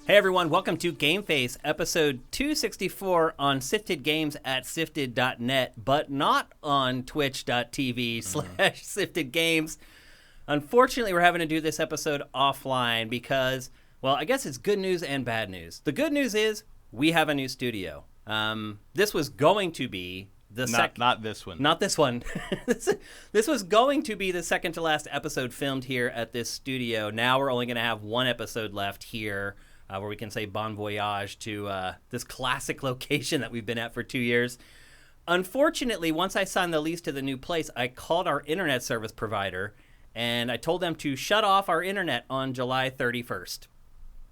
Hey everyone, welcome to GameFace, episode 264 on Sifted Games at sifted.net, but not on twitch.tv/Sifted Games. Unfortunately, we're having to do this episode offline because, well, I guess it's good news and bad news. The good news is we have a new studio. This was going to be the Not this one. Not this one. This was going to be the second to last episode filmed here at this studio. Now we're only going to have one episode left here. Where we can say bon voyage to this classic location that we've been at for 2 years. Unfortunately, once I signed the lease to the new place, I called our internet service provider, and I told them to shut off our internet on July 31st.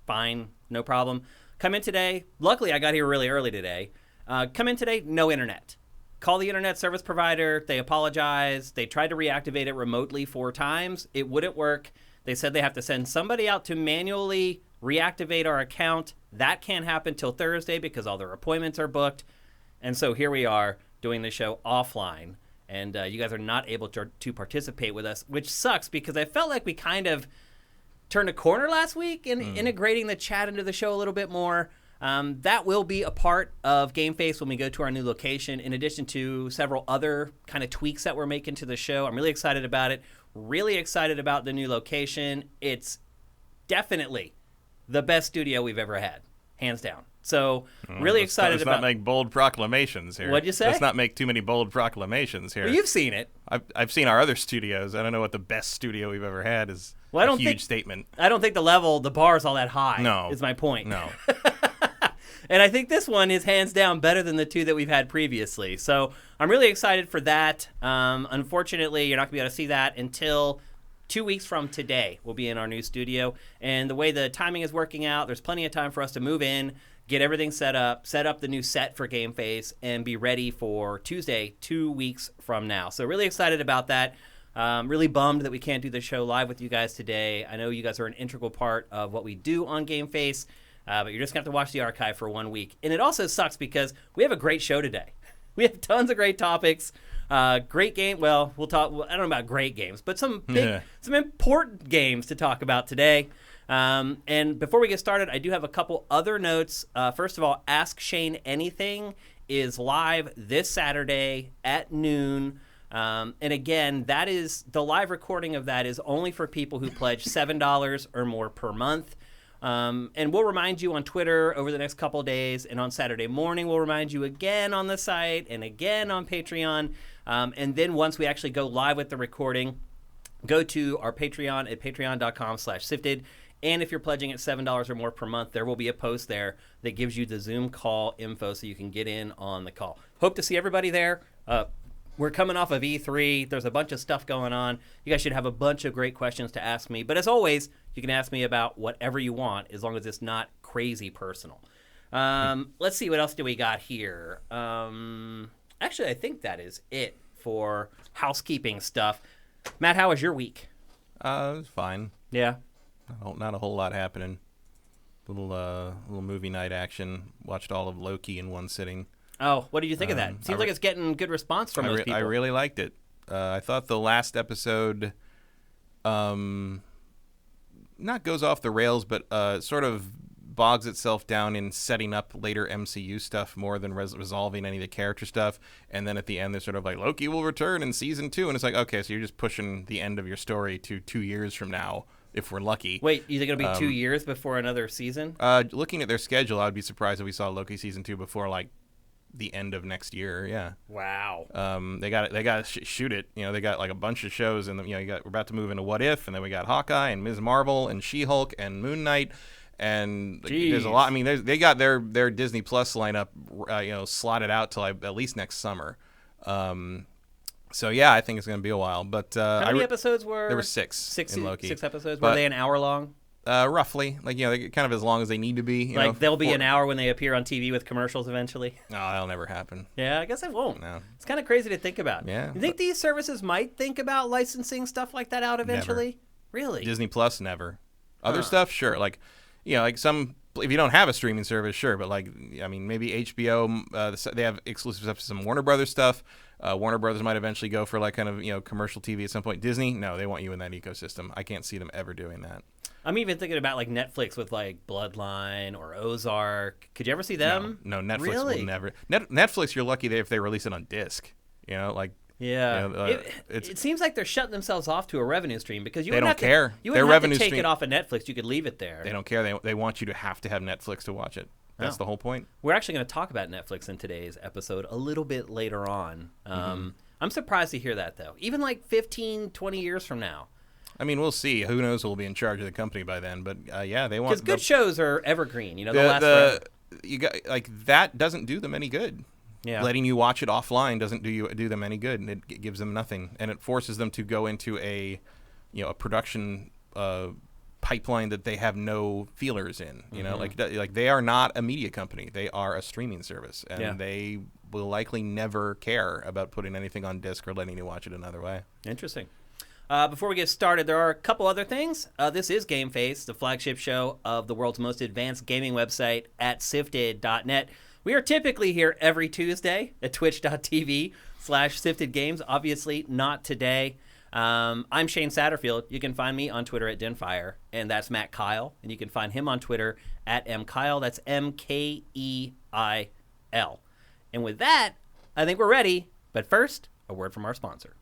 Fine, no problem. Come in today. Luckily, I got here really early today. Come in today, no internet. Call the internet service provider. They apologized. They tried to reactivate it remotely 4 times. It wouldn't work. They said they have to send somebody out to manually reactivate our account. That can't happen till Thursday because all their appointments are booked. And so here we are doing the show offline. And you guys are not able to participate with us, which sucks because I felt like we kind of turned a corner last week in integrating the chat into the show a little bit more. That will be a part of GameFace when we go to our new location, in addition to several other kind of tweaks that we're making to the show. I'm really excited about it. Really excited about the new location. It's definitely the best studio we've ever had, hands down. So, really excited about... Let's not make bold proclamations here. What'd you say? Let's not make too many bold proclamations here. Well, you've seen it. I've seen our other studios. I don't know what the best studio we've ever had is. Well, a huge statement. I don't think the bar is all that high. No. Is my point. No. And I think this one is hands down better than the 2 that we've had previously. So, I'm really excited for that. Unfortunately, you're not going to be able to see that until 2 weeks from today. We'll be in our new studio. And the way the timing is working out, there's plenty of time for us to move in, get everything set up the new set for GameFace, and be ready for Tuesday, 2 weeks from now. So really excited about that. Really bummed that we can't do the show live with you guys today. I know you guys are an integral part of what we do on GameFace, but you're just going to have to watch the archive for 1 week. And it also sucks because we have a great show today. We have tons of great topics. Great game. Well, we'll talk. I don't know about great games, but some important games to talk about today. And before we get started, I do have a couple other notes. First of all, Ask Shane Anything is live this Saturday at noon. And again, that is the live recording of that is only for people who pledge $7 or more per month. And we'll remind you on Twitter over the next couple of days, and on Saturday morning we'll remind you again on the site and again on Patreon. And then once we actually go live with the recording, go to our Patreon at patreon.com/sifted. And if you're pledging at $7 or more per month, there will be a post there that gives you the Zoom call info so you can get in on the call. Hope to see everybody there. We're coming off of E3. There's a bunch of stuff going on. You guys should have a bunch of great questions to ask me. But as always, you can ask me about whatever you want, as long as it's not crazy personal. Let's see, what else do we got here? Actually, I think that is it for housekeeping stuff. Matt, how was your week? It was fine. Yeah? Not a whole lot happening. Little movie night action. Watched all of Loki in one sitting. Oh, what did you think of that? Seems like it's getting good response from most people. I really liked it. I thought the last episode not goes off the rails, but sort of bogs itself down in setting up later MCU stuff more than resolving any of the character stuff. And then at the end, they're sort of like, Loki will return in season 2. And it's like, okay, so you're just pushing the end of your story to 2 years from now, if we're lucky. Wait, you think it'll be 2 years before another season? Looking at their schedule, I'd be surprised if we saw Loki season 2 before, like, the end of next year. Yeah. Wow. They got to shoot it. You know, they got like a bunch of shows, and we're about to move into What If, and then we got Hawkeye and Ms. Marvel and She-Hulk and Moon Knight, and there's a lot. I mean, they got their Disney Plus lineup, slotted out till at least next summer. So yeah, I think it's going to be a while. But how many episodes were there? Were six in Loki. 6 episodes. Were they an hour long? Roughly, they're kind of as long as they need to be. They'll be an hour when they appear on TV with commercials eventually. No, that'll never happen. Yeah, I guess it won't. No. It's kind of crazy to think about. Yeah. You think these services might think about licensing stuff like that out eventually? Never. Really? Disney Plus, never. Other stuff, sure. Like some. If you don't have a streaming service, sure. But maybe HBO. They have exclusive stuff to some Warner Brothers stuff. Warner Brothers might eventually go for commercial TV at some point. Disney, no, they want you in that ecosystem. I can't see them ever doing that. I'm even thinking about like Netflix with like Bloodline or Ozark. Could you ever see them? No, Netflix Really? will never. Netflix, you're lucky if they release it on disc. Like. Yeah, It seems like they're shutting themselves off to a revenue stream because you they wouldn't don't have care. To, you Their wouldn't have revenue to take stream, it off of Netflix. You could leave it there. They don't care. They want you to have Netflix to watch it. That's the whole point. We're actually going to talk about Netflix in today's episode a little bit later on. I'm surprised to hear that, though. Even like 15, 20 years from now. I mean, we'll see. Who knows who will be in charge of the company by then? But yeah, they want because good shows are evergreen. They'll last forever. You got that doesn't do them any good. Yeah. Letting you watch it offline doesn't do them any good, and it gives them nothing, and it forces them to go into a production pipeline that they have no feelers in. Like they are not a media company; they are a streaming service, and they will likely never care about putting anything on disc or letting you watch it another way. Interesting. Before we get started, there are a couple other things. This is GameFace, the flagship show of the world's most advanced gaming website at sifted.net. We are typically here every Tuesday at twitch.tv/siftedgames. Obviously, not today. I'm Shane Satterfield. You can find me on Twitter at Denfire, and that's Matt Kyle. And you can find him on Twitter at mkyle. That's MKEIL. And with that, I think we're ready. But first, a word from our sponsor.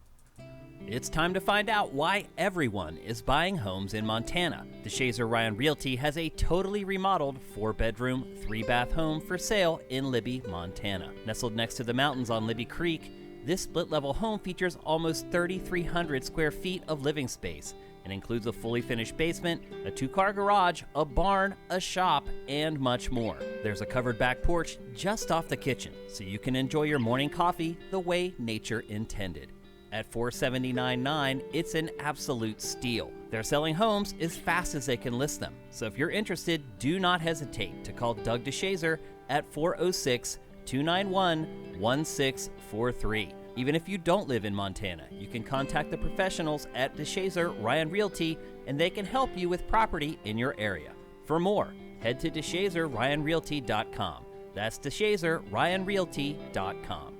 It's time to find out why everyone is buying homes in Montana. DeShazer Ryan Realty has a totally remodeled 4-bedroom, 3-bath home for sale in Libby, Montana. Nestled next to the mountains on Libby Creek, this split-level home features almost 3,300 square feet of living space and includes a fully finished basement, a 2-car garage, a barn, a shop, and much more. There's a covered back porch just off the kitchen, so you can enjoy your morning coffee the way nature intended. At $479.9, it's an absolute steal. They're selling homes as fast as they can list them. So if you're interested, do not hesitate to call Doug DeShazer at 406-291-1643. Even if you don't live in Montana, you can contact the professionals at DeShazer Ryan Realty, and they can help you with property in your area. For more, head to DeShazerRyanRealty.com. That's DeShazerRyanRealty.com.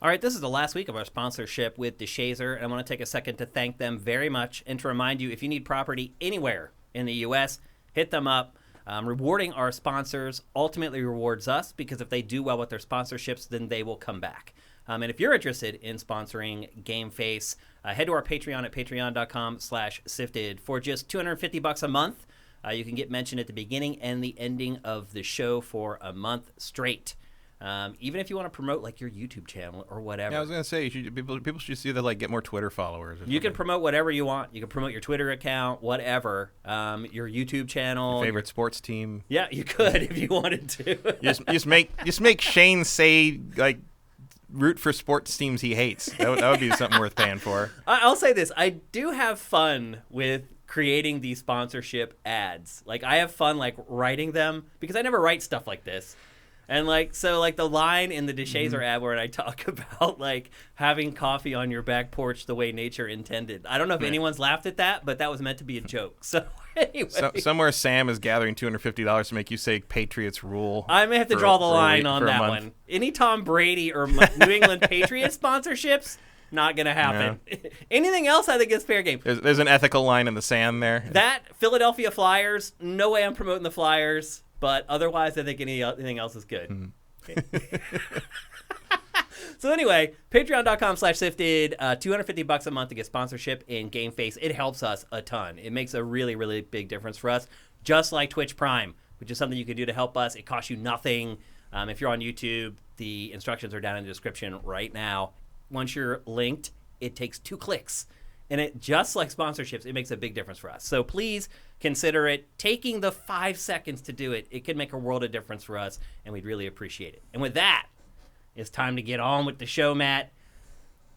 All right, this is the last week of our sponsorship with DeShazer, and I want to take a second to thank them very much and to remind you, if you need property anywhere in the U.S., hit them up. Rewarding our sponsors ultimately rewards us, because if they do well with their sponsorships, then they will come back. And if you're interested in sponsoring GameFace, head to our Patreon at patreon.com/sifted. For just $250 a month, you can get mentioned at the beginning and the ending of the show for a month straight. Even if you want to promote like your YouTube channel or whatever. Yeah, I was gonna say people should see that, like, get more Twitter followers. You can promote whatever you want. You can promote your Twitter account, whatever. Your YouTube channel, your favorite sports team. Yeah, you could if you wanted to. just make Shane say, like, root for sports teams he hates. That would be something worth paying for. I'll say this: I do have fun with creating these sponsorship ads. Like, I have fun like writing them, because I never write stuff like this. And so the line in the DeShazer ad where I talk about like having coffee on your back porch the way nature intended. I don't know if anyone's laughed at that, but that was meant to be a joke. So anyway, somewhere Sam is gathering $250 to make you say Patriots rule. I may have to draw the line on that one. Any Tom Brady or New England Patriots sponsorships, not gonna happen. No. Anything else, I think is fair game. There's an ethical line in the sand there. That Philadelphia Flyers, no way I'm promoting the Flyers. But otherwise, I think anything else is good. So anyway, patreon.com/sifted, $250 a month to get sponsorship in GameFace. It helps us a ton. It makes a really, really big difference for us, just like Twitch Prime, which is something you can do to help us. It costs you nothing. If you're on YouTube, the instructions are down in the description right now. Once you're linked, it takes 2 clicks. And it, just like sponsorships, it makes a big difference for us. So please consider it. Taking the 5 seconds to do it, it can make a world of difference for us, and we'd really appreciate it. And with that, it's time to get on with the show, Matt.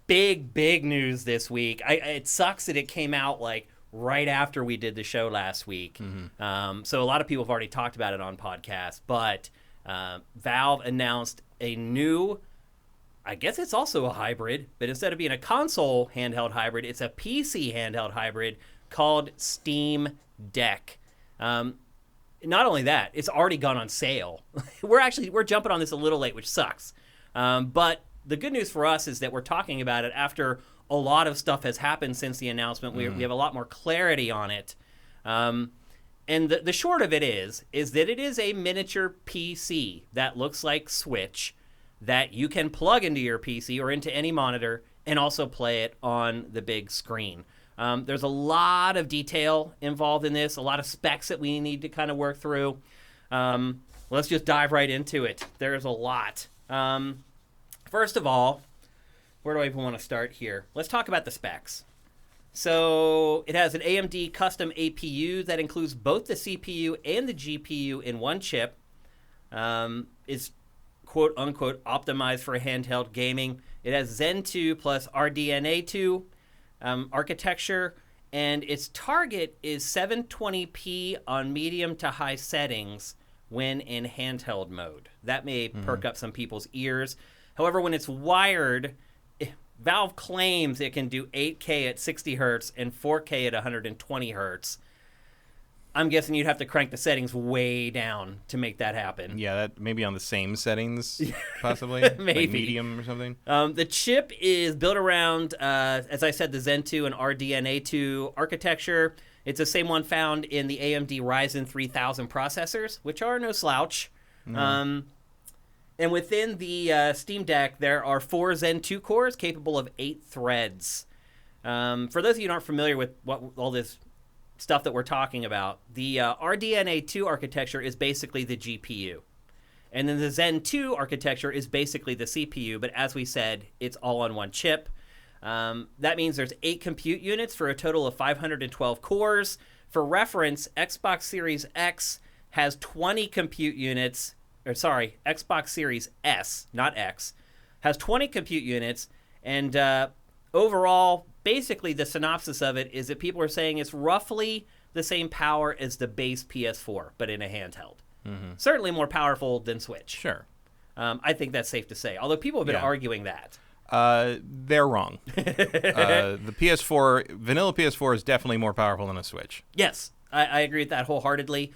Big news this week. It sucks that it came out like right after we did the show last week. So a lot of people have already talked about it on podcasts, but Valve announced a new, I guess it's also a hybrid, but instead of being a console handheld hybrid, it's a PC handheld hybrid called Steam Deck. Not only that, it's already gone on sale. We're jumping on this a little late, which sucks. But the good news for us is that we're talking about it after a lot of stuff has happened since the announcement. We have a lot more clarity on it. And the short of it is that it is a miniature PC that looks like Switch that you can plug into your PC or into any monitor and also play it on the big screen. There's a lot of detail involved in this, a lot of specs that we need to kind of work through. Let's just dive right into it. There's a lot. First of all, where do I even want to start here? Let's talk about the specs. So it has an AMD custom APU that includes both the CPU and the GPU in one chip. It's quote-unquote optimized for handheld gaming. It has Zen 2 plus RDNA 2 architecture, and its target is 720p on medium to high settings when in handheld mode. That may perk up some people's ears. However, when it's wired, Valve claims it can do 8K at 60 hertz and 4K at 120 hertz. I'm guessing you'd have to crank the settings way down to make that happen. Yeah, that maybe on the same settings, possibly. Maybe. Like medium or something. The chip is built around, as I said, the Zen 2 and RDNA 2 architecture. It's the same one found in the AMD Ryzen 3000 processors, which are no slouch. And within the Steam Deck, there are 4 Zen 2 cores capable of 8 threads. For those of you who aren't familiar with what all this stuff that we're talking about, the RDNA 2 architecture is basically the GPU. And then the Zen 2 architecture is basically the CPU, but as we said, it's all on one chip. That means there's 8 compute units for a total of 512 cores. For reference, Xbox Series X has 20 compute units, Xbox Series S, not X, has 20 compute units, and overall, basically the synopsis of it is that people are saying it's roughly the same power as the base PS4, but in a handheld. Certainly more powerful than Switch. Sure. I think that's safe to say, although people have been arguing that. They're wrong. The PS4, vanilla PS4 is definitely more powerful than a Switch. Yes, I agree with that wholeheartedly.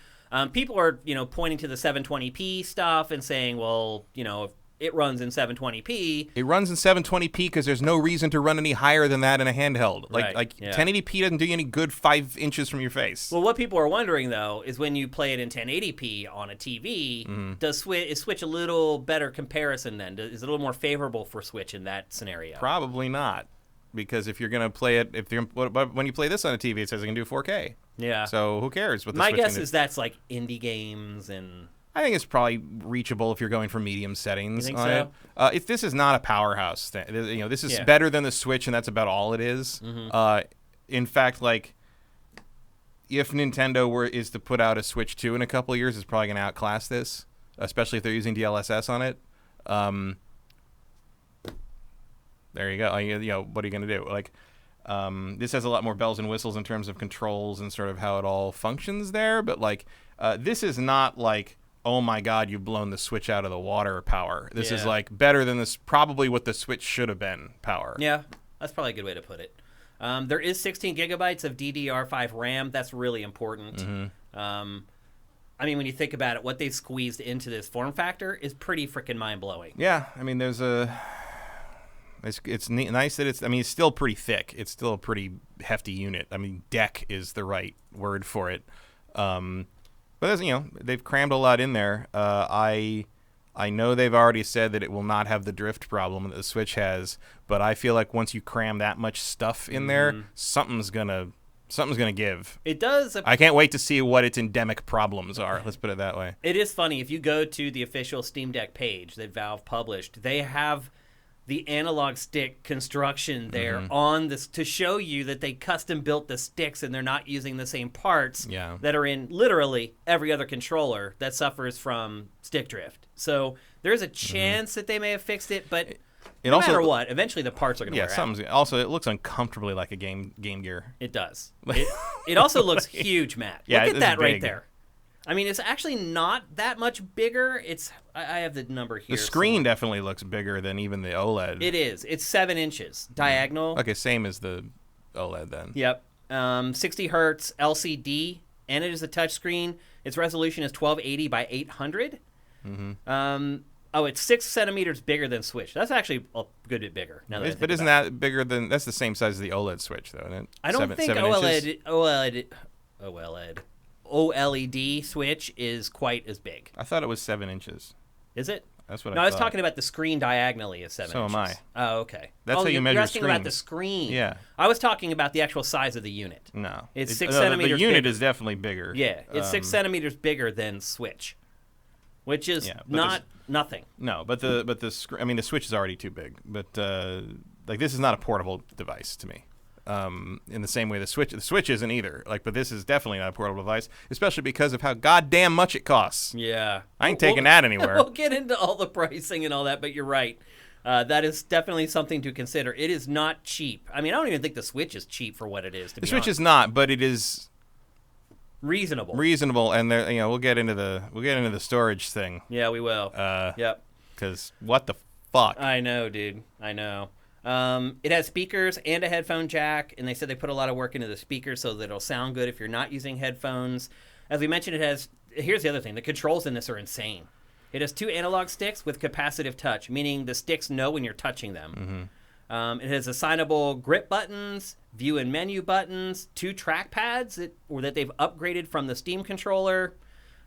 People are, pointing to the 720p stuff and saying, well, if it runs in 720p. It runs in 720p because there's no reason to run any higher than that in a handheld. Like 1080p doesn't do you any good 5 inches from your face. Well, what people are wondering, though, is when you play it in 1080p on a TV, is Switch a little better comparison then? Is it a little more favorable for Switch in that scenario? Probably not. Because if you're going to play it, when you play this on a TV, it says it can do 4K. Yeah. So who cares what the My Switch guess can do? is that's like indie games and... I think it's probably reachable if you're going for medium settings. You think on so? it. This is not a powerhouse thing. This is better than the Switch, and that's about all it is. In fact, like, if Nintendo is to put out a Switch 2 in a couple of years, it's probably going to outclass this, especially if they're using DLSS on it. There you go. What are you going to do? Like, this has a lot more bells and whistles in terms of controls and sort of how it all functions there. But like, this is not like, oh my God, you've blown the Switch out of the water power. This is like better than this, probably what the Switch should have been power. Yeah, that's probably a good way to put it. There is 16 gigabytes of DDR5 RAM. That's really important. I mean, when you think about it, what they've squeezed into this form factor is pretty freaking mind-blowing. Yeah, I mean, there's it's nice that it's still pretty thick. It's still a pretty hefty unit. I mean, deck is the right word for it. But they've crammed a lot in there. I know they've already said that it will not have the drift problem that the Switch has, but I feel like once you cram that much stuff in there, something's gonna give. It does. I can't wait to see what its endemic problems are. Let's put it that way. It is funny. If you go to the official Steam Deck page that Valve published, they have the analog stick construction there on this to show you that they custom built the sticks and they're not using the same parts that are in literally every other controller that suffers from stick drift. So there's a chance that they may have fixed it, but no matter what, eventually the parts are going to wear out. Also, it looks uncomfortably like a Game Gear. It does. It also looks huge, Matt. Yeah, Look at that right big. there. I mean, it's actually not that much bigger. I have the number here. The screen definitely looks bigger than even the OLED. It is. It's 7 inches diagonal. Okay, same as the OLED then. Yep. 60 hertz LCD, and it is a touchscreen. Its resolution is 1280 by 800. It's 6 centimeters bigger than Switch. That's actually a good bit bigger. But isn't that bigger than? That's the same size as the OLED Switch, though, isn't it? I don't think OLED. OLED Switch is quite as big. I thought it was 7 inches. Is it? That's what No, I I was thought. talking about the screen diagonally is 7 So inches. am I. Oh, okay. That's how you measure You're asking about the screens. screen. Yeah. I was talking about the actual size of the unit. No. It's 6 no, centimeters The unit bigger. is definitely bigger. Yeah, it's 6 centimeters bigger than Switch, which is but nothing. No, but the Switch is already too big. But like this is not a portable device to me. In the same way the Switch isn't either. Like, but this is definitely not a portable device, especially because of how goddamn much it costs. Yeah. I ain't taking that anywhere. We'll get into all the pricing and all that, but you're right. That is definitely something to consider. It is not cheap. I mean, I don't even think the Switch is cheap for what it is. The Switch is not, but it is reasonable. Reasonable, and there, we'll get into the storage thing. Yeah, we will. Yep. Because what the fuck? I know, dude. I know. It has speakers and a headphone jack, and they said they put a lot of work into the speakers so that it'll sound good if you're not using headphones. As we mentioned, here's the other thing. The controls in this are insane. It has 2 analog sticks with capacitive touch, meaning the sticks know when you're touching them. Mm-hmm. It has assignable grip buttons, view and menu buttons, 2 trackpads that they've upgraded from the Steam controller.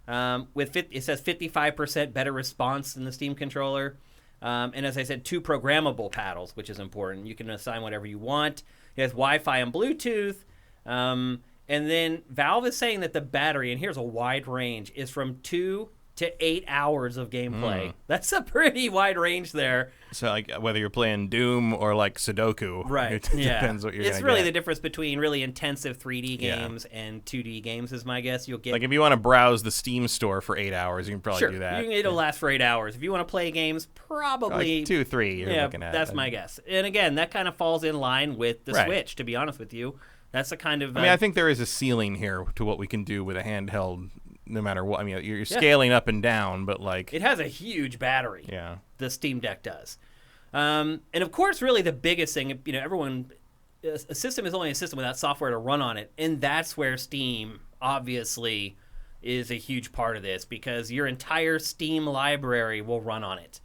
It says 55% better response than the Steam controller. And as I said, 2 programmable paddles, which is important. You can assign whatever you want. It has Wi-Fi and Bluetooth. And then Valve is saying that the battery, and here's a wide range, is from 2 to 8 hours of gameplay. That's a pretty wide range there. So, like, whether you're playing Doom or, like, Sudoku. Right. It depends what you're going to get. It's really the difference between really intensive 3D games and 2D games is my guess. You'll get... Like, if you want to browse the Steam store for 8 hours, you can probably do that. It'll last for 8 hours. If you want to play games, probably... Like 2, 3 you're looking at. That's my guess. And again, that kind of falls in line with the Switch, to be honest with you. That's the kind of... I think there is a ceiling here to what we can do with a handheld, no matter what. I mean, you're scaling up and down, but like... It has a huge battery. Yeah. The Steam Deck does. And of course, really the biggest thing, a system is only a system without software to run on it. And that's where Steam, obviously, is a huge part of this, because your entire Steam library will run on it.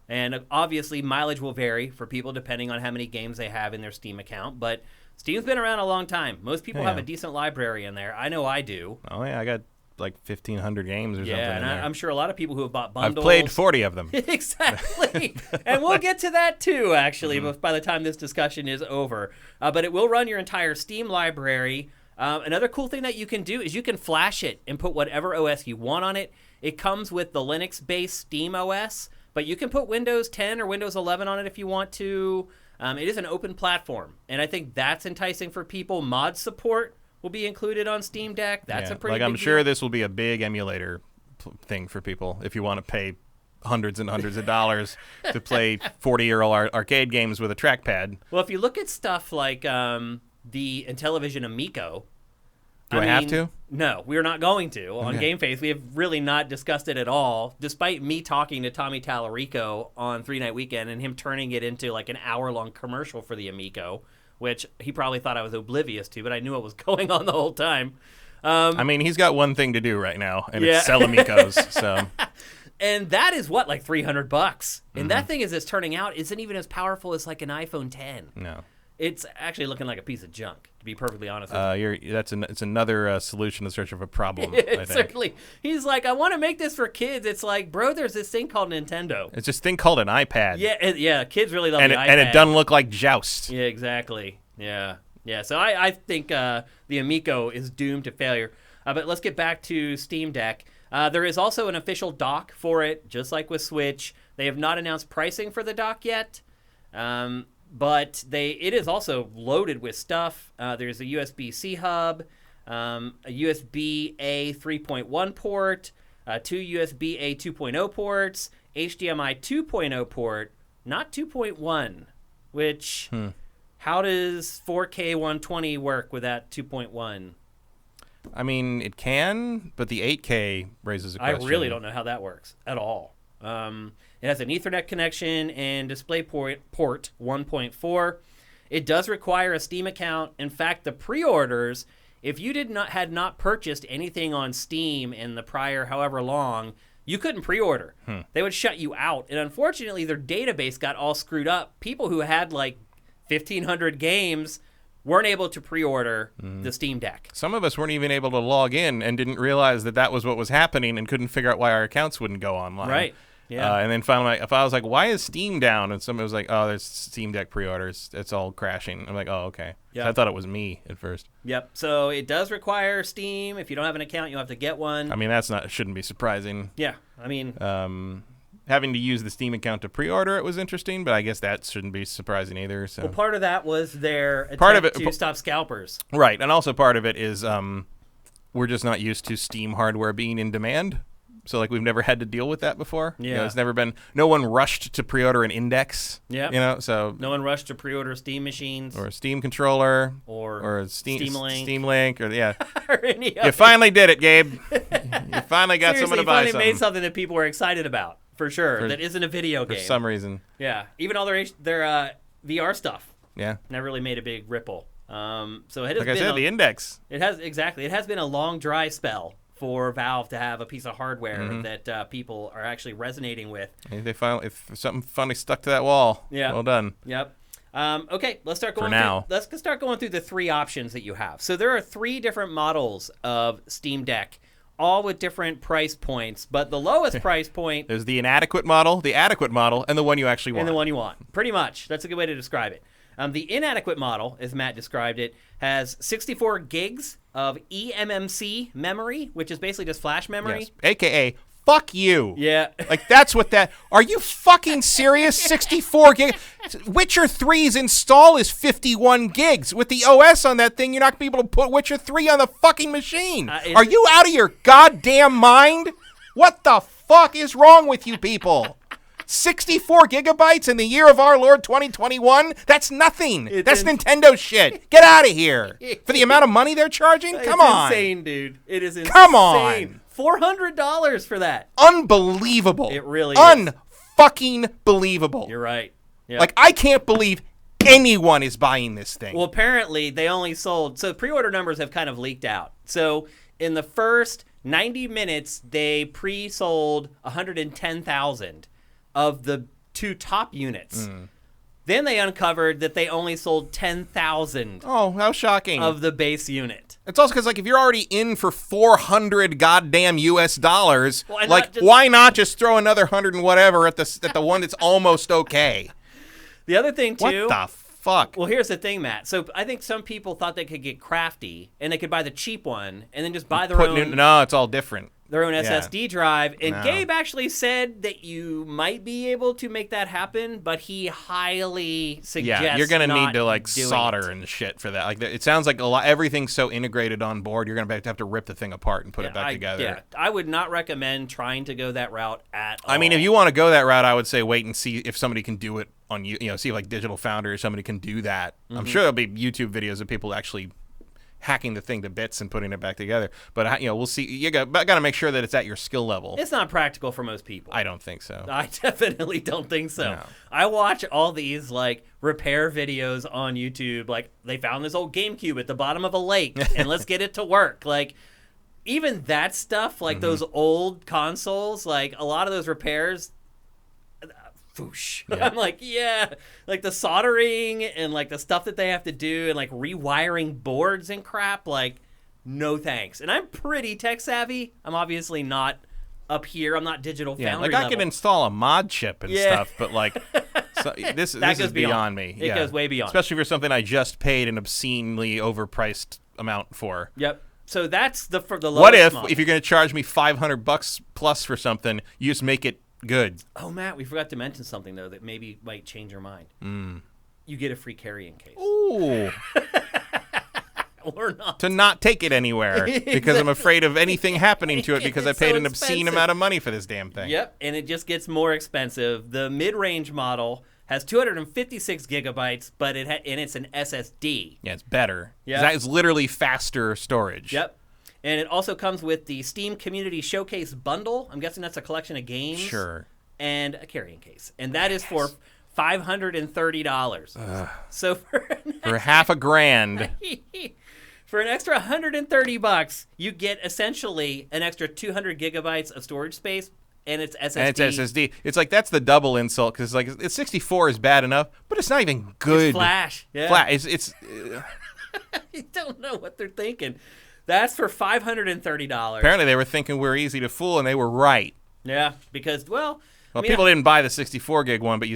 And obviously, mileage will vary for people depending on how many games they have in their Steam account. But Steam's been around a long time. Most people have a decent library in there. I know I do. Oh, yeah, I got like 1,500 games or something. Yeah, and I'm sure a lot of people who have bought bundles. I've played 40 of them. Exactly. And we'll get to that too, actually, by the time this discussion is over. But it will run your entire Steam library. Another cool thing that you can do is you can flash it and put whatever OS you want on it. It comes with the Linux-based Steam OS, but you can put Windows 10 or Windows 11 on it if you want to. It is an open platform, and I think that's enticing for people. Mod support will be included on Steam Deck. That's a pretty big I'm deal. sure this will be a big emulator thing for people if you want to pay hundreds and hundreds of dollars to play 40-year-old arcade games with a trackpad. Well, if you look at stuff like the Intellivision Amico... Do I have to? No, we're not going to. On GameFace, we have really not discussed it at all, despite me talking to Tommy Tallarico on 3 Night Weekend and him turning it into like an hour-long commercial for the Amico, which he probably thought I was oblivious to, but I knew what was going on the whole time. I mean, he's got one thing to do right now, and it's sell Amicos. So. And that is what, like $300. And that thing, as it's turning out, isn't even as powerful as like an iPhone 10. No. It's actually looking like a piece of junk, to be perfectly honest with you. It's another solution in search of a problem, I think. Certainly. He's like, I want to make this for kids. It's like, bro, there's this thing called Nintendo. It's this thing called an iPad. Yeah, kids really love the iPad. And it doesn't look like Joust. Yeah, exactly. Yeah. So I think the Amico is doomed to failure. But let's get back to Steam Deck. There is also an official dock for it, just like with Switch. They have not announced pricing for the dock yet. But it is also loaded with stuff. There's a USB-C hub, a USB-A 3.1 port, 2 USB-A 2.0 ports, HDMI 2.0 port, not 2.1, which how does 4K 120 work with that 2.1? I mean, it can, but the 8K raises a question. I really don't know how that works at all. It has an Ethernet connection and DisplayPort 1.4. It does require a Steam account. In fact, the pre-orders, if you had not purchased anything on Steam in the prior however long, you couldn't pre-order. They would shut you out. And unfortunately, their database got all screwed up. People who had like 1,500 games weren't able to pre-order the Steam Deck. Some of us weren't even able to log in and didn't realize that was what was happening and couldn't figure out why our accounts wouldn't go online. Right. Yeah. And then finally, if I was like, why is Steam down? And somebody was like, oh, there's Steam Deck pre-orders. It's all crashing. I'm like, oh, okay. Yep. So I thought it was me at first. Yep. So it does require Steam. If you don't have an account, you'll have to get one. I mean, shouldn't be surprising. Yeah. I mean, having to use the Steam account to pre-order it was interesting, but I guess that shouldn't be surprising either. So. Well, part of that was their attempt to stop scalpers. Right. And also part of it is we're just not used to Steam hardware being in demand. So, like, we've never had to deal with that before. Yeah. You know, it's never been, no one rushed to pre-order an Index. Yeah. You know, so. No one rushed to pre-order Steam machines. Or a Steam controller. Or a Steam Link. Or, yeah. Or any You finally did it, Gabe. You finally got someone to buy something. You finally made something that people were excited about, for sure, that isn't a video game. For some reason. Yeah. Even all their VR stuff. Yeah. Never really made a big ripple. So it has like I said, the Index. It has been a long dry spell for Valve to have a piece of hardware that people are actually resonating with. If something funny stuck to that wall, well done. Yep. Okay, let's start going. Let's start going through the 3 options that you have. So there are 3 different models of Steam Deck, all with different price points. But the lowest price point there's the inadequate model, the adequate model, and the one you actually want. And the one you want, pretty much. That's a good way to describe it. The inadequate model, as Matt described it, has 64 gigs of eMMC memory, which is basically just flash memory. Yes. AKA, fuck you. Yeah. Like, that's what that... Are you fucking serious? 64 gigs? Witcher 3's install is 51 gigs. With the OS on that thing, you're not going to be able to put Witcher 3 on the fucking machine. Are you out of your goddamn mind? What the fuck is wrong with you people? 64 gigabytes in the year of our Lord 2021? That's nothing. That's Nintendo shit. Get out of here. For the amount of money they're charging? Come on. It's insane, dude. It is insane. Come on. $400 for that. Unbelievable. It really is. Unfucking believable. You're right. Yep. Like, I can't believe anyone is buying this thing. Well, apparently they only sold... So pre-order numbers have kind of leaked out. So in the first 90 minutes, they pre-sold 110,000 of the 2 top units. Then they uncovered that they only sold 10,000. Oh, how shocking. Of the base unit. It's also because, like, if you're already in for 400 goddamn US dollars, why not just throw another 100 and whatever at the one that's almost okay? The other thing, too... What the fuck? Well, here's the thing, Matt. So I think some people thought they could get crafty, and they could buy the cheap one, and then just buy their own... No, it's all different. Their own SSD drive. And Gabe actually said that you might be able to make that happen, but he highly suggests you're going to need to, like, doing solder and shit for that. Like, it sounds like everything's so integrated on board, you're going to have to rip the thing apart and put it back together. Yeah, I would not recommend trying to go that route at all. I mean, if you want to go that route, I would say wait and see if somebody can do it on see if, like, Digital Foundry or somebody can do that. I'm sure there'll be YouTube videos of people actually hacking the thing to bits and putting it back together. But, we'll see. You got to make sure that it's at your skill level. It's not practical for most people. I don't think so. I definitely don't think so. No. I watch all these, like, repair videos on YouTube. Like, they found this old GameCube at the bottom of a lake, and let's get it to work. Like, even that stuff, like those old consoles, like, a lot of those repairs... Foosh. Yeah. I'm like, like the soldering and like the stuff that they have to do and like rewiring boards and crap, like, no thanks. And I'm pretty tech savvy. I'm obviously not up here. I'm not Digital Foundry like I can install a mod chip and stuff, but like this is beyond me. It goes way beyond. Especially for something I just paid an obscenely overpriced amount for. Yep. So that's the lowest What if model. If you're going to charge me $500 plus for something, you just make it good? Oh, Matt, we forgot to mention something, though, that maybe might change your mind. You get a free carrying case. Ooh. Or not. To not take it anywhere because I'm afraid of anything happening to it because I paid an obscene amount of money for this damn thing. Yep, and it just gets more expensive. The mid-range model has 256 gigabytes, but it's an SSD. Yeah, it's better. Yeah. That is literally faster storage. Yep. And it also comes with the Steam Community Showcase bundle. I'm guessing that's a collection of games. Sure. And a carrying case. And that is for $530. So for half a grand. For an extra $130, you get essentially an extra 200 gigabytes of storage space, and it's SSD. And it's SSD. It's like that's the double insult because like it's 64 is bad enough, but it's not even good. It's Flash. Yeah. Flash. It's You don't know what they're thinking. That's for $530. Apparently, they were thinking we're easy to fool, and they were right. Yeah, because, well, people didn't buy the 64 gig one, but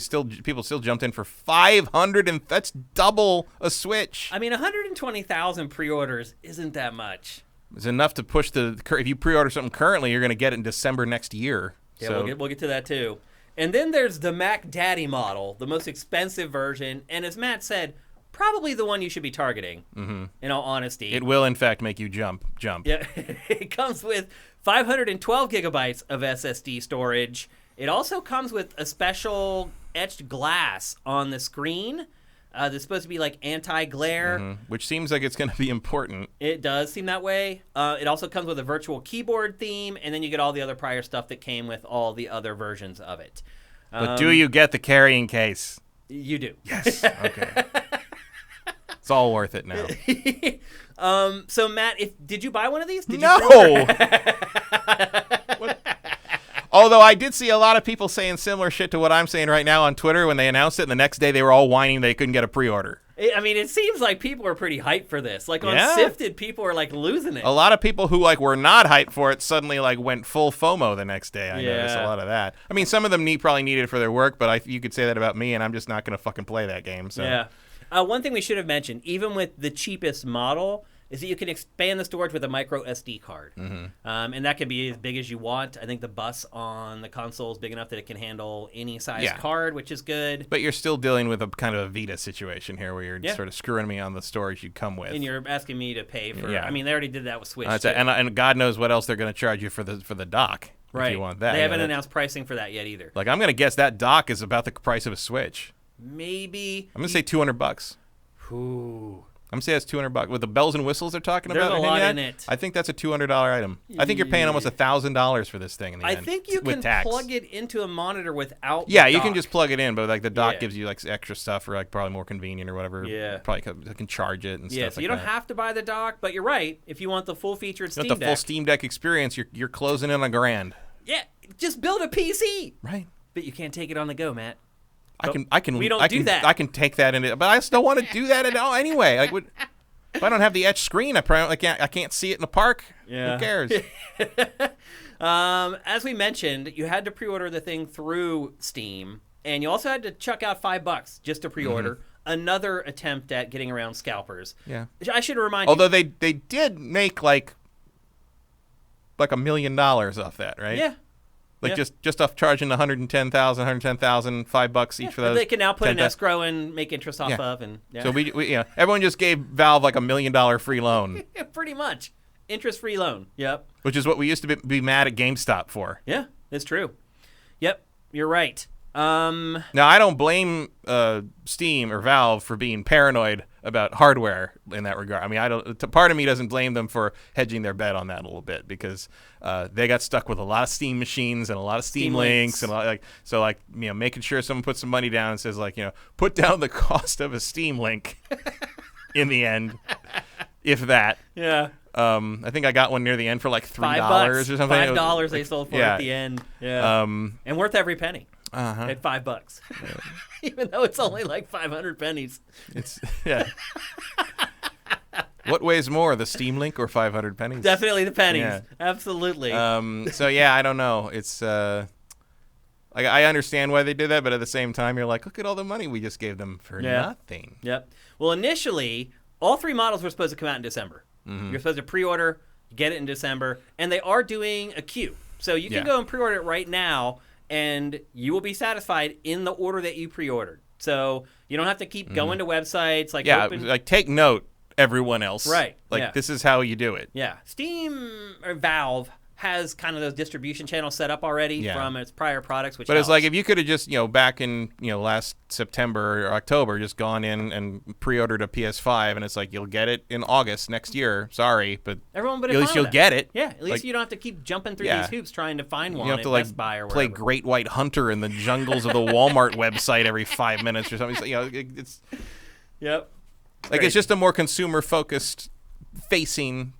people still jumped in for 500, and that's double a Switch. I mean, 120,000 pre-orders isn't that much. It's enough to push if you pre-order something currently, you're going to get it in December next year. Yeah, so. we'll get to that too. And then there's the Mac Daddy model, the most expensive version, and as Matt said, probably the one you should be targeting, in all honesty. It will, in fact, make you jump. Yeah, it comes with 512 gigabytes of SSD storage. It also comes with a special etched glass on the screen that's supposed to be like anti-glare. Which seems like it's going to be important. It does seem that way. It also comes with a virtual keyboard theme, and then you get all the other prior stuff that came with all the other versions of it. But do you get the carrying case? You do. Yes. Okay. It's all worth it now. So Matt, did you buy one of these? Did no. Although I did see a lot of people saying similar shit to what I'm saying right now on Twitter when they announced it, and the next day they were all whining they couldn't get a pre-order. I mean, it seems like people are pretty hyped for this. Like on Sifted, people are like losing it. A lot of people who were not hyped for it suddenly went full FOMO the next day. I noticed a lot of that. I mean, some of them probably need it for their work, but you could say that about me, and I'm just not going to fucking play that game. So. Yeah. One thing we should have mentioned, even with the cheapest model, is that you can expand the storage with a micro SD card. And that can be as big as you want. I think the bus on the console is big enough that it can handle any size card, which is good. But you're still dealing with a kind of a Vita situation here where you're sort of screwing me on the storage you come with. And you're asking me to pay for I mean, they already did that with Switch. And God knows what else they're going to charge you for the dock. Right. If you want that. They haven't announced pricing for that yet either. Like, I'm going to guess that dock is about the price of a Switch. Maybe. I'm going to say $200. Ooh. I'm going to say that's $200 with the bells and whistles they're talking about. There's a lot in it. I think that's a $200 item. I think you're paying almost $1,000 for this thing in the end. I think you can plug it into a monitor without. Yeah, you can just plug it in, but like the dock gives you like extra stuff, or like probably more convenient or whatever. Yeah, probably can charge it and stuff. Yeah, so you don't have to buy the dock, but you're right. If you want the full featured Steam Deck, the full Steam Deck experience, you're closing in on $1,000. Yeah, just build a PC. Right. But you can't take it on the go, Matt. We don't do that. I can take that in it, but I still want to do that at all anyway. Like, if I don't have the etched screen, I can't see it in the park. Yeah. Who cares? As we mentioned, you had to pre-order the thing through Steam, and you also had to chuck out $5 just to pre-order. Another attempt at getting around scalpers. Yeah. I should remind you. Although they did make like $1 million off that, right? Yeah. Like just off charging $110,000, $5 each for those. They can now put an escrow and make interest off of, and so we everyone just gave Valve like $1 million free loan. Yeah, pretty much, interest-free loan. Yep. Which is what we used to be mad at GameStop for. Yeah, it's true. Yep, you're right. Now I don't blame Steam or Valve for being paranoid about hardware in that regard. I mean, part of me doesn't blame them for hedging their bet on that a little bit, because they got stuck with a lot of Steam machines and a lot of Steam links and making sure someone puts some money down and says put down the cost of a Steam link in the end, if that. Yeah. I think I got one near the end for like $3 or something. $5 they sold for at the end. Yeah. And worth every penny. At $5, even though it's only like 500 pennies. It's What weighs more, the Steam Link or 500 pennies? Definitely the pennies. Yeah. Absolutely. So yeah, I don't know. It's like I understand why they did that, but at the same time, you're like, look at all the money we just gave them for nothing. Yep. Well, initially, all 3 models were supposed to come out in December. You're supposed to pre-order, get it in December, and they are doing a queue, so you can go and pre-order it right now. And you will be satisfied in the order that you pre-ordered. So you don't have to keep going to websites like take note, everyone else. Right. This is how you do it. Yeah. Steam or Valve has kind of those distribution channels set up already from its prior products, which But it's like if you could have just, back in, last September or October, just gone in and pre-ordered a PS5, and it's like, you'll get it in August next year. Sorry, but at least you'll get it. Yeah, at least you don't have to keep jumping through these hoops trying to find one at Best Buy or wherever. Play Great White Hunter in the jungles of the Walmart website every 5 minutes or something. So, it's... Yep. Like, it's just a more consumer-focused facing...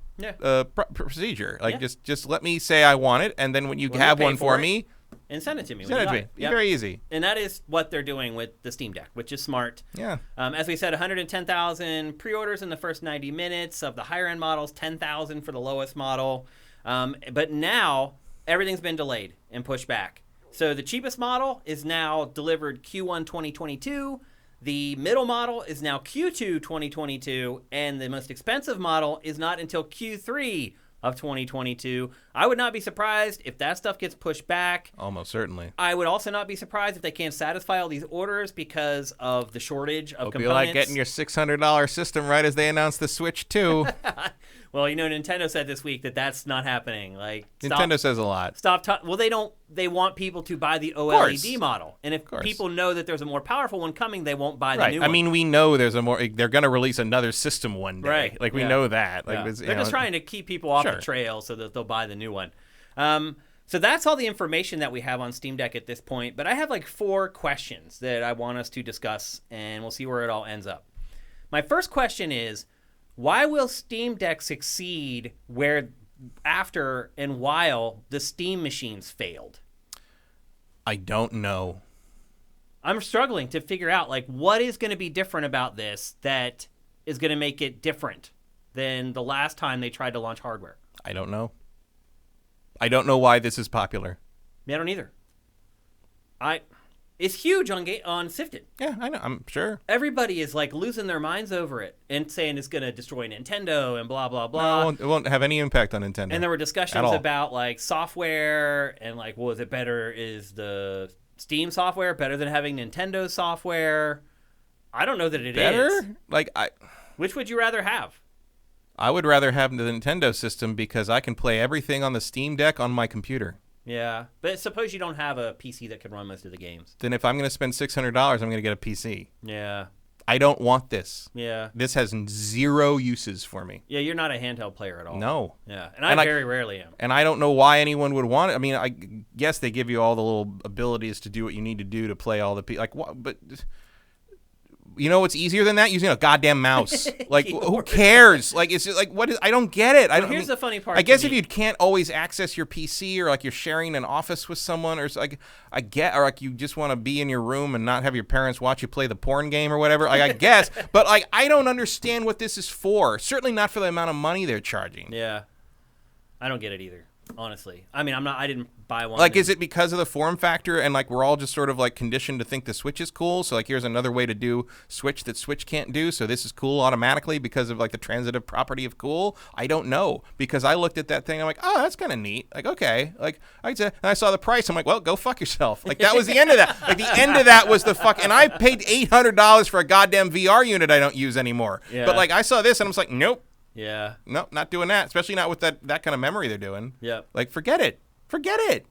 procedure. Just let me say I want it, and then when you have one for me, and send it to me. Send it to me. Yep. Very easy. And that is what they're doing with the Steam Deck, which is smart. Yeah. As we said, 110,000 pre-orders in the first 90 minutes of the higher-end models, 10,000 for the lowest model. But now everything's been delayed and pushed back. So the cheapest model is now delivered Q1 2022. The middle model is now Q2 2022. And the most expensive model is not until Q3 of 2022. I would not be surprised if that stuff gets pushed back. Almost certainly. I would also not be surprised if they can't satisfy all these orders because of the shortage of components. It'll be like getting your $600 system right as they announce the Switch 2. Well, Nintendo said this week that that's not happening. Like Nintendo says a lot. Well, they don't. They want people to buy the OLED model, and if people know that there's a more powerful one coming, they won't buy the new one. I mean, we know there's a more. They're going to release another system one day. Right. Like we know that. Like they're just trying to keep people off the trail so that they'll buy the new one. So that's all the information that we have on Steam Deck at this point. But I have like 4 questions that I want us to discuss, and we'll see where it all ends up. My first question is, why will Steam Deck succeed where after and while the Steam machines failed? I don't know. I'm struggling to figure out like what is going to be different about this that is going to make it different than the last time they tried to launch hardware. I don't know. I don't know why this is popular. Yeah, I don't either. It's huge on Sifted. Yeah, I know. I'm sure. Everybody is like losing their minds over it and saying it's going to destroy Nintendo and blah, blah, blah. No, it won't have any impact on Nintendo. And there were discussions about like software and like, well, is it better? Is the Steam software better than having Nintendo software? I don't know that it is. Like, which would you rather have? I would rather have the Nintendo system because I can play everything on the Steam Deck on my computer. Yeah, but suppose you don't have a PC that can run most of the games. Then if I'm going to spend $600, I'm going to get a PC. Yeah. I don't want this. Yeah. This has 0 uses for me. Yeah, you're not a handheld player at all. No. Yeah, and I very rarely am. And I don't know why anyone would want it. I mean, I guess they give you all the little abilities to do what you need to do to play all the but you know what's easier than that? Using a goddamn mouse. Like, who cares? Like, it's just, like, what is? I don't get it. Here's the funny part. I guess if you can't always access your PC, or like you're sharing an office with someone, or like or like you just want to be in your room and not have your parents watch you play the porn game or whatever. Like, I guess, but like, I don't understand what this is for. Certainly not for the amount of money they're charging. Yeah, I don't get it either. Honestly, I mean, I didn't buy one. Like, is it because of the form factor and like we're all just sort of like conditioned to think the Switch is cool? So like, here's another way to do Switch that Switch can't do. So this is cool automatically because of like the transitive property of cool. I don't know, because I looked at that thing. I'm like, oh, that's kind of neat. Like, okay, like and I saw the price. I'm like, well, go fuck yourself. Like, that was the end of that. Like, the end of that was the fuck. And I paid $800 for a goddamn VR unit I don't use anymore. Yeah. But like, I saw this and I was like, nope. Yeah. Nope, not doing that. Especially not with that kind of memory they're doing. Yeah. Like, forget it. Forget it.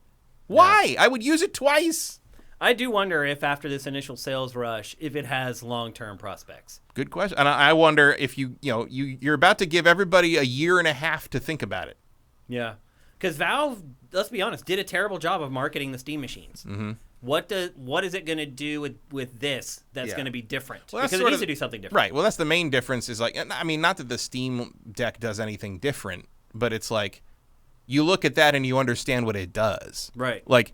Why? Yeah. I would use it twice. I do wonder if after this initial sales rush, if it has long-term prospects. Good question. And I wonder if you're about to give everybody a year and a half to think about it. Yeah. Because Valve, let's be honest, did a terrible job of marketing the Steam machines. Mm-hmm. What is it going to do with this that's going to be different? Well, because it needs to do something different. Right. Well, that's the main difference is like, I mean, not that the Steam Deck does anything different, but it's like you look at that and you understand what it does. Right. Like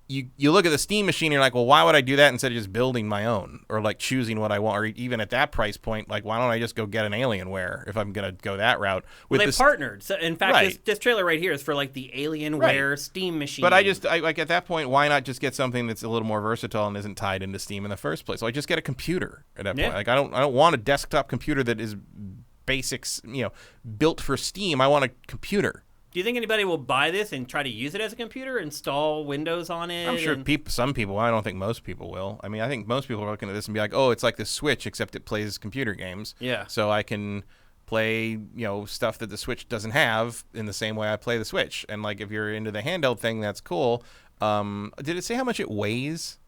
you look at the Steam machine and you're like, well, why would I do that instead of just building my own or like choosing what I want? Or even at that price point, like, why don't I just go get an Alienware if I'm going to go that route? Well, they partnered. So, in fact, this trailer right here is for like the Alienware Steam machine. But I like at that point, why not just get something that's a little more versatile and isn't tied into Steam in the first place? So I just get a computer at that point. Like, I don't want a desktop computer that is basics, built for Steam. I want a computer. Do you think anybody will buy this and try to use it as a computer, install Windows on it? I'm sure some people. I don't think most people will. I mean, I think most people are looking at this and be like, oh, it's like the Switch, except it plays computer games. Yeah. So I can play, stuff that the Switch doesn't have in the same way I play the Switch. And like, if you're into the handheld thing, that's cool. Did it say how much it weighs?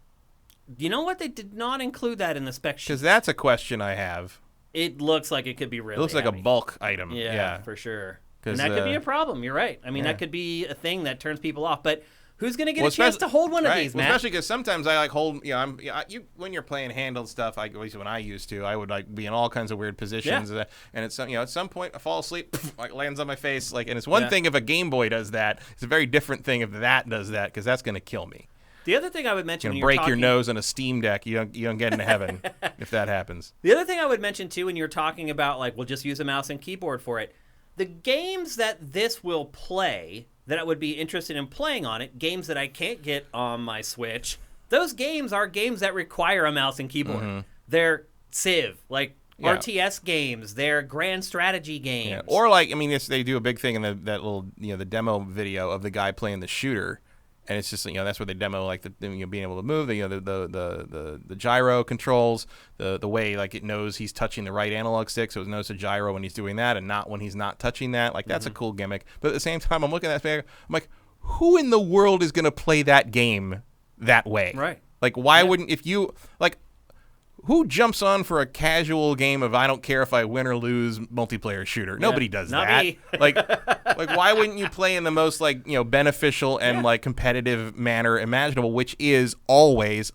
You know what? They did not include that in the spec sheet. Because that's a question I have. It looks like it could be really It looks heavy. like a bulk item. Yeah, for sure. And that could be a problem. You're right. I mean, that could be a thing that turns people off. But Who's going to get a chance to hold one of these, Matt? Especially because sometimes I like hold, when you're playing handled stuff, at least when I used to, I would like be in all kinds of weird positions. And at some point I fall asleep, like lands on my face. Like, and it's one thing if a Game Boy does that. It's a very different thing if that does that, because that's going to kill me. The other thing I would mention, when break your nose on a Steam Deck, you don't get into heaven if that happens. The other thing I would mention too, when you're talking about like, we'll just use a mouse and keyboard for it, the games that this will play, that I would be interested in playing on it, games that I can't get on my Switch, those games are games that require a mouse and keyboard. Mm-hmm. They're Civ, like RTS games, they're grand strategy games. Yeah. Or like, I mean, they do a big thing in that little, the demo video of the guy playing the shooter. And it's just, that's where they demo like being able to move, the gyro controls, the way like it knows he's touching the right analog stick, so it knows the gyro when he's doing that and not when he's not touching that. Like that's a cool gimmick. But at the same time, I'm looking at that, I'm like, who in the world is going to play that game that way? Right. Like, why wouldn't, if you like, who jumps on for a casual game of I don't care if I win or lose multiplayer shooter? Nobody does that. Me. like why wouldn't you play in the most like beneficial and like competitive manner imaginable, which is always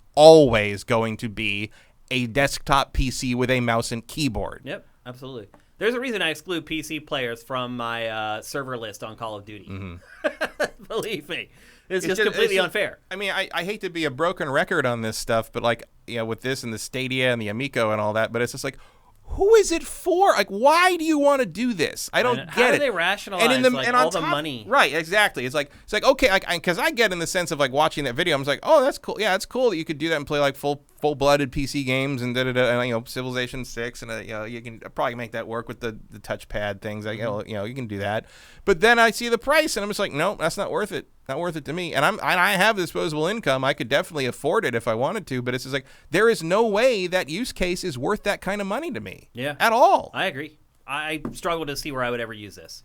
going to be a desktop PC with a mouse and keyboard. Yep, absolutely. There's a reason I exclude PC players from my server list on Call of Duty. Mm-hmm. Believe me. It's just completely unfair. I mean, I hate to be a broken record on this stuff, but like, with this and the Stadia and the Amico and all that, but it's just like, who is it for? Like, why do you want to do this? I don't get it. How do they rationalize all the money? Right, exactly. It's like okay, because I get in the sense of like watching that video, I'm just like, oh, that's cool. Yeah, it's cool that you could do that and play like full-blooded PC games and and Civilization 6 and you can probably make that work with the touchpad things. Like, you can do that. But then I see the price and I'm just like, no, that's not worth it. Not worth it to me. And I have disposable income. I could definitely afford it if I wanted to, but it's just like there is no way that use case is worth that kind of money to me. Yeah. At all. I agree. I struggle to see where I would ever use this.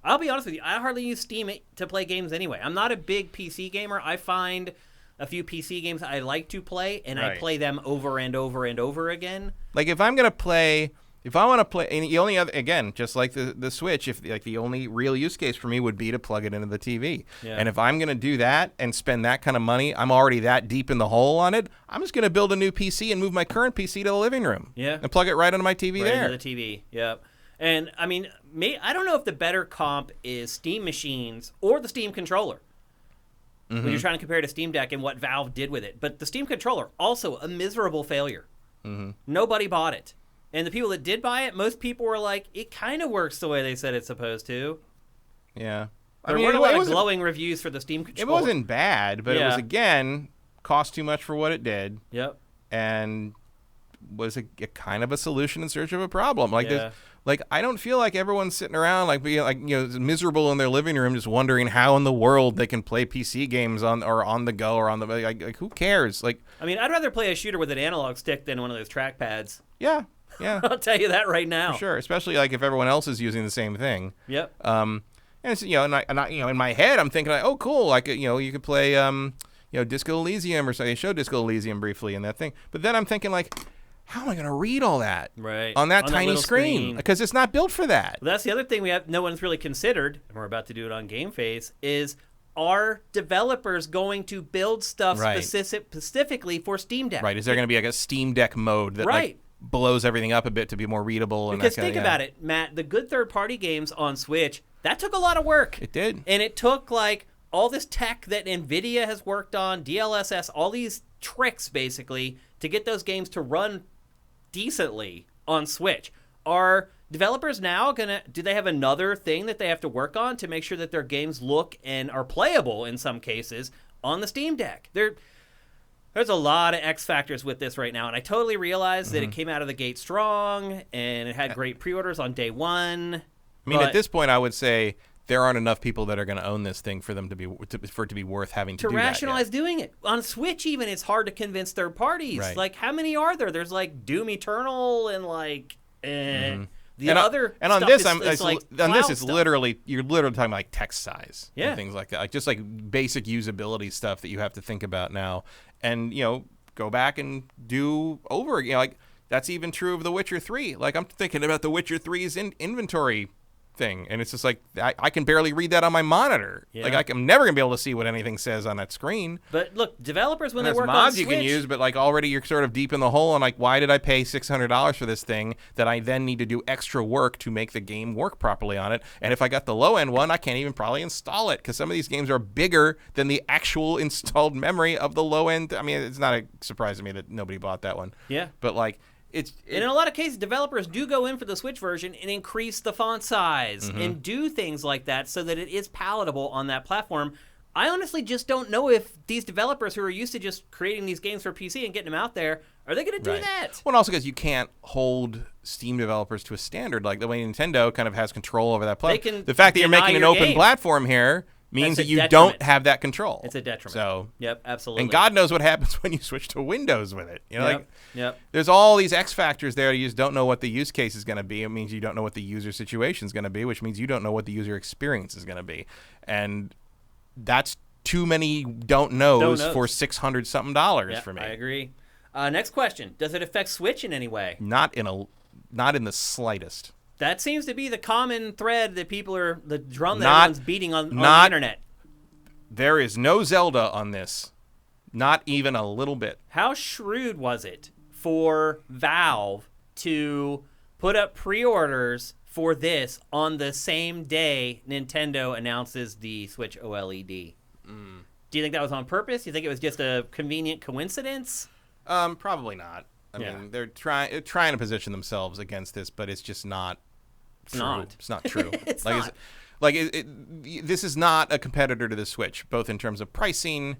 I'll be honest with you. I hardly use Steam to play games anyway. I'm not a big PC gamer. I find a few PC games I like to play, and I play them over and over and over again. Like if I want to play, and the only other, again, just like the Switch, if like the only real use case for me would be to plug it into the TV. Yeah. And if I'm going to do that and spend that kind of money, I'm already that deep in the hole on it. I'm just going to build a new PC and move my current PC to the living room. Yeah. And plug it right into my TV there. Right into the TV, yep. And I mean, I don't know if the better comp is Steam machines or the Steam controller. Mm-hmm. When you're trying to compare to Steam Deck and what Valve did with it. But the Steam controller, also a miserable failure. Mm-hmm. Nobody bought it. And the people that did buy it, most people were like, it kind of works the way they said it's supposed to. Yeah. There weren't a lot of glowing reviews for the Steam controller. It wasn't bad, but it was, again, cost too much for what it did. Yep. And was a kind of a solution in search of a problem. Like I don't feel like everyone's sitting around like being like miserable in their living room just wondering how in the world they can play PC games on the go or on the like who cares? Like I mean, I'd rather play a shooter with an analog stick than one of those trackpads. Yeah. I'll tell you that right now. For sure, especially like if everyone else is using the same thing. Yep. And it's and I in my head I'm thinking like, oh cool, like you could play Disco Elysium or something. They showed Disco Elysium briefly in that thing. But then I'm thinking like, how am I going to read all that on that tiny screen? Because it's not built for that. Well, that's the other thing no one's really considered, and we're about to do it on GameFace, is are developers going to build stuff specifically for Steam Deck? Right. Is there going to be like a Steam Deck mode that like blows everything up a bit to be more readable? Because think about it, Matt, the good third-party games on Switch, that took a lot of work. It did. And it took like all this tech that NVIDIA has worked on, DLSS, all these tricks basically to get those games to run decently on Switch. Are developers now do they have another thing that they have to work on to make sure that their games look and are playable in some cases on the Steam Deck? There's a lot of X factors with this right now, and I totally realize that it came out of the gate strong and it had great pre-orders on day one. I mean, at this point, I would say there aren't enough people that are going to own this thing for them for it to be worth having to do rationalize that doing it. On Switch even, it's hard to convince third parties. Right. Like, how many are there? There's like Doom Eternal and like the other and on stuff this it's stuff. literally you're literally talking about like text size and things like that, like just like basic usability stuff that you have to think about now, and go back and do over again. Like that's even true of The Witcher 3. Like I'm thinking about The Witcher 3's inventory thing, and it's just like I can barely read that on my monitor. Yeah. Like I'm never gonna be able to see what anything says on that screen. But look, developers when There's they work mods on you Switch, can use, but like already you're sort of deep in the hole. And like, why did I pay $600 for this thing that I then need to do extra work to make the game work properly on it? And if I got the low end one, I can't even probably install it because some of these games are bigger than the actual installed memory of the low end. I mean, it's not a surprise to me that nobody bought that one. Yeah. But like. And in a lot of cases, developers do go in for the Switch version and increase the font size and do things like that so that it is palatable on that platform. I honestly just don't know if these developers who are used to just creating these games for PC and getting them out there, are they going to do that? Well, and also because you can't hold Steam developers to a standard like the way Nintendo kind of has control over that platform. The fact that you're making an open platform here means that you don't have that control. It's a detriment. So, yep, absolutely. And God knows what happens when you switch to Windows with it. You know, yep. There's all these X factors there. You just don't know what the use case is going to be. It means you don't know what the user situation is going to be, which means you don't know what the user experience is going to be. And that's too many don't knows for $600-something for me. I agree. Next question: does it affect Switch in any way? Not in the slightest. That seems to be the common thread that people are, the drum that everyone's beating on the internet. There is no Zelda on this. Not even a little bit. How shrewd was it for Valve to put up pre-orders for this on the same day Nintendo announces the Switch OLED? Do you think that was on purpose? Do you think it was just a convenient coincidence? Probably not. I mean, they're trying to position themselves against this, but it's just not true. It's not true. It's like, not. This is not a competitor to the Switch, both in terms of pricing,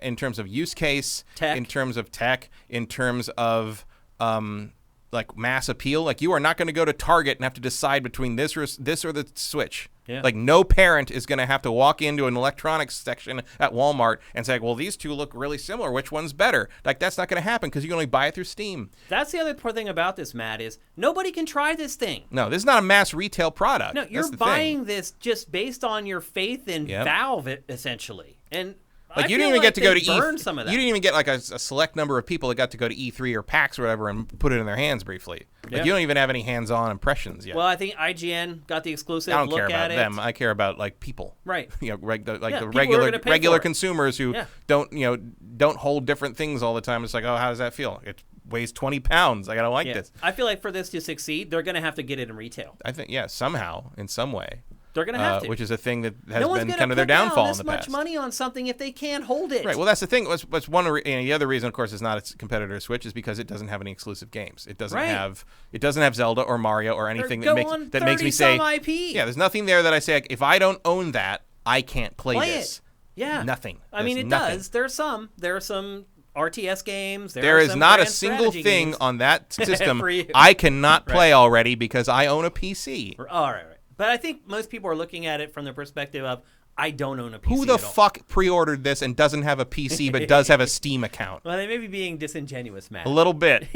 in terms of use case, tech. in terms of tech, in terms of like mass appeal. Like, you are not going to go to Target and have to decide between this or the Switch. Yeah. Like, no parent is going to have to walk into an electronics section at Walmart and say, well, these two look really similar. Which one's better? Like, that's not going to happen because you can only buy it through Steam. That's the other poor thing about this, Matt, is nobody can try this thing. No, this is not a mass retail product. No, you're buying this just based on your faith in Valve, essentially. And like, you didn't even get to go to E3. You didn't even get like a select number of people that got to go to E3 or PAX or whatever and put it in their hands briefly. Like, you don't even have any hands-on impressions yet. Well, I think IGN got the exclusive look at it. I don't care about them. I care about like people. Right. You know, the regular consumers who don't hold different things all the time. It's like, oh, how does that feel? It weighs 20 pounds. Like, I don't like this. I feel like for this to succeed, they're going to have to get it in retail. I think, somehow, in some way. They're going to have to. Which is a thing that has been kind of their downfall in the past. No one's going to put down this much money on something if they can't hold it. Right. Well, that's the thing. What's one the other reason, of course, is not its competitor Switch is because it doesn't have any exclusive games. It doesn't have Zelda or Mario or anything that makes me say, IP. Yeah, there's nothing there that I say, like, if I don't own that, I can't play this. Yeah. Nothing. I mean, it does. There are some RTS games. There is not a single thing on that system I cannot play already because I own a PC. All right. But I think most people are looking at it from the perspective of, I don't own a PC. Who the fuck pre-ordered this and doesn't have a PC but does have a Steam account? Well, they may be being disingenuous, Matt. A little bit.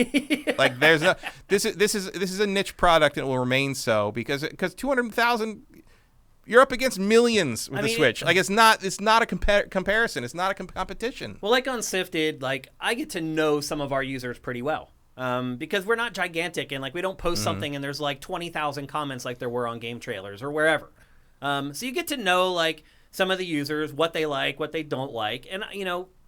Like, there's no. This is a niche product and it will remain so because 200,000. You're up against millions with the Switch. It's not a comparison. It's not a competition. Well, like on Sifted, like, I get to know some of our users pretty well. Because we're not gigantic and like we don't post something and there's like 20,000 comments like there were on game trailers or wherever. So you get to know like some of the users, what they like, what they don't like. And,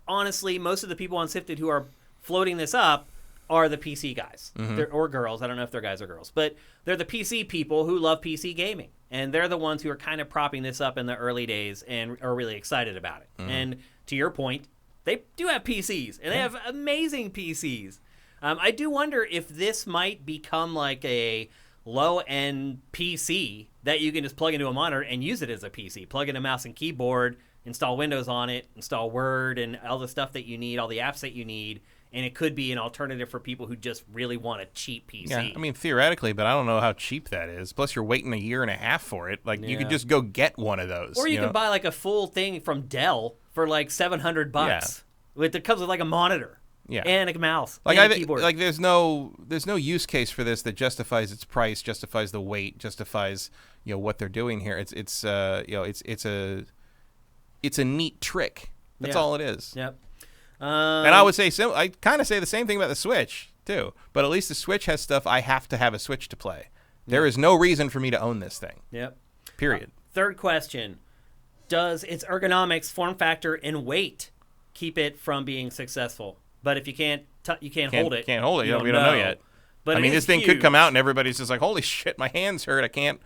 honestly, most of the people on Sifted who are floating this up are the PC guys or girls. I don't know if they're guys or girls, but they're the PC people who love PC gaming. And they're the ones who are kind of propping this up in the early days and are really excited about it. And to your point, they do have PCs and they have amazing PCs. I do wonder if this might become like a low-end PC that you can just plug into a monitor and use it as a PC. Plug in a mouse and keyboard, install Windows on it, install Word and all the stuff that you need, all the apps that you need, and it could be an alternative for people who just really want a cheap PC. Yeah, I mean, theoretically, but I don't know how cheap that is. Plus, you're waiting a year and a half for it. Like, you could just go get one of those. Or you can buy like a full thing from Dell for like $700. Yeah. It comes with like a monitor. Yeah. And a mouse. Like, and a keyboard. Like, there's no use case for this that justifies its price, justifies the weight, justifies what they're doing here. It's a neat trick. That's all it is. Yep. And I would say I kind of say the same thing about the Switch too. But at least the Switch has stuff I have to have a Switch to play. There is no reason for me to own this thing. Yep. Period. Third question. Does its ergonomics, form factor, and weight keep it from being successful? But if you can't hold it. Can't hold it. We don't know yet. But I mean, this thing could come out and everybody's just like, holy shit, my hands hurt. I can't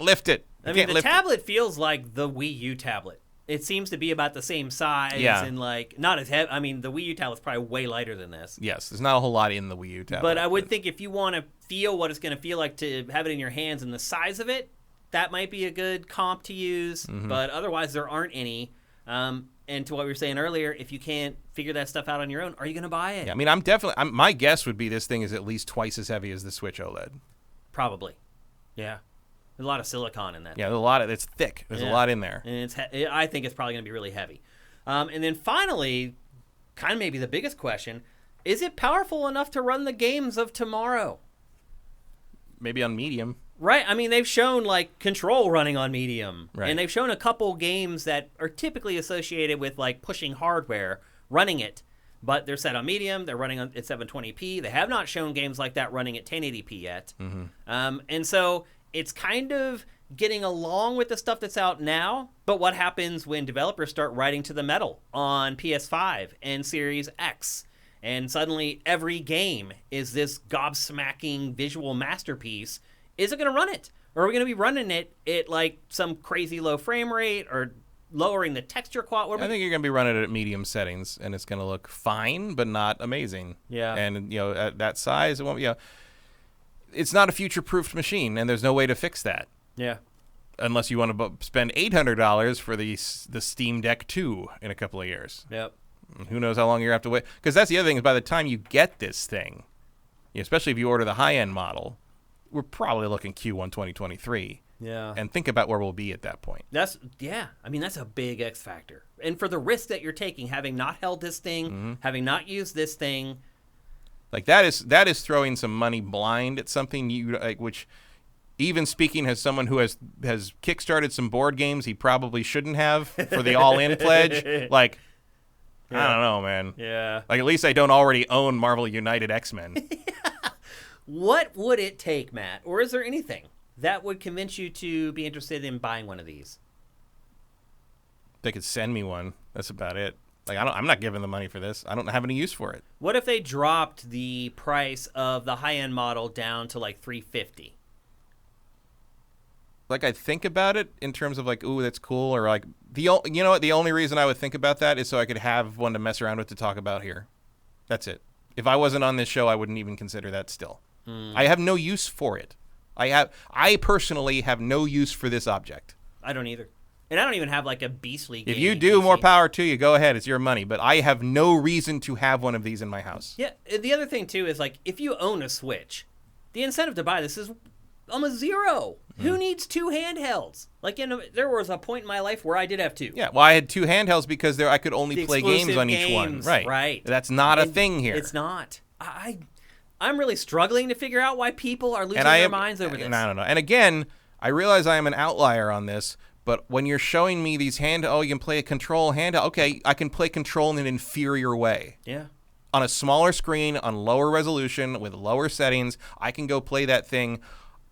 lift it. I mean, the tablet feels like the Wii U tablet. It seems to be about the same size and like not as heavy. I mean, the Wii U tablet's probably way lighter than this. Yes, there's not a whole lot in the Wii U tablet. But I would think if you want to feel what it's going to feel like to have it in your hands and the size of it, that might be a good comp to use. Mm-hmm. But otherwise, there aren't any. And to what we were saying earlier, if you can't figure that stuff out on your own, are you going to buy it? Yeah, I mean, my guess would be this thing is at least twice as heavy as the Switch OLED. Probably. Yeah. There's a lot of silicon in that. Yeah, it's thick. There's a lot in there. And I think it's probably going to be really heavy. And then finally, kind of maybe the biggest question, is it powerful enough to run the games of tomorrow? Maybe on medium. Right. I mean, they've shown like Control running on medium. Right. And they've shown a couple games that are typically associated with like pushing hardware, running it. But they're set on medium. They're running at 720p. They have not shown games like that running at 1080p yet. Mm-hmm. And so it's kind of getting along with the stuff that's out now. But what happens when developers start riding to the metal on PS5 and Series X? And suddenly every game is this gobsmacking visual masterpiece. Is it going to run it? Or are we going to be running it at like some crazy low frame rate or lowering the texture quality? I think you're going to be running it at medium settings, and it's going to look fine, but not amazing. Yeah. And, at that size, it won't, it's not a future-proofed machine, and there's no way to fix that. Yeah. Unless you want to spend $800 for the Steam Deck 2 in a couple of years. Yep. Who knows how long you're going to have to wait. Because that's the other thing, is by the time you get this thing, especially if you order the high-end model, we're probably looking Q1 2023. Yeah. And think about where we'll be at that point. That's a big X factor. And for the risk that you're taking, having not held this thing, having not used this thing. Like that is throwing some money blind at something which even speaking as someone who has kickstarted some board games he probably shouldn't have for the all-in pledge. Like, I don't know, man. Yeah. Like, at least I don't already own Marvel United X-Men. What would it take, Matt? Or is there anything that would convince you to be interested in buying one of these? They could send me one. That's about it. Like, I'm not giving the money for this. I don't have any use for it. What if they dropped the price of the high-end model down to like $350? Like, I think about it in terms of like, ooh, that's cool, or like the only reason I would think about that is so I could have one to mess around with to talk about here. That's it. If I wasn't on this show, I wouldn't even consider that still. I have no use for it. I personally have no use for this object. I don't either. And I don't even have like a beastly game. If you do, more power to you. Go ahead. It's your money. But I have no reason to have one of these in my house. Yeah. The other thing, too, is like if you own a Switch, the incentive to buy this is almost zero. Who needs two handhelds? Like, there was a point in my life where I did have two. Yeah, well, I had two handhelds because I could only play games on each one. Right. That's not a thing here. It's not. I'm really struggling to figure out why people are losing their minds over this. And I don't know. And again, I realize I am an outlier on this, but when you're showing me these you can play a Control handheld. Okay, I can play Control in an inferior way. Yeah. On a smaller screen, on lower resolution, with lower settings, I can go play that thing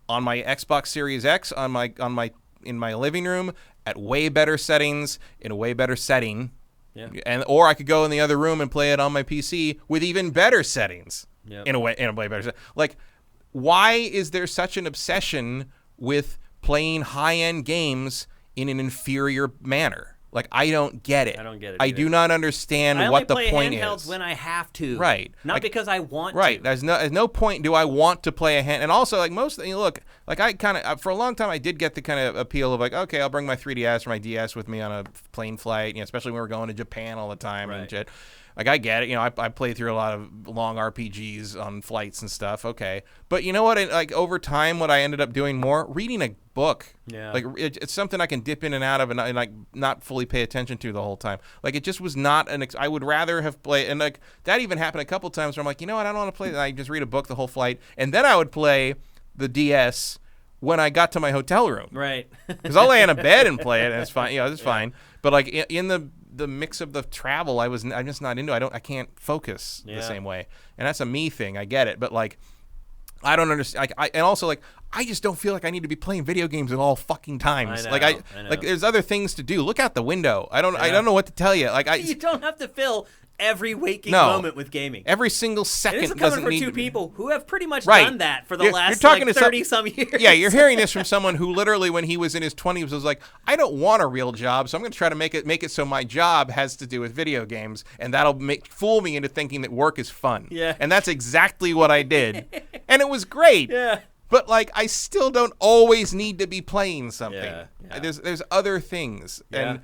on my Xbox Series X, in my living room, at way better settings, in a way better setting. Yeah. Or I could go in the other room and play it on my PC with even better settings. Yep. In a way better. Like, why is there such an obsession with playing high-end games in an inferior manner? Like, I don't get it. I don't get it. I do not understand what the point is. I only play handhelds when I have to. Right. Not because I want to. Right. There's no point do I want to play a hand. And also, like, look, like, I kind of, for a long time, I did get the kind of appeal of, like, okay, I'll bring my 3DS or my DS with me on a plane flight, especially when we're going to Japan all the time and shit. Like, I get it. I play through a lot of long RPGs on flights and stuff. Okay. But you know what? Over time, what I ended up doing more, reading a book. Yeah. Like, it's something I can dip in and out of and like, not fully pay attention to the whole time. Like, it just was not I would rather have played. And, like, that even happened a couple times where I'm like, you know what? I don't want to play that. I just read a book the whole flight. And then I would play the DS when I got to my hotel room. Right. Because I'll lay in a bed and play it, and it's fine. It's fine. But, like, in the mix of the travel, I'm just not into. I can't focus the same way, and that's a me thing. I get it, but like, I don't understand. And also, like, I just don't feel like I need to be playing video games at all fucking times. I know, like, I know. like, there's other things to do. Look out the window. I don't know what to tell you. Like, You don't have to fill every waking moment with gaming. Every single second and this is doesn't coming need from two to be. people who have pretty much Right. done that for the last talking like, to 30-some years. Yeah, you're hearing this from someone who literally, when he was in his 20s, was like, I don't want a real job, so I'm going to try to make it so my job has to do with video games, and that'll fool me into thinking that work is fun. Yeah. And that's exactly what I did. And it was great. Yeah. But, like, I still don't always need to be playing something. Yeah. There's other things. Yeah.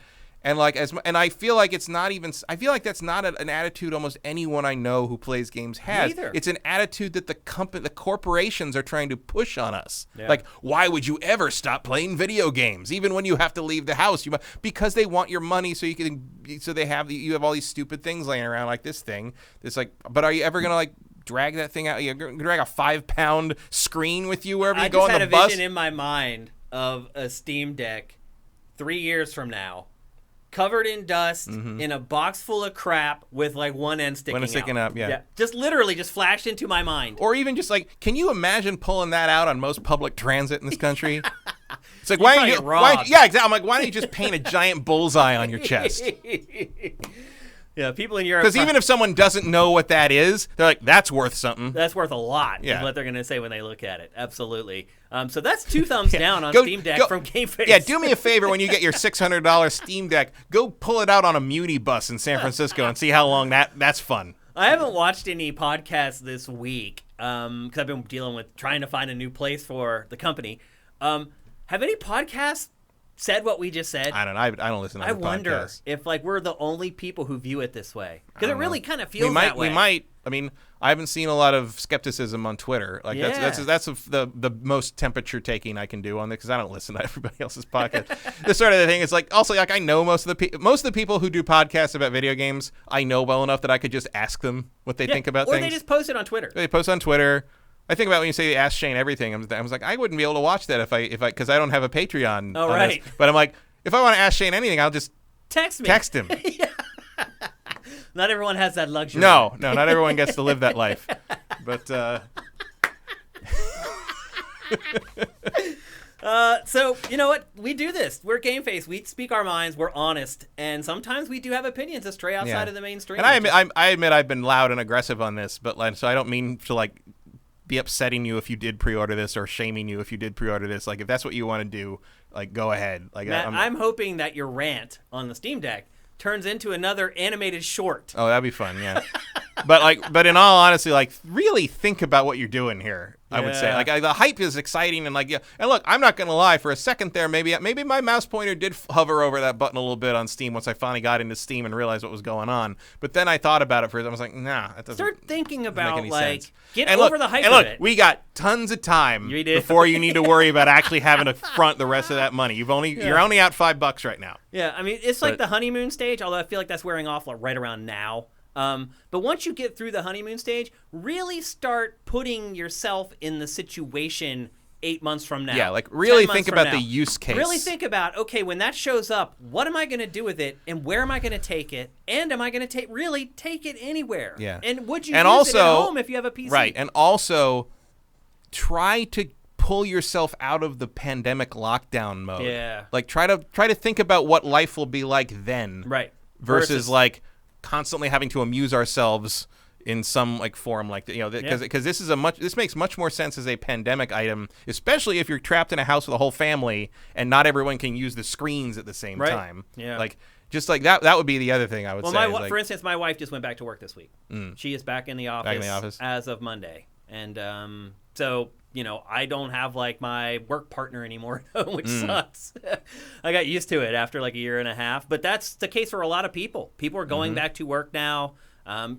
And like and I feel like it's not even. I feel like that's not an attitude almost anyone I know who plays games has. Neither. It's an attitude that the corporations are trying to push on us. Yeah. Like, why would you ever stop playing video games, even when you have to leave the house? Because they want your money, so you have all these stupid things laying around like this thing. It's like, but are you ever gonna like drag that thing out? You're gonna drag a 5-pound screen with you wherever you go on the bus? I just had a vision in my mind of a Steam Deck 3 years from now, covered in dust, in a box full of crap with like one end sticking up, yeah. Just literally just flashed into my mind. Or even just like, can you imagine pulling that out on most public transit in this country? It's like, why don't you? Yeah, exactly. I'm like, why don't you just paint a giant bullseye on your chest? Yeah, people in Europe. Because even if someone doesn't know what that is, they're like, that's worth something. That's worth a lot, Yeah. is what they're going to say when they look at it. Absolutely. So that's 2 thumbs down on Steam Deck from GameFace. Yeah, do me a favor when you get your $600 Steam Deck, go pull it out on a Muni bus in San Francisco and see how long that's fun. I haven't watched any podcasts this week because I've been dealing with trying to find a new place for the company. Have any podcasts said what we just said? I don't know. I don't listen to I podcasts. wonder if like we're the only people who view it this way, because it really kind of feels that way. We might. I mean, I haven't seen a lot of skepticism on Twitter. Like that's the most temperature taking I can do on it, because I don't listen to everybody else's podcast. This sort of the thing is like, also like, I know most of the people who do podcasts about video games, I know well enough that I could just ask them what they think about or things. Or they just post it on Twitter. They post on Twitter. I think about when you say Ask Shane Everything. I was like, I wouldn't be able to watch that if I because I don't have a Patreon. Oh, right. This. But I'm like, if I want to ask Shane anything, I'll just text him. Not everyone has that luxury. No, not everyone gets to live that life. But so you know what? We do this. We're GameFace. We speak our minds. We're honest, and sometimes we do have opinions that stray outside of the mainstream. And I admit I've been loud and aggressive on this, but like, so I don't mean to like be upsetting you if you did pre-order this, or shaming you if you did pre-order this. Like, if that's what you want to do, like, go ahead. Like, Matt, I'm hoping that your rant on the Steam Deck turns into another animated short. Oh, that'd be fun, yeah. but in all honesty, like, really think about what you're doing here. I would say, like, the hype is exciting, and like, yeah. And look, I'm not gonna lie. For a second there, maybe my mouse pointer did hover over that button a little bit on Steam once I finally got into Steam and realized what was going on. But then I thought about it first. I was like, nah, that doesn't. Start thinking about like sense. Get and over look, the hype and look, of it. We got tons of time before you need to worry about actually having to front the rest of that money. You're only out $5 right now. Yeah, I mean, it's like the honeymoon stage, although I feel like that's wearing off like right around now. But once you get through the honeymoon stage, really start putting yourself in the situation 8 months from now. Yeah, like really think about the use case. Really think about, okay, when that shows up, what am I going to do with it, and where am I going to take it, and am I going to take it anywhere? Yeah. And would you use it at home if you have a PC? Right, and also try to pull yourself out of the pandemic lockdown mode. Yeah. Like try to think about what life will be like then. Right. Versus like constantly having to amuse ourselves in some like form, like, you know, because this makes much more sense as a pandemic item, especially if you're trapped in a house with a whole family and not everyone can use the screens at the same time. Yeah. Like just like that would be the other thing I would say. For instance, my wife just went back to work this week. She is back in the office as of Monday, and so you know, I don't have like my work partner anymore, which sucks. I got used to it after like a year and a half, but that's the case for a lot of people. People are going back to work now.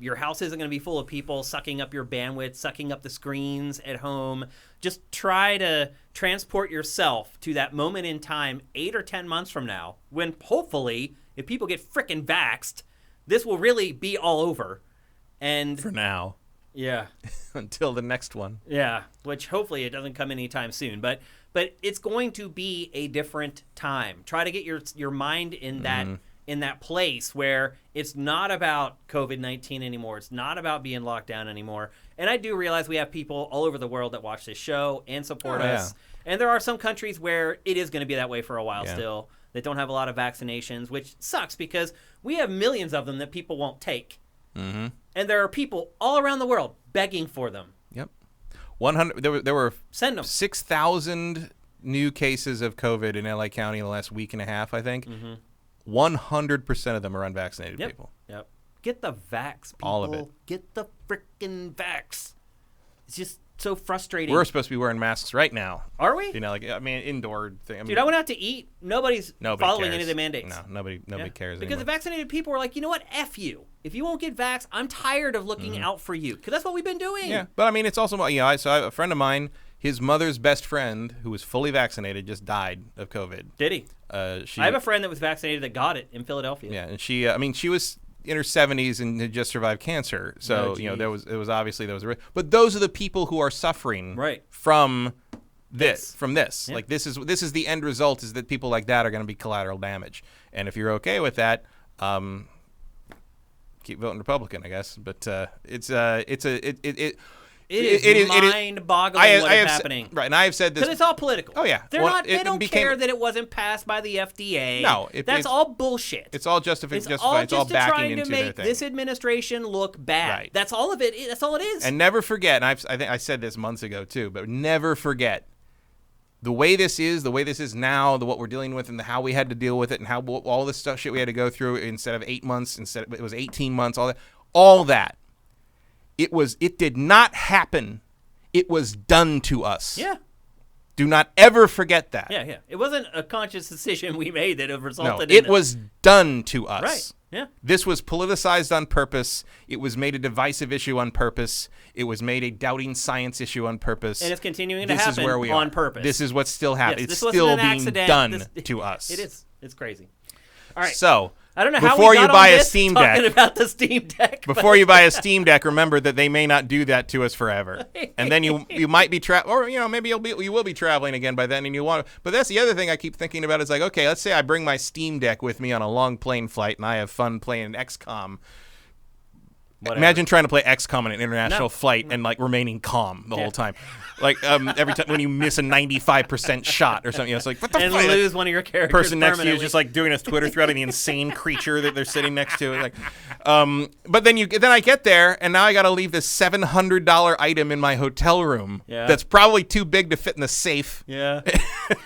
Your house isn't going to be full of people sucking up your bandwidth, sucking up the screens at home. Just try to transport yourself to that moment in time 8 or 10 months from now, when hopefully, if people get frickin' vaxxed, this will really be all over. And for now. Yeah. Until the next one. Yeah, which hopefully it doesn't come anytime soon. But it's going to be a different time. Try to get your mind in that in that place where it's not about COVID-19 anymore. It's not about being locked down anymore. And I do realize we have people all over the world that watch this show and support us. And there are some countries where it is going to be that way for a while still, that don't have a lot of vaccinations, which sucks because we have millions of them that people won't take. Mm-hmm. And there are people all around the world begging for them. Yep. 100. There were Send them. 6,000 new cases of COVID in LA County in the last week and a half, I think. Mm-hmm. 100% of them are unvaccinated people. Yep. Get the vax, people. All of it. Get the frickin' vax. It's just so frustrating. We're supposed to be wearing masks right now. Are we? You know, like, I mean, indoor thing. I mean, Dude, I went out to eat. Nobody's following cares. any of the mandates. No, nobody cares Because anymore. the vaccinated people were like, you know what? F you. If you won't get vaxxed, I'm tired of looking out for you. Because that's what we've been doing. Yeah, but I mean, it's also, you know, a friend of mine, his mother's best friend, who was fully vaccinated, just died of COVID. Did he? I have a friend that was vaccinated that got it in Philadelphia. Yeah, and she, I mean, she was in her 70s and had just survived cancer. So, you know, it was obviously but those are the people who are suffering from this. Yeah. Like this is the end result, is that people like that are going to be collateral damage. And if you're okay with that, keep voting Republican, I guess. But It is mind-boggling what is happening. Right, and I have said this. Because it's all political. Oh, yeah. They don't care that it wasn't passed by the FDA. No. That's all bullshit. It's all justified. It's all backing trying into to their make thing. this administration look bad. Right. That's all of it. That's all it is. And never forget, and I think I said this months ago too, but never forget the way this is now, what we're dealing with, and how we had to deal with it, and how all this shit we had to go through instead of 8 months, it was 18 months, all that. It did not happen. It was done to us. Yeah. Do not ever forget that. Yeah. It wasn't a conscious decision we made that have resulted it was done to us. Right. Yeah. This was politicized on purpose. It was made a divisive issue on purpose. It was made a doubting science issue on purpose. And it's continuing to happen This is where we on are. purpose. This is what's still happening. Yes, it's still being done to to us. It is. It's crazy. All right. So, I don't know how before we got you buy on a this Steam talking Deck, about the Steam Deck. Before you buy a Steam Deck, remember that they may not do that to us forever, and then you might be or you know, maybe you will be traveling again by then, and you want. But that's the other thing I keep thinking about. Is like, okay, let's say I bring my Steam Deck with me on a long plane flight, and I have fun playing XCOM. Whatever. Imagine trying to play XCOM on an international flight and like remaining calm the whole time. Like every time when you miss a 95% shot or something, it's like what the and fuck? lose one of your characters. Person next to you is just like doing a Twitter thread of the insane creature that they're sitting next to. Like, but then I get there and now I got to leave this $700 item in my hotel room. Yeah. That's probably too big to fit in the safe. Yeah.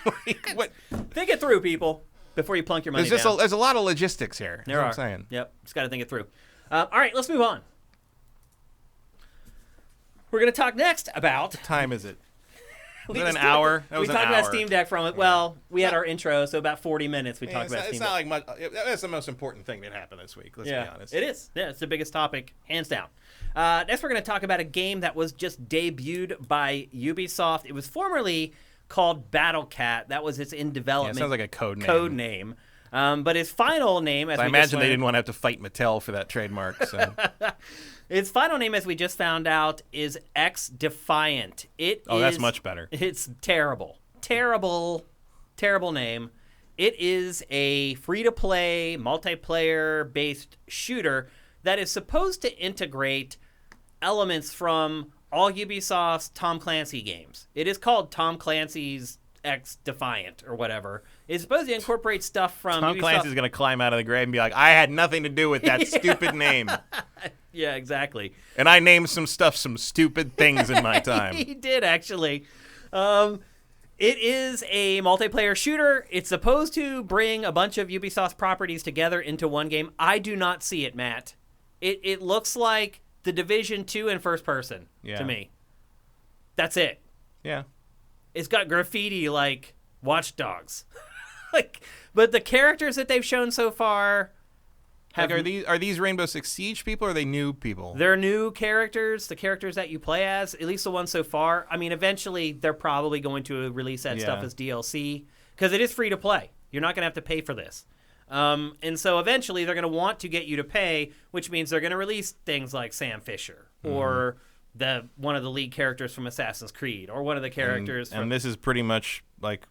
Like, what? Think it through, people, before you plunk your money down. There's a lot of logistics here. There are. I'm saying. Yep. Just got to think it through. All right, let's move on. We're going to talk next about... What time is it? Was We it an just hour? That we was an talked hour. about Steam Deck from it. Well, we had our intro, so about 40 minutes we talked about Steam It's Deck. not like much. That's the most important thing that happened this week. Let's be honest. It is. Yeah, it's the biggest topic, hands down. Next, we're going to talk about a game that was just debuted by Ubisoft. It was formerly called Battle Cat. That was its in development. Yeah, it sounds like a code name. But its final name, as I we imagine just they learned, didn't want to have to fight Mattel for that trademark. So. Its final name, as we just found out, is xDefiant. That's much better. It's terrible. Terrible name. It is a free-to-play, multiplayer-based shooter that is supposed to integrate elements from all Ubisoft's Tom Clancy games. It is called Tom Clancy's xDefiant or whatever. It's supposed to incorporate stuff from Tom Ubisoft. Clancy's going to climb out of the grave and be like, I had nothing to do with that stupid name. Yeah, exactly. And I named some stupid things in my time. He did, actually. It is a multiplayer shooter. It's supposed to bring a bunch of Ubisoft properties together into one game. I do not see it, Matt. It looks like The Division 2 in first person to me. That's it. Yeah. It's got graffiti like Watch Dogs. But the characters that they've shown so far are these Rainbow Six Siege people, or are they new people? They're new characters, the characters that you play as, at least the ones so far. I mean, eventually they're probably going to release that stuff as DLC because it is free to play. You're not going to have to pay for this. And so eventually they're going to want to get you to pay, which means they're going to release things like Sam Fisher or one of the lead characters from Assassin's Creed or one of the characters and this is pretty much like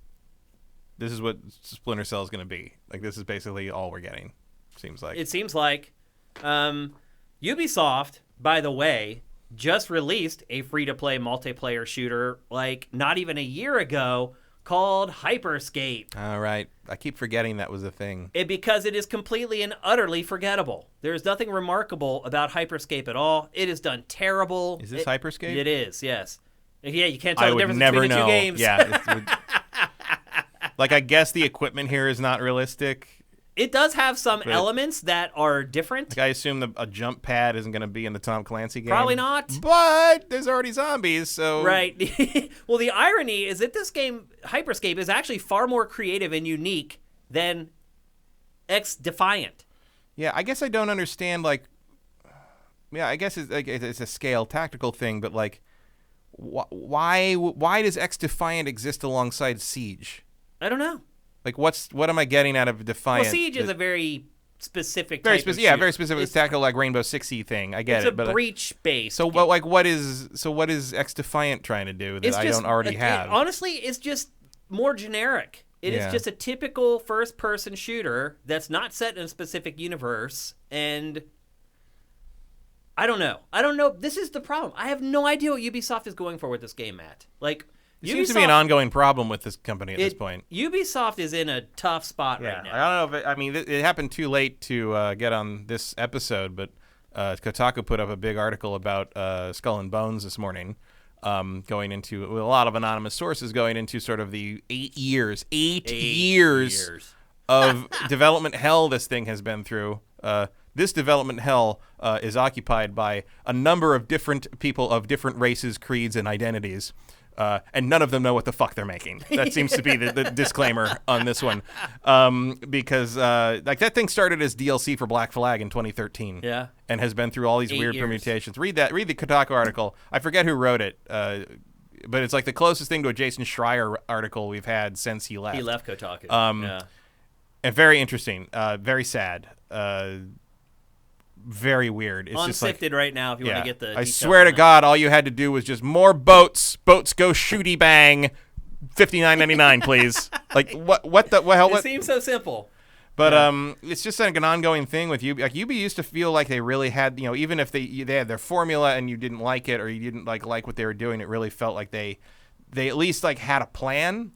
this is what Splinter Cell is going to be. Like, this is basically all we're getting. seems like. It seems like. Ubisoft, by the way, just released a free-to-play multiplayer shooter like not even a year ago called Hyperscape. All right. I keep forgetting that was a thing. Because it is completely and utterly forgettable. There is nothing remarkable about Hyperscape at all. It is done terrible. Is this Hyperscape? It is, yes. Yeah, you can't tell I the would difference never between the know. two games. Yeah. Like, I guess the equipment here is not realistic. It does have some elements that are different. Like, I assume a jump pad isn't going to be in the Tom Clancy game. Probably not. But there's already zombies, so... Right. Well, the irony is that this game, Hyperscape, is actually far more creative and unique than xDefiant. Yeah, I guess I don't understand, like... Yeah, I guess it's a scale tactical thing, but, like, why does xDefiant exist alongside Siege? I don't know. Like, what am I getting out of Defiant? Well, Siege is a very specific very type of specific, yeah, shooter. very specific. It's tactical, like Rainbow Six-y thing. I get it's it, a but breach-based. so game. what is xDefiant trying to do that I don't already have? Honestly, it's just more generic. It is just a typical first-person shooter that's not set in a specific universe, and I don't know. This is the problem. I have no idea what Ubisoft is going for with this game, Matt. Like. It seems to be an ongoing problem with this company at this point. Ubisoft is in a tough spot right now. I don't know if it happened too late to get on this episode, but Kotaku put up a big article about Skull and Bones this morning, going into with a lot of anonymous sources going into sort of the 8 years of development hell this thing has been through. This development hell is occupied by a number of different people of different races, creeds, and identities. And none of them know what the fuck they're making. That seems to be the disclaimer on this one. Because like that thing started as DLC for Black Flag in 2013. Yeah. And has been through all these 8 weird years. Permutations. Read the Kotaku article. I forget who wrote it. But it's like the closest thing to a Jason Schreier article we've had since he left. He left Kotaku. Yeah. And very interesting. Very sad. Very weird. It's just like, Unsifted right now if you want to get the I details swear on to that. God, all you had to do was just more boats. Boats go shooty bang. $59.99, please. Like what the hell? It seems so simple. But it's just like an ongoing thing with Ubi. Like Ubi used to feel like they really had, even if they had their formula and you didn't like it or you didn't like what they were doing, it really felt like they at least like had a plan.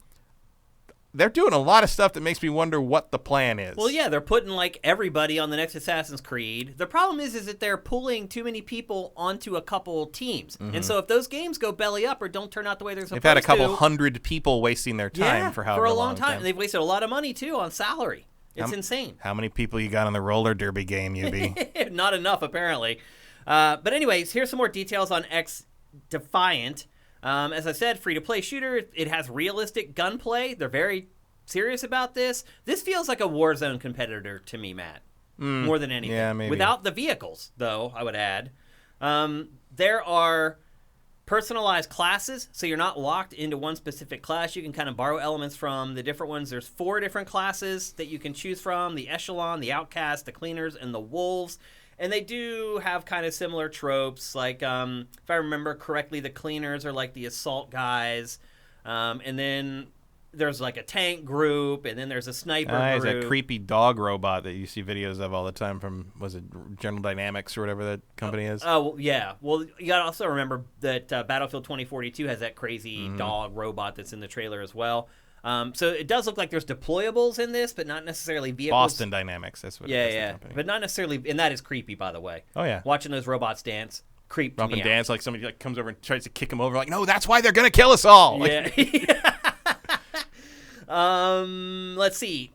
They're doing a lot of stuff that makes me wonder what the plan is. Well, yeah, they're putting like everybody on the next Assassin's Creed. The problem is that they're pulling too many people onto a couple teams, and so if those games go belly up or don't turn out the way they're supposed to, they've had a couple hundred people wasting their time for however for a long long time. And they've wasted a lot of money too on salary. It's insane. How many people you got on the roller derby game, Ubi? Not enough, apparently. But anyways, here's some more details on xDefiant. As I said, free-to-play shooter. It has realistic gunplay. They're very serious about this. This feels like a Warzone competitor to me, Matt, more than anything. Yeah, maybe. Without the vehicles, though, I would add. There are personalized classes, so you're not locked into one specific class. You can kind of borrow elements from the different ones. There's 4 different classes that you can choose from: the Echelon, the Outcast, the Cleaners, and the Wolves. And they do have kind of similar tropes. Like, if I remember correctly, the Cleaners are like the assault guys. And then there's like a tank group, and then there's a sniper group. There's that creepy dog robot that you see videos of all the time from, was it General Dynamics or whatever that company is? Oh, yeah. Well, you got to also remember that Battlefield 2042 has that crazy dog robot that's in the trailer as well. So it does look like there's deployables in this, but not necessarily vehicles. Boston Dynamics, that's what it is. Yeah. But not necessarily, and that is creepy, by the way. Oh, yeah. Watching those robots dance, creeped Bump me and out. dance, like somebody like comes over and tries to kick him over, like, no, that's why they're going to kill us all. Like, Yeah. Let's see.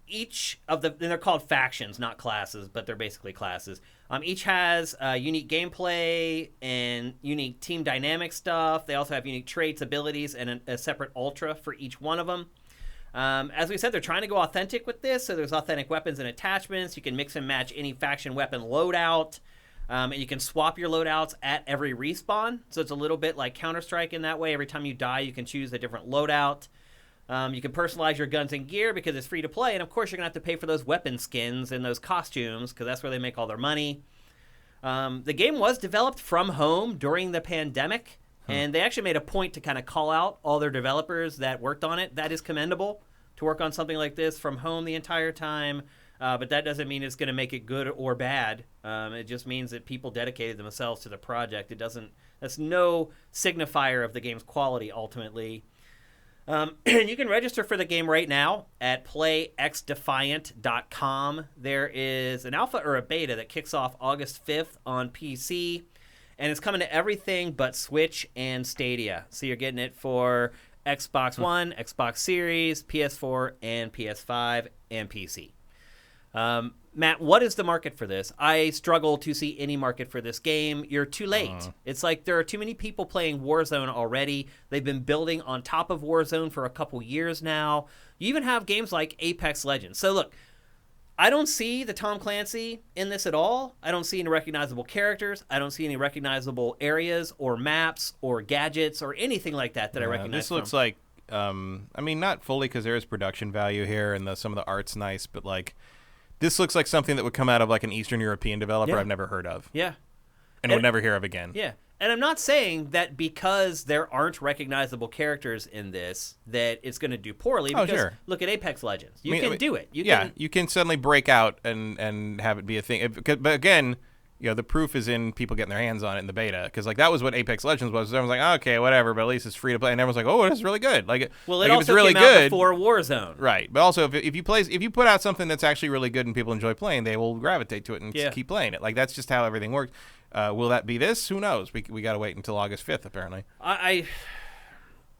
Each of and they're called factions, not classes, but they're basically classes. Each has unique gameplay and unique team dynamic stuff. They also have unique traits, abilities, and a separate ultra for each one of them. As we said, they're trying to go authentic with this, so there's authentic weapons and attachments. You can mix and match any faction weapon loadout, and you can swap your loadouts at every respawn. So it's a little bit like Counter-Strike in that way. Every time you die, you can choose a different loadout. You can personalize your guns and gear because it's free to play, and of course you're going to have to pay for those weapon skins and those costumes because that's where they make all their money. The game was developed from home during the pandemic, and they actually made a point to kind of call out all their developers that worked on it. That is commendable, to work on something like this from home the entire time. But that doesn't mean it's going to make it good or bad. It just means that people dedicated themselves to the project. That's no signifier of the game's quality, ultimately. And you can register for the game right now at playxdefiant.com. There is an alpha or a beta that kicks off August 5th on PC, and it's coming to everything but Switch and Stadia. So you're getting it for Xbox One, Xbox Series, PS4, and PS5, and PC. Matt, what is the market for this? I struggle to see any market for this game. You're too late. It's like there are too many people playing Warzone already. They've been building on top of Warzone for a couple years now. You even have games like Apex Legends. So look, I don't see the Tom Clancy in this at all. I don't see any recognizable characters. I don't see any recognizable areas or maps or gadgets or anything like that I recognize. This looks like, I mean, not fully because there is production value here and some of the art's nice, but like, this looks like something that would come out of like an Eastern European developer I've never heard of. Yeah. And would never hear of again. Yeah. And I'm not saying that because there aren't recognizable characters in this that it's going to do poorly. Because look at Apex Legends. You can do it. You can suddenly break out and have it be a thing. But again, you know, the proof is in people getting their hands on it in the beta. Because like that was what Apex Legends was. Everyone's like, oh, okay, whatever, but at least it's free to play. And everyone's like, oh, it's really good. Like, well, it like, also really came good, out before Warzone. Right. But also, if you put out something that's actually really good and people enjoy playing, they will gravitate to it and keep playing it. Like, that's just how everything works. Will that be this? Who knows? We got to wait until August 5th, apparently.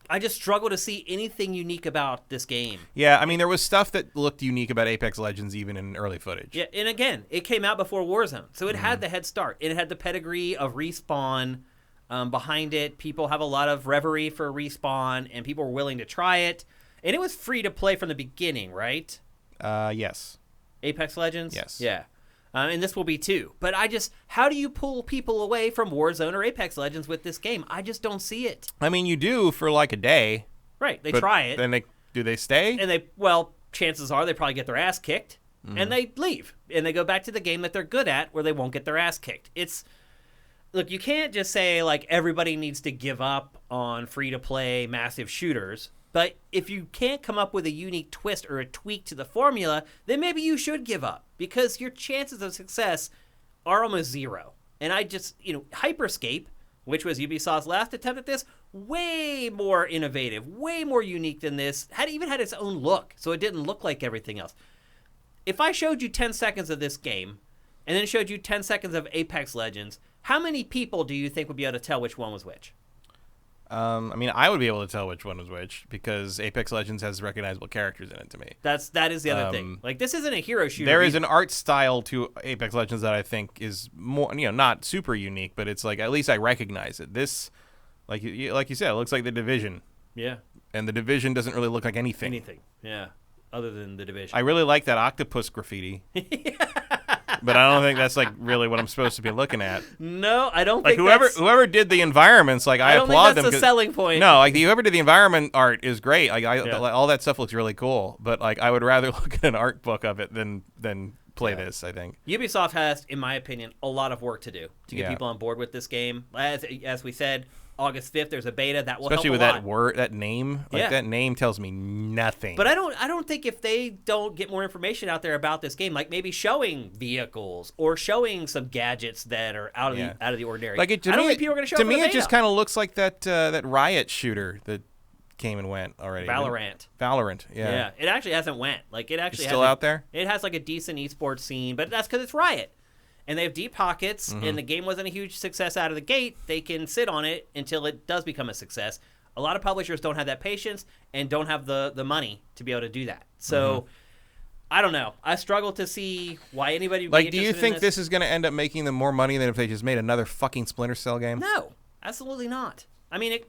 I just struggle to see anything unique about this game. Yeah, I mean, there was stuff that looked unique about Apex Legends even in early footage. Yeah, and again, it came out before Warzone, so it had the head start. It had the pedigree of Respawn behind it. People have a lot of reverie for Respawn, and people were willing to try it. And it was free to play from the beginning, right? Yes. Apex Legends? Yes. Yeah. And this will be too. But how do you pull people away from Warzone or Apex Legends with this game? I just don't see it. I mean, you do for like a day. Right. They try it. Then do they stay? And chances are they probably get their ass kicked and they leave. And they go back to the game that they're good at where they won't get their ass kicked. Look, you can't just say like everybody needs to give up on free-to-play massive shooters. But if you can't come up with a unique twist or a tweak to the formula, then maybe you should give up because your chances of success are almost zero. And Hyperscape, which was Ubisoft's last attempt at this, way more innovative, way more unique than this, had its own look, so it didn't look like everything else. If I showed you 10 seconds of this game and then showed you 10 seconds of Apex Legends, how many people do you think would be able to tell which one was which? I mean, I would be able to tell which one was which because Apex Legends has recognizable characters in it to me. That is the other thing. Like, this isn't a hero shooter. There is an art style to Apex Legends that I think is more, not super unique, but it's like at least I recognize it. This, like you said, it looks like The Division. Yeah. And The Division doesn't really look like anything. Yeah. Other than The Division. I really like that octopus graffiti. But I don't think that's like really what I'm supposed to be looking at. No, I don't think whoever did the environments, like I applaud them. I don't think that's a selling point. No, like whoever did the environment art is great. Like all that stuff looks really cool. But like I would rather look at an art book of it than play this. I think Ubisoft has, in my opinion, a lot of work to do to get people on board with this game. As we said, August 5th, there's a beta that will especially help with that word, that name. Like that name tells me nothing. But I don't think if they don't get more information out there about this game, like maybe showing vehicles or showing some gadgets that are out of the ordinary. Like I don't think people are going to show. To me, it just kind of looks like that Riot shooter that came and went already. Valorant. Yeah. Yeah. It actually hasn't went. Like it actually it's still out there. It has like a decent esports scene, but that's because it's Riot. And they have deep pockets, and the game wasn't a huge success out of the gate. They can sit on it until it does become a success. A lot of publishers don't have that patience and don't have the money to be able to do that. So, I don't know. I struggle to see why anybody would be interested in this. Do you think this is going to end up making them more money than if they just made another fucking Splinter Cell game? No, absolutely not. I mean,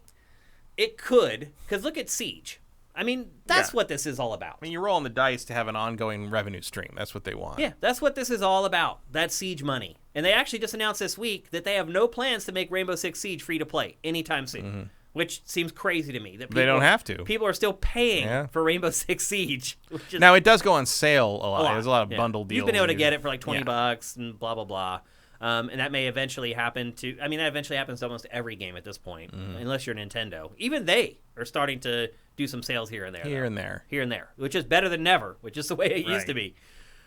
it could, because look at Siege. I mean, that's what this is all about. I mean, you're rolling the dice to have an ongoing revenue stream. That's what they want. Yeah, that's what this is all about. That Siege money. And they actually just announced this week that they have no plans to make Rainbow Six Siege free to play anytime soon, which seems crazy to me. That they don't have to. People are still paying for Rainbow Six Siege. Now, it does go on sale a lot. There's a lot of bundle deals. You've been able to get it for like $20 and blah, blah, blah. And that may eventually happen to... I mean, that eventually happens to almost every game at this point, unless you're Nintendo. Even they are starting to do some sales here and there. Here and there, which is better than never, which is the way it used to be.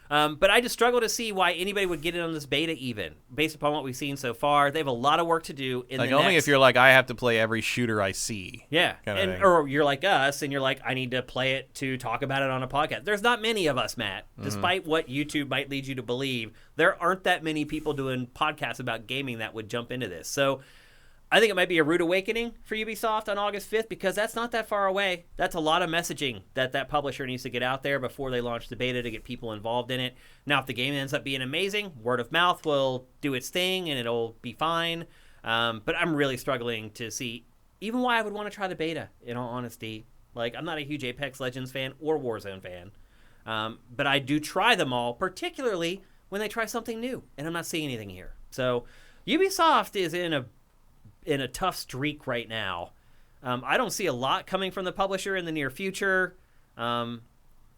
But I just struggle to see why anybody would get in on this beta even, based upon what we've seen so far. They have a lot of work to do in like the only next... if you're like, I have to play every shooter I see. Yeah, kind of thing. or you're like us, and you're like, I need to play it to talk about it on a podcast. There's not many of us, Matt. Despite what YouTube might lead you to believe, there aren't that many people doing podcasts about gaming that would jump into this. So I think it might be a rude awakening for Ubisoft on August 5th because that's not that far away. That's a lot of messaging that publisher needs to get out there before they launch the beta to get people involved in it. Now, if the game ends up being amazing, word of mouth will do its thing and it'll be fine. But I'm really struggling to see even why I would want to try the beta, in all honesty. Like, I'm not a huge Apex Legends fan or Warzone fan. But I do try them all, particularly when they try something new. And I'm not seeing anything here. So Ubisoft is in a tough streak right now. I don't see a lot coming from the publisher in the near future. I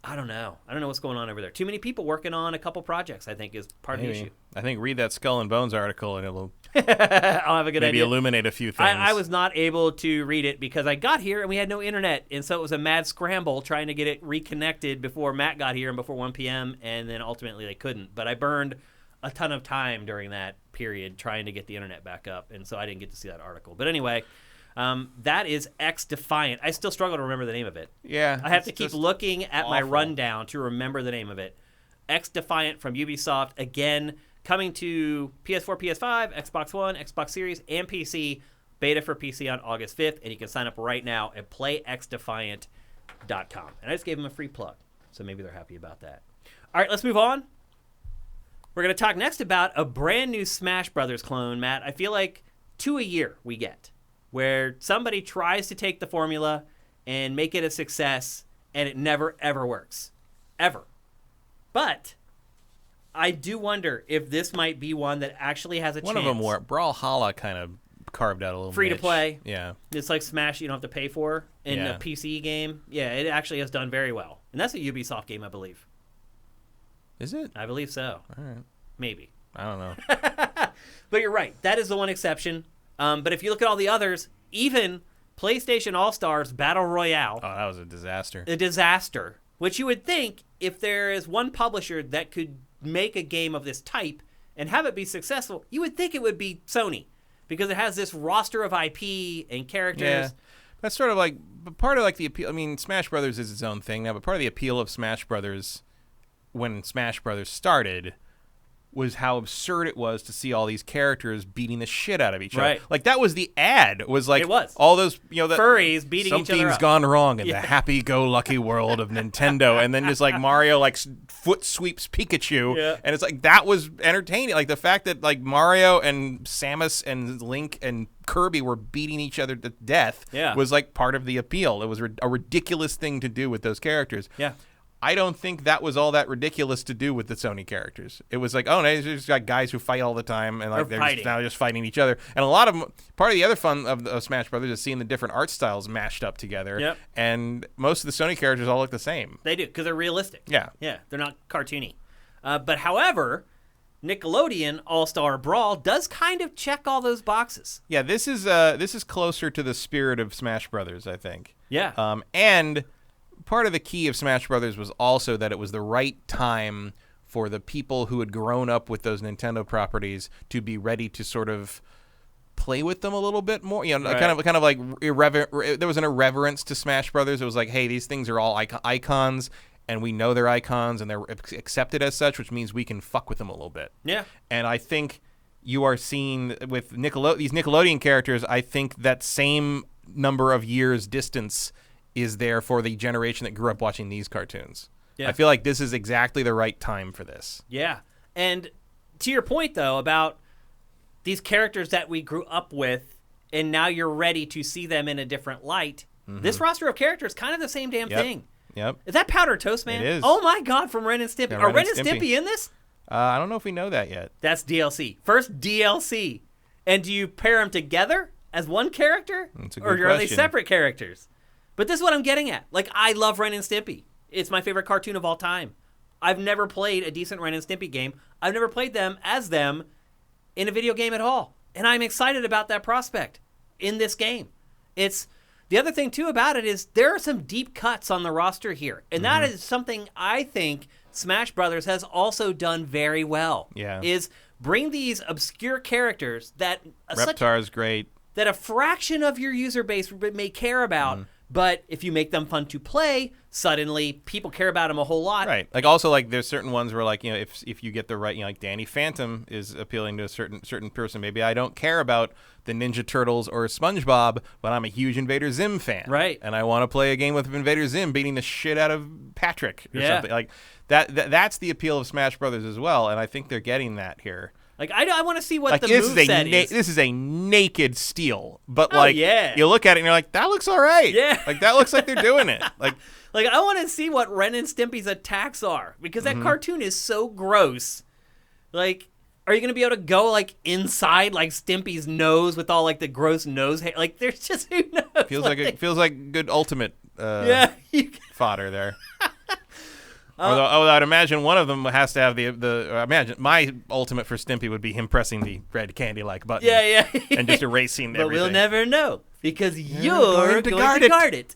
don't know. I don't know what's going on over there. Too many people working on a couple projects, I think, is part of the issue. I think read that Skull and Bones article and it'll I'll have a good maybe idea. illuminate a few things. I was not able to read it because I got here and we had no internet. And so it was a mad scramble trying to get it reconnected before Matt got here and before 1 p.m. And then ultimately they couldn't. But I burned a ton of time during that period trying to get the internet back up. And so I didn't get to see that article. But anyway, that is xDefiant. I still struggle to remember the name of it. Yeah. I have to keep looking at my awful. rundown to remember the name of it. xDefiant from Ubisoft, again, coming to PS4, PS5, Xbox One, Xbox Series, and PC. Beta for PC on August 5th, and you can sign up right now at playxdefiant.com. And I just gave them a free plug, so maybe they're happy about that. All right, let's move on. We're going to talk next about a brand new Smash Brothers clone, Matt. I feel like 2 a year we get, where somebody tries to take the formula and make it a success, and it never, ever works. Ever. But I do wonder if this might be one that actually has a chance. One of them were Brawlhalla kind of carved out a little free to niche. play. Yeah. It's like Smash you don't have to pay for in a PC game. Yeah, it actually has done very well. And that's a Ubisoft game, I believe. Is it? I believe so. All right. Maybe. I don't know. But you're right. That is the one exception. But if you look at all the others, even PlayStation All-Stars Battle Royale. Oh, that was a disaster. A disaster. Which you would think if there is one publisher that could make a game of this type and have it be successful, you would think it would be Sony. Because it has this roster of IP and characters. Yeah. That's sort of like part of like the appeal. I mean, Smash Brothers is its own thing now, but part of the appeal of Smash Brothers when Smash Brothers started was how absurd it was to see all these characters beating the shit out of each other. Like that was the ad. It was like it was. All those, you know, the furries beating each other up. Something's gone wrong in the happy-go-lucky world of Nintendo, and then just like Mario like foot sweeps Pikachu, and it's like that was entertaining. Like the fact that like Mario and Samus and Link and Kirby were beating each other to death was like part of the appeal. It was a ridiculous thing to do with those characters. Yeah. I don't think that was all that ridiculous to do with the Sony characters. It was like, oh, no, it's just got guys who fight all the time, and like they're now just fighting each other. And a lot of them, part of the other fun of Smash Brothers is seeing the different art styles mashed up together. Yep. And most of the Sony characters all look the same. They do, because they're realistic. Yeah. Yeah, they're not cartoony. But however, Nickelodeon All-Star Brawl does kind of check all those boxes. Yeah, this is closer to the spirit of Smash Brothers, I think. Yeah. And part of the key of Smash Brothers was also that it was the right time for the people who had grown up with those Nintendo properties to be ready to sort of play with them a little bit more. You know, kind of like irreverent. There was an irreverence to Smash Brothers. It was like, hey, these things are all icons, and we know they're icons, and they're accepted as such, which means we can fuck with them a little bit. Yeah. And I think you are seeing with these Nickelodeon characters, I think that same number of years distance is there for the generation that grew up watching these cartoons. Yeah. I feel like this is exactly the right time for this. Yeah. And to your point, though, about these characters that we grew up with, and now you're ready to see them in a different light, this roster of characters kind of the same damn thing. Yep. Is that Powder Toast Man? It is. Oh, my God, from Ren and Stimpy. Yeah, Are Ren and Stimpy in this? I don't know if we know that yet. That's DLC. First DLC. And do you pair them together as one character? That's a good question. Or are they question. separate characters? But this is what I'm getting at. Like, I love Ren and Stimpy. It's my favorite cartoon of all time. I've never played a decent Ren and Stimpy game. I've never played them as them in a video game at all. And I'm excited about that prospect in this game. It's the other thing, too, about it is there are some deep cuts on the roster here. And that is something I think Smash Brothers has also done very well. Yeah. Is bring these obscure characters that Reptar's great. That a fraction of your user base may care about, but if you make them fun to play, suddenly people care about them a whole lot. Right. Like also like there's certain ones where like, you know, if you get the right, you know, like Danny Phantom is appealing to a certain person. Maybe I don't care about the Ninja Turtles or SpongeBob, but I'm a huge Invader Zim fan. Right. And I want to play a game with Invader Zim beating the shit out of Patrick or Yeah. something. Like that's the appeal of Smash Brothers as well, and I think they're getting that here. Like I want to see what Like the this moveset is. This is a naked Steel, but yeah. you look at it and you're like, that looks all right. Yeah. Like that looks like they're doing it. Like I want to see what Ren and Stimpy's attacks are because that cartoon is so gross. Like, are you gonna be able to go like inside like Stimpy's nose with all like the gross nose hair? Like, there's just who knows. feels like good Ultimate yeah. fodder there. Although I'd imagine one of them has to have imagine my ultimate for Stimpy would be him pressing the red candy-like button. Yeah. And just erasing But everything. we'll never know because you're going to guard it.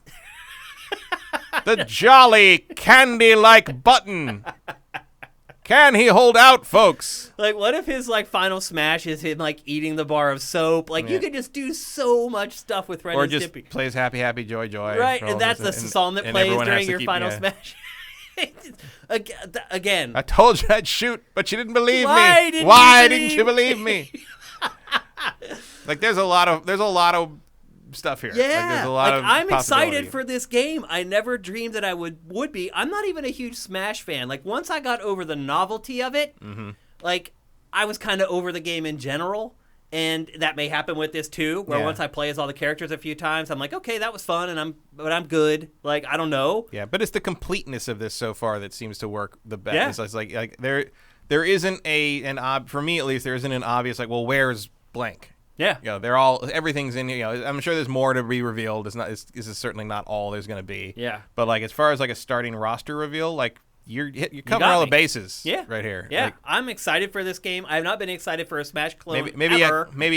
The jolly candy-like button. Can he hold out, folks? Like, what if his like final smash is him like eating the bar of soap? Like, you could just do so much stuff with Ren Or and just Stimpy. plays Happy Happy Joy Joy. Right, and that's the song that plays during your final smash. Again, I told you I'd shoot, but you didn't believe Why me. didn't Why you didn't you believe me? Like there's a lot of stuff here. yeah. Like, there's a lot of I'm possibility. excited for this game. I never dreamed that I would be. I'm not even a huge Smash fan. Like, once I got over the novelty of it, like I was kind of over the game in general. And that may happen with this too, where once I play as all the characters a few times, I'm like, okay, that was fun, but I'm good. Like, I don't know. Yeah, but it's the completeness of this so far that seems to work the best. Yeah. It's like there isn't for me at least, there isn't an obvious like, well, where's blank? Yeah. You know, everything's in here. You know, I'm sure there's more to be revealed. This is certainly not all there's going to be. Yeah. But like as far as like a starting roster reveal, like you're covering all the bases. Yeah. Right here. Yeah. Like, I'm excited for this game. I have not been excited for a Smash clone maybe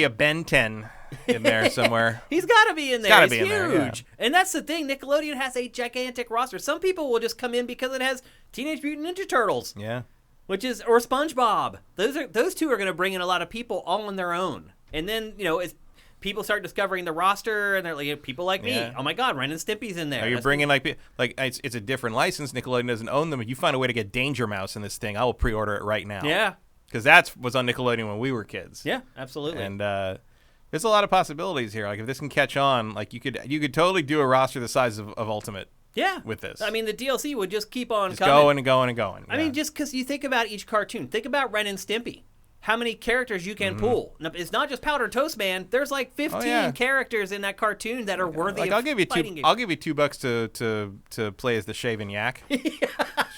a Ben 10 in there somewhere. He's got to be in there. Gotta He's be in huge. there, yeah. And that's the thing. Nickelodeon has a gigantic roster. Some people will just come in because it has Teenage Mutant Ninja Turtles. Yeah. Or SpongeBob. Those two are going to bring in a lot of people all on their own. And then, you know, as people start discovering the roster, and they're like, people like me. Yeah. Oh my God, Ren and Stimpy's in there. Now you're bringing like it's a different license. Nickelodeon doesn't own them. If you find a way to get Danger Mouse in this thing, I will pre-order it right now. Yeah. Because that was on Nickelodeon when we were kids. Yeah, absolutely. And there's a lot of possibilities here. Like if this can catch on, like you could totally do a roster the size of Ultimate. Yeah. With this. I mean, the DLC would just keep on just coming. going and going and going. I mean, just because you think about each cartoon. Think about Ren and Stimpy. How many characters you can pull. Now, it's not just Powder Toast Man. There's like 15 characters in that cartoon that are worthy of fighting games. I'll give you $2 to play as the shaven yak.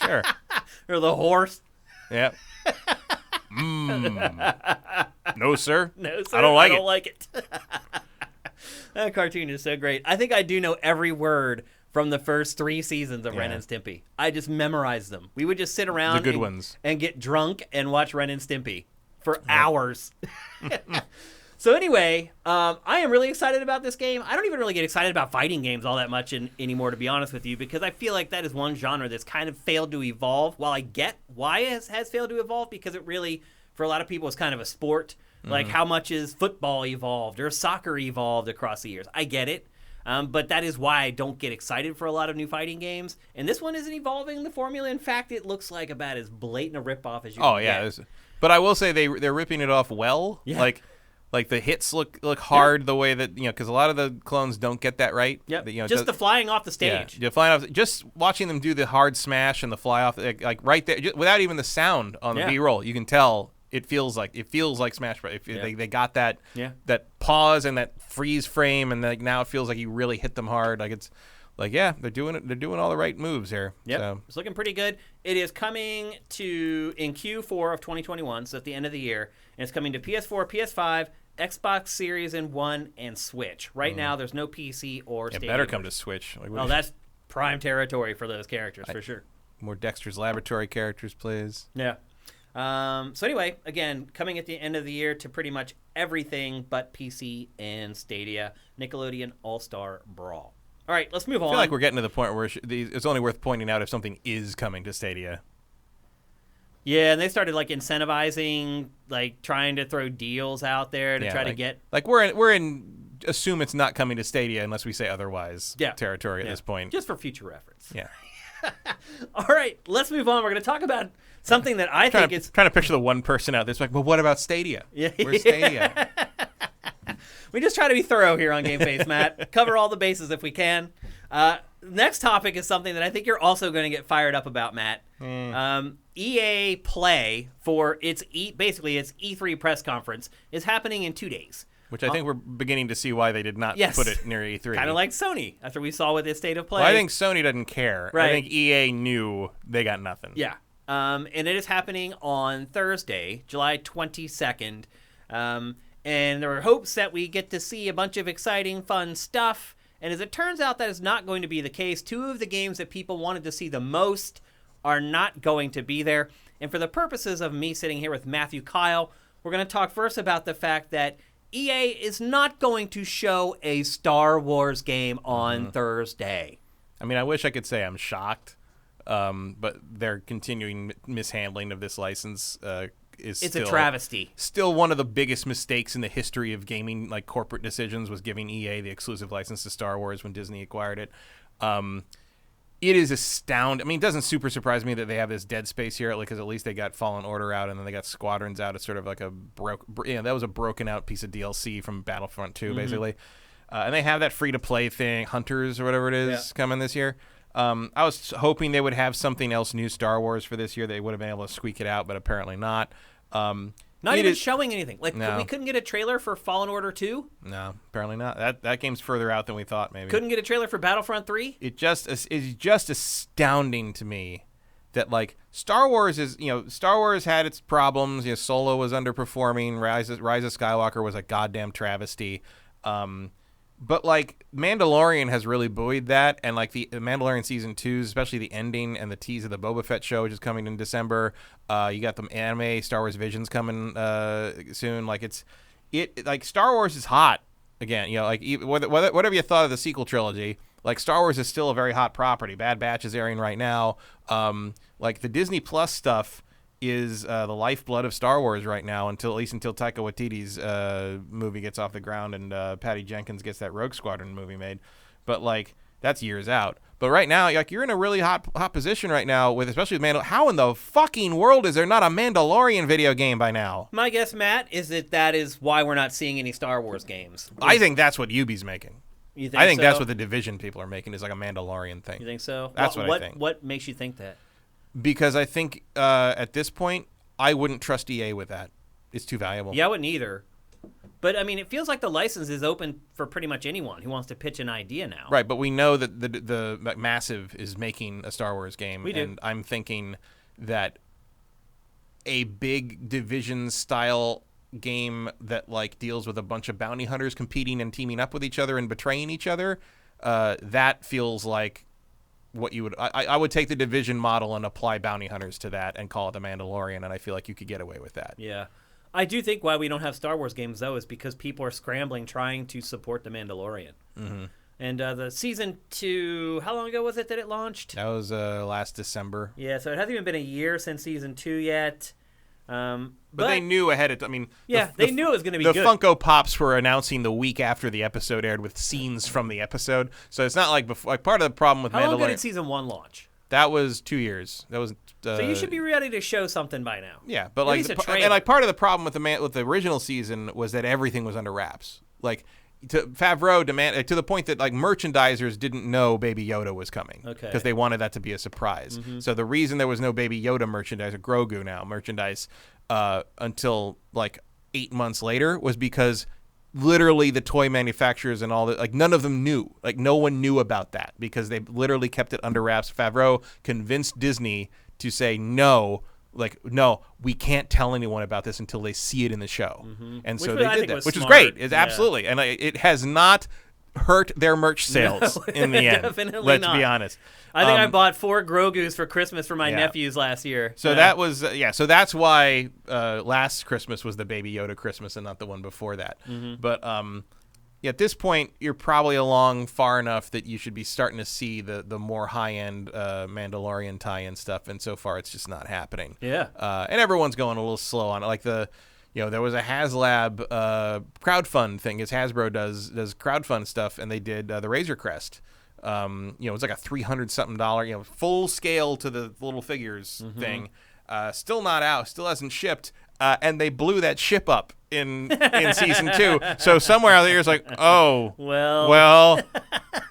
Sure. Or the horse. Yep. No, sir. No, sir. I don't like it. That cartoon is so great. I think I do know every word from the first 3 seasons of Ren and Stimpy. I just memorized them. We would just sit around the good ones and get drunk and watch Ren and Stimpy for hours. So anyway, I am really excited about this game. I don't even really get excited about fighting games all that much anymore, to be honest with you, because I feel like that is one genre that's kind of failed to evolve. While I get why it has failed to evolve, because it really, for a lot of people, is kind of a sport. Like how much is football evolved or soccer evolved across the years? I get it. But that is why I don't get excited for a lot of new fighting games. And this one isn't evolving the formula. In fact, it looks like about as blatant a ripoff as you can get. But I will say they're ripping it off well. Yeah. Like the hits look hard the way that, you know, because a lot of the clones don't get that right. Yep. You know, just the flying off the stage. Yeah, flying off. Just watching them do the hard smash and the fly off, like right there, just, without even the sound on the B-roll, you can tell it feels like Smash Bros. They got that pause and that freeze frame, and like now it feels like you really hit them hard. Like it's like they're doing it. They're doing all the right moves here. Yep. So. It's looking pretty good. It is coming in Q4 of 2021, so at the end of the year, and it's coming to PS4, PS5, Xbox Series One, and Switch. Right now, there's no PC or Stadia. It better come to Switch. Well, that's prime territory for those characters, for sure. More Dexter's Laboratory characters, please. Yeah. So anyway, again, coming at the end of the year to pretty much everything but PC and Stadia, Nickelodeon All-Star Brawl. All right, let's move on. I feel like we're getting to the point where it's only worth pointing out if something is coming to Stadia. Yeah, and they started like incentivizing, like trying to throw deals out there to try to get. Like we're in assume it's not coming to Stadia unless we say otherwise territory at this point. Just for future reference. Yeah. All right, let's move on. We're going to talk about something that I think is trying to picture the one person out there that's like, well, what about Stadia? Yeah. Where's Stadia? We just try to be thorough here on GameFace, Matt. Cover all the bases if we can. Next topic is something that I think you're also going to get fired up about, Matt. EA Play for its basically its E3 press conference is happening in 2 days. Which I think we're beginning to see why they did not put it near E3. Kind of like Sony after we saw with the State of Play. Well, I think Sony doesn't care. Right. I think EA knew they got nothing. Yeah. And it is happening on Thursday, July 22nd. And there are hopes that we get to see a bunch of exciting, fun stuff. And as it turns out, that is not going to be the case. 2 of the games that people wanted to see the most are not going to be there. And for the purposes of me sitting here with Matthew Kyle, we're going to talk first about the fact that EA is not going to show a Star Wars game on Thursday. I mean, I wish I could say I'm shocked, but their continuing mishandling of this license is a travesty. Still one of the biggest mistakes in the history of gaming, like corporate decisions, was giving EA the exclusive license to Star Wars when Disney acquired it. It is astounding. I mean, it doesn't super surprise me that they have this dead space here, because at least they got Fallen Order out and then they got Squadrons out. It's sort of like that was a broken out piece of DLC from Battlefront 2, basically. And they have that free to play thing, Hunters or whatever it is, coming this year. I was hoping they would have something else new Star Wars for this year. They would have been able to squeak it out, but apparently not. Not even showing anything. Like, no. We couldn't get a trailer for Fallen Order 2? No, apparently not. That game's further out than we thought, maybe. Couldn't get a trailer for Battlefront 3? It's just astounding to me that, like, Star Wars had its problems. Solo was underperforming. Rise of Skywalker was a goddamn travesty. But, like, Mandalorian has really buoyed that, and, like, the Mandalorian Season 2, especially the ending and the tease of the Boba Fett show, which is coming in December. You got the anime Star Wars Visions coming soon. Like, like, Star Wars is hot again. Like, whatever you thought of the sequel trilogy, like, Star Wars is still a very hot property. Bad Batch is airing right now. Like, the Disney Plus stuff is the lifeblood of Star Wars right now, at least until Taika Waititi's movie gets off the ground and Patty Jenkins gets that Rogue Squadron movie made. But, like, that's years out. But right now, like, you're in a really hot position right now, especially with Mandalorian. How in the fucking world is there not a Mandalorian video game by now? My guess, Matt, is that is why we're not seeing any Star Wars games. I think that's what Ubi's making. You think I think so? that's what the Division people are making, is like a Mandalorian thing. You think so? That's what I think. What makes you think that? Because I think at this point, I wouldn't trust EA with that. It's too valuable. Yeah, I wouldn't either. But, I mean, it feels like the license is open for pretty much anyone who wants to pitch an idea now. Right, but we know that the Massive is making a Star Wars game. We do. And I'm thinking that a big Division-style game that, like, deals with a bunch of bounty hunters competing and teaming up with each other and betraying each other, that feels like what you would... I would take the Division model and apply bounty hunters to that and call it The Mandalorian, and I feel like you could get away with that. Yeah. I do think why we don't have Star Wars games, though, is because people are scrambling trying to support The Mandalorian. Mm-hmm. And the Season 2, how long ago was it that it launched? That was last December. Yeah, so it hasn't even been a year since Season 2 yet. But they knew ahead of time. I mean, they knew it was going to be good. The Funko Pops were announcing the week after the episode aired with scenes from the episode. So it's not like before. Like, part of the problem with Mandalorian. How long did Season 1 launch? That was 2 years. That was. So you should be ready to show something by now. Yeah, but part of the problem with the original season was that everything was under wraps. Like, Favreau to the point that, like, merchandisers didn't know Baby Yoda was coming. Okay. Because they wanted that to be a surprise. Mm-hmm. So the reason there was no Baby Yoda merchandise or Grogu now merchandise until like 8 months later was because literally the toy manufacturers and all that, like, none of them knew. Like, no one knew about that because they literally kept it under wraps. Favreau convinced Disney to say no, we can't tell anyone about this until they see it in the show. Mm-hmm. And so they did that, which was great. It's absolutely, and it has not hurt their merch sales in the end. Definitely Let's not. be honest. I think I bought 4 Grogus for Christmas for my nephews last year. So that was so that's why last Christmas was the Baby Yoda Christmas and not the one before that. Mm-hmm. But at this point, you're probably along far enough that you should be starting to see the more high-end Mandalorian tie-in stuff, and so far it's just not happening. Yeah. And everyone's going a little slow on it. Like there was a HasLab crowdfund thing, as Hasbro does crowdfund stuff, and they did the Razor Crest. It was like a $300-something, full scale to the little figures thing. Still not out, still hasn't shipped, and they blew that ship up in season 2. So somewhere out there is like, oh, well,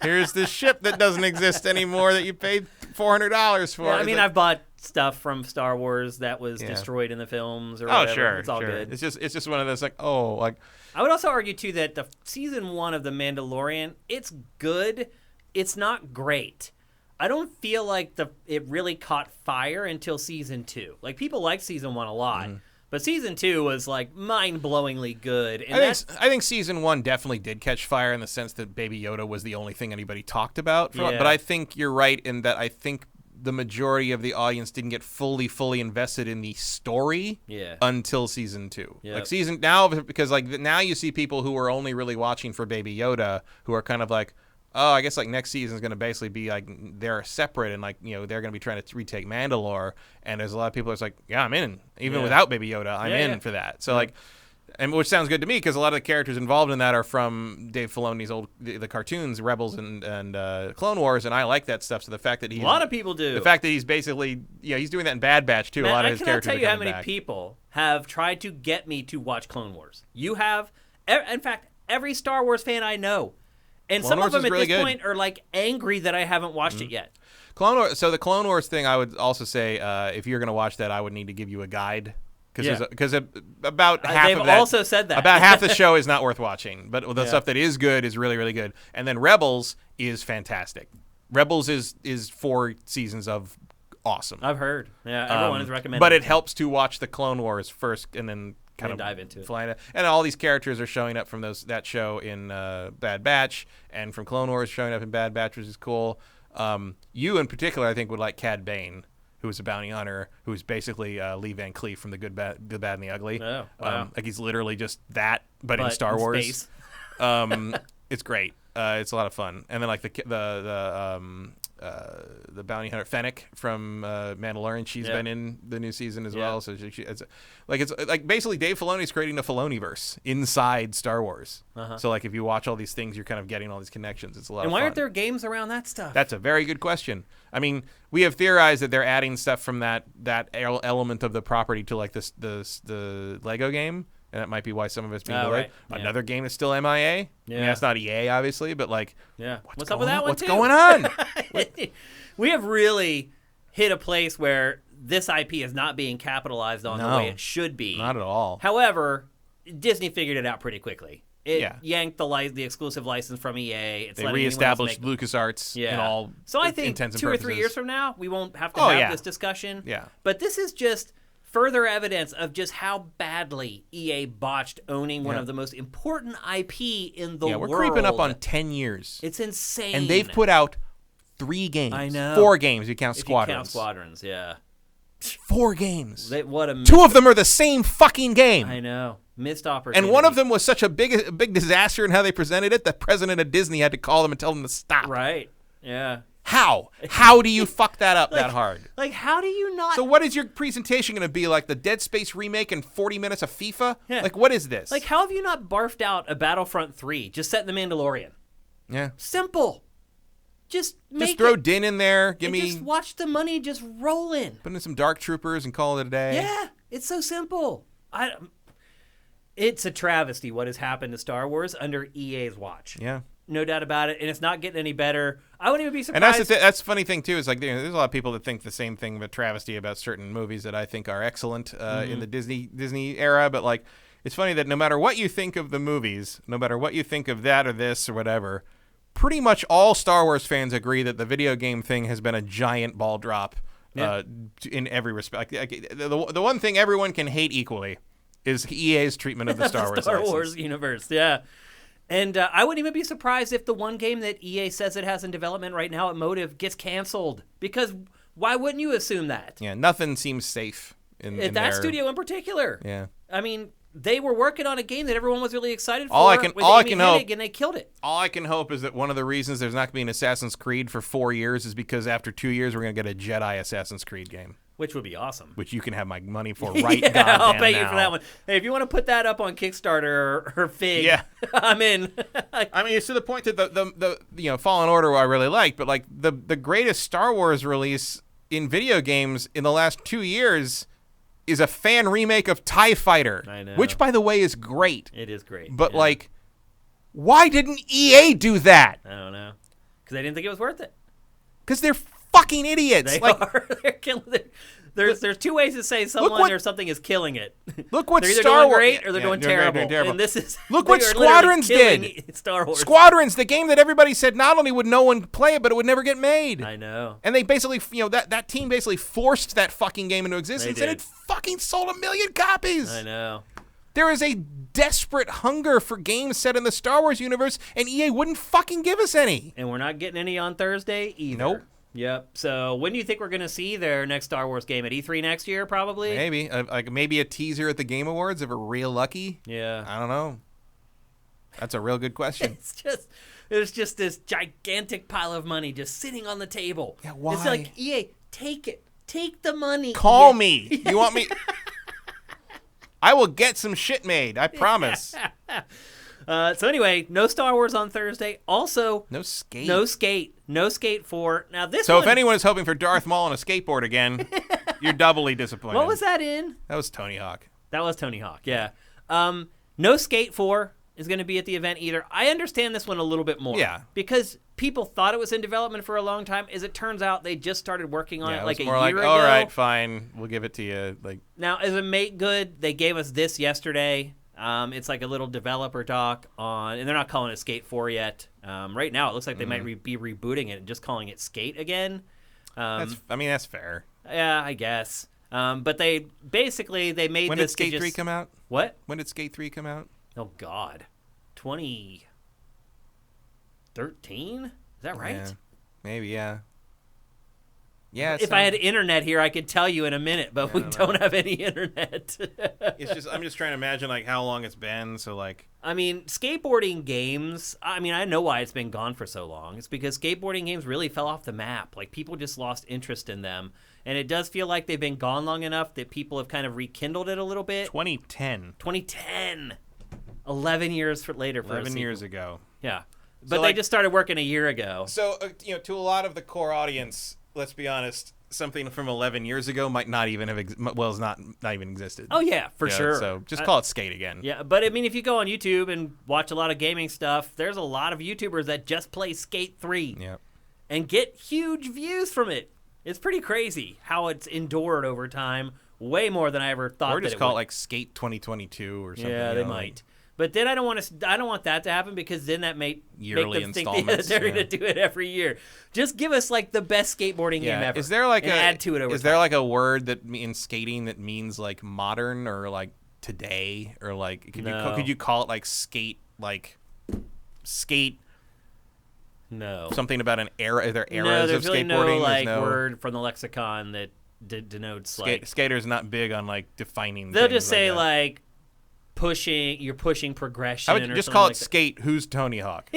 here's this ship that doesn't exist anymore that you paid $400 for. Yeah, I mean, I've bought stuff from Star Wars that was destroyed in the films or whatever. Oh, sure, it's all good. It's just one of those like, oh, like. I would also argue too that the season 1 of The Mandalorian, it's good, it's not great. I don't feel like it really caught fire until season 2. Like, people liked season 1 a lot. But season 2 was like mind-blowingly good. And I think season 1 definitely did catch fire in the sense that Baby Yoda was the only thing anybody talked about. But I think you're right in that I think the majority of the audience didn't get fully invested in the story until season 2. Yep. Like season now, because like now you see people who are only really watching for Baby Yoda who are kind of like, oh, I guess like next season is going to basically be like they're separate and like, they're going to be trying to retake Mandalore. And there's a lot of people that's like, yeah, I'm in. Even without Baby Yoda, I'm in for that. So like, and which sounds good to me because a lot of the characters involved in that are from Dave Filoni's the cartoons, Rebels and Clone Wars, and I like that stuff. So the fact that a lot of people do. The fact that he's basically, he's doing that in Bad Batch too. Man, a lot of his characters. I cannot tell you how many back. people have tried to get me to watch Clone Wars. You have, in fact, every Star Wars fan I know. And Clone some Wars of them at really this good. point are like angry that I haven't watched it yet. Clone Wars. So the Clone Wars thing, I would also say, if you're going to watch that, I would need to give you a guide because about half they've of that. also said that about half the show is not worth watching, but the stuff that is good is really, really good. And then Rebels is fantastic. Rebels is 4 seasons of awesome. I've heard. Yeah, everyone is recommending. But it helps to watch the Clone Wars first and then kind of dive into it. And all these characters are showing up from that show in Bad Batch and from Clone Wars showing up in Bad Batch, which is cool. You in particular, I think, would like Cad Bane, who is a bounty hunter, who's basically Lee Van Cleef from The Good, Bad, and the Ugly. Oh, wow. Like he's literally just that, but in Star Wars. Space. It's great. It's a lot of fun. And then like the bounty hunter Fennec from Mandalorian, she's been in the new season as well. So it's like basically Dave Filoni's creating a Filoniverse inside Star Wars. So like if you watch all these things, you're kind of getting all these connections. It's a lot of fun. And why aren't there games around that stuff? That's a very good question. I mean, we have theorized that they're adding stuff from that element of the property to like the Lego game. And that might be why some of it's being delayed. Right. Another game is still MIA. I mean, that's not EA, obviously, but like, what's up with that one, what's going on? We have really hit a place where this IP is not being capitalized on the way it should be. Not at all. However, Disney figured it out pretty quickly. It yanked the exclusive license from EA. They reestablished LucasArts in all So I think intents and 2 or 3 purposes. years from now, we won't have to have this discussion. Yeah. But this is just further evidence of just how badly EA botched owning one of the most important IP in the world. Yeah, we're creeping up on 10 years. It's insane. And they've put out 3 games. I know. 4 games, if you count if Squadrons. You count Squadrons, yeah. 4 games. What a 2 of them are the same fucking game. I know. Missed opportunity. And one of them was such a big disaster in how they presented it that president of Disney had to call them and tell them to stop. Right. Yeah. How? How do you fuck that up that hard? Like, how do you not? So what is your presentation going to be? Like the Dead Space remake and 40 minutes of FIFA? Yeah. Like, what is this? Like, how have you not barfed out a Battlefront 3 just set in The Mandalorian? Yeah. Simple. Just throw Din in there. Just watch the money just roll in. Put in some Dark Troopers and call it a day. Yeah. It's so simple. It's a travesty what has happened to Star Wars under EA's watch. Yeah. No doubt about it, and it's not getting any better. I wouldn't even be surprised. And that's the funny thing too. Is like there's a lot of people that think the same thing about travesty about certain movies that I think are excellent in the Disney era. But like, it's funny that no matter what you think of the movies, no matter what you think of that or this or whatever, pretty much all Star Wars fans agree that the video game thing has been a giant ball drop in every respect. Like, the one thing everyone can hate equally is EA's treatment of the Star Wars universe. Yeah. And I wouldn't even be surprised if the one game that EA says it has in development right now at Motive gets canceled. Because why wouldn't you assume that? Yeah, nothing seems safe in that studio in particular. Yeah. I mean, they were working on a game that everyone was really excited for. All I can hope, and they killed it. All I can hope is that one of the reasons there's not going to be an Assassin's Creed for 4 years is because after 2 years we're going to get a Jedi Assassin's Creed game. Which would be awesome. Which you can have my money for right goddamn now. I'll pay you for that one. Hey, if you want to put that up on Kickstarter or Fig, I'm in. I mean, it's to the point that the Fallen Order I really like, but like the greatest Star Wars release in video games in the last 2 years is a fan remake of TIE Fighter. I know. Which, by the way, is great. It is great. But like, why didn't EA do that? I don't know. Because they didn't think it was worth it. Because they're fucking idiots. They like, are. They're killing it. There's two ways to say someone or something is killing it. Look what they're either Star doing Wars great or they're doing terrible. terrible. And this is look what Squadrons did. Star Wars. Squadrons, the game that everybody said not only would no one play it, but it would never get made. I know. And they basically, that team basically forced that fucking game into existence, and it fucking sold 1 million copies. I know. There is a desperate hunger for games set in the Star Wars universe, and EA wouldn't fucking give us any. And we're not getting any on Thursday either. Nope. Yep. So when do you think we're going to see their next Star Wars game? At E3 next year, probably? Maybe. Maybe a teaser at the Game Awards if we're real lucky. Yeah. I don't know. That's a real good question. It's just this gigantic pile of money just sitting on the table. Yeah, why? It's like, EA, take it. Take the money. Call me. You want me? I will get some shit made. I promise. So anyway, no Star Wars on Thursday. Also, no Skate. No Skate 4. Now this So if anyone is hoping for Darth Maul on a skateboard again, you're doubly disappointed. What was that in? That was Tony Hawk. That was Tony Hawk, yeah. No Skate 4 is going to be at the event either. I understand this one a little bit more. Yeah. Because people thought it was in development for a long time. As it turns out, they just started working on it like a year ago. All right, fine. We'll give it to you. Now, as a make good, they gave us this yesterday. It's like a little developer doc and they're not calling it Skate 4 yet. Right now, it looks like they might be rebooting it and just calling it Skate again. That's fair. Yeah, I guess. But they made When this. When did Skate 3 come out? What? When did Skate 3 come out? Oh, God. 2013? Is that right? Yeah. Maybe, yeah. Yeah. If I had internet here, I could tell you in a minute, but we don't have any internet. I'm just trying to imagine how long it's been. So I mean, skateboarding games. I mean, I know why it's been gone for so long. It's because skateboarding games really fell off the map. Like people just lost interest in them, and it does feel like they've been gone long enough that people have kind of rekindled it a little bit. 2010. 11 years later. 11 years ago. Yeah, but they just started working a year ago. So to a lot of the core audience. Let's be honest, something from 11 years ago might not even have it's not even existed. Oh, yeah, for sure. So just call it Skate again. Yeah, but I mean, if you go on YouTube and watch a lot of gaming stuff, there's a lot of YouTubers that just play Skate 3 and get huge views from it. It's pretty crazy how it's endured over time, way more than I ever thought. Or just call it Skate 2022 or something. Yeah, they might. But then I don't want that to happen because then that may yearly make them installments. Think they're going to do it every year. Just give us the best skateboarding game ever. Is there add to it over time. Is there a word that in skating that means modern or today or could you call it skate skate? No. Something about an era? Are there eras no, there's of really skateboarding? No word from the lexicon that denotes skaters not big on defining. They'll just say you're pushing progression. I would just call it Skate. Who's Tony Hawk?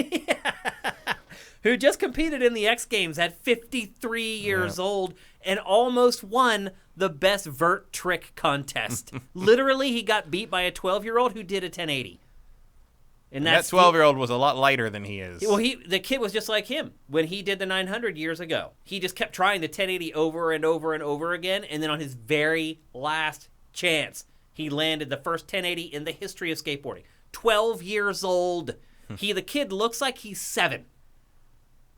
Who just competed in the X Games at 53 years old and almost won the best vert trick contest. Literally, he got beat by a 12-year-old who did a 1080. And that 12-year-old was a lot lighter than he is. Well, the kid was just like him when he did the 900 years ago. He just kept trying the 1080 over and over and over again, and then on his very last chance, he landed the first 1080 in the history of skateboarding. 12 years old. The kid looks like he's 7.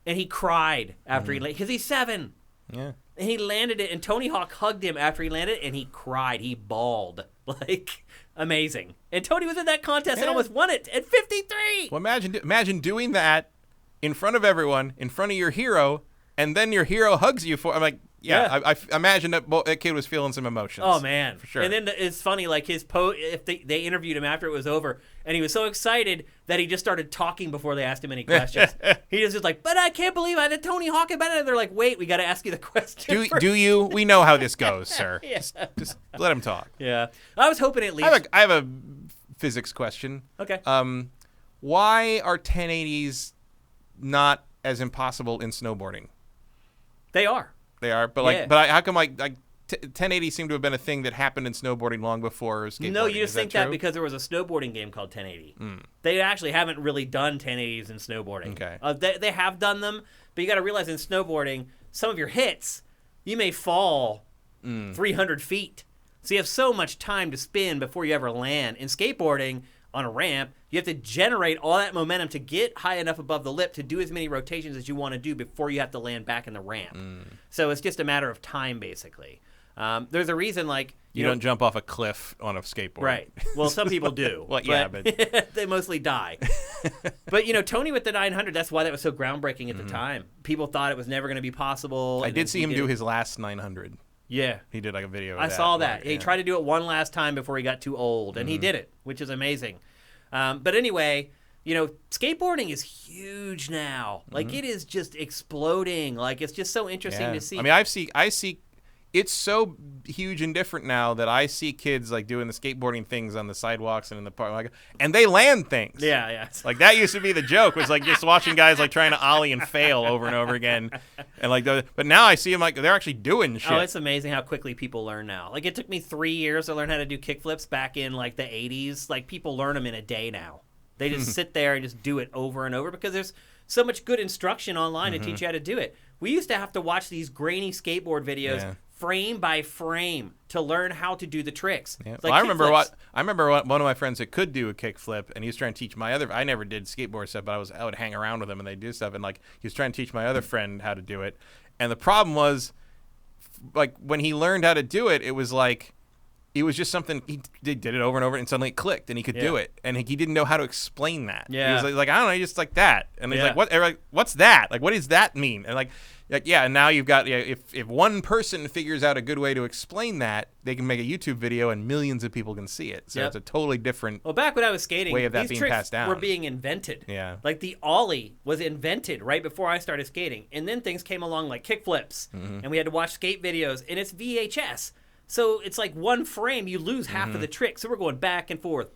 And he cried after he landed, because he's 7. Yeah. And he landed it, and Tony Hawk hugged him after he landed, and he cried. He bawled. Amazing. And Tony was in that contest and almost won it at 53. Well, imagine doing that in front of everyone, in front of your hero, and then your hero hugs you for. I'm like, I imagine that kid was feeling some emotions. Oh, man. For sure. And then it's funny, his if they interviewed him after it was over, and he was so excited that he just started talking before they asked him any questions. He was just like, but I can't believe I did Tony Hawk about it. And they're like, wait, we got to ask you the question. Do you? We know how this goes, sir. Just let him talk. Yeah. I was hoping at least. I have a physics question. Okay. Why are 1080s not as impossible in snowboarding? They are. They are, but how come 1080 seemed to have been a thing that happened in snowboarding long before skateboarding? No, you just think that true? because there was a snowboarding game called 1080. They actually haven't really done 1080s in snowboarding. Okay. They have done them, but you got to realize in snowboarding, some of your hits, you may fall 300 feet. So you have so much time to spin before you ever land. In skateboarding, on a ramp, you have to generate all that momentum to get high enough above the lip to do as many rotations as you want to do before you have to land back in the ramp. So it's just a matter of time, basically. There's a reason, like... You don't jump off a cliff on a skateboard. Right. Well, some people do. Well, yeah, but... they mostly die. But, Tony with the 900, that's why that was so groundbreaking at the time. People thought it was never going to be possible. I did see him do his last 900. Yeah. He did like a video of I that. saw that. He tried to do it one last time before he got too old, and he did it, which is amazing. But anyway, skateboarding is huge now. Like, it is just exploding. Like, it's just so interesting to see. I mean, I see it's so huge and different now that I see kids like doing the skateboarding things on the sidewalks and in the park, and they land things. Yeah. Like that used to be the joke, was like just watching guys like trying to ollie and fail over and over again, and but now I see them like they're actually doing shit. Oh, it's amazing how quickly people learn now. Like it took me 3 years to learn how to do kickflips back in like the 80s. Like people learn them in a day now. They just sit there and just do it over and over because there's so much good instruction online to teach you how to do it. We used to have to watch these grainy skateboard videos frame by frame to learn how to do the tricks. Yeah. Like I remember one of my friends that could do a kickflip, and he was trying to teach my other. I never did skateboard stuff, but I would hang around with him and they do stuff, and like he was trying to teach my other friend how to do it. And the problem was, like when he learned how to do it, it was like it was just something he did it over and over, and suddenly it clicked, and he could do it, and he didn't know how to explain that. Yeah, he was like I don't know, just like that, and he's like, what's that? Like, what does that mean? And like and now you've got if one person figures out a good way to explain that, they can make a YouTube video and millions of people can see it. So it's a totally different. Well, back when I was skating, way of that these being tricks passed down. were being invented. Yeah, like the ollie was invented right before I started skating, and then things came along like kickflips, and we had to watch skate videos, and it's VHS. So it's like one frame, you lose half of the trick. So we're going back and forth,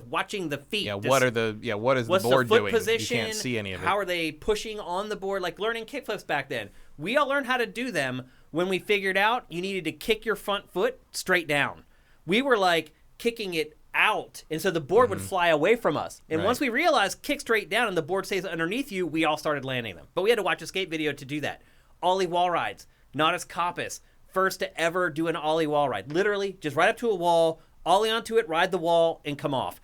watching the feet. Yeah, what is the board foot doing? Position? You can't see any of it. How are they pushing on the board? Like learning kickflips back then. We all learned how to do them when we figured out you needed to kick your front foot straight down. We were like kicking it out, and so the board would fly away from us. And once we realized kick straight down and the board stays underneath you, we all started landing them. But we had to watch a skate video to do that. Ollie wall rides, not as Coppice. First to ever do an ollie wall ride. Literally, just right up to a wall, ollie onto it, ride the wall, and come off.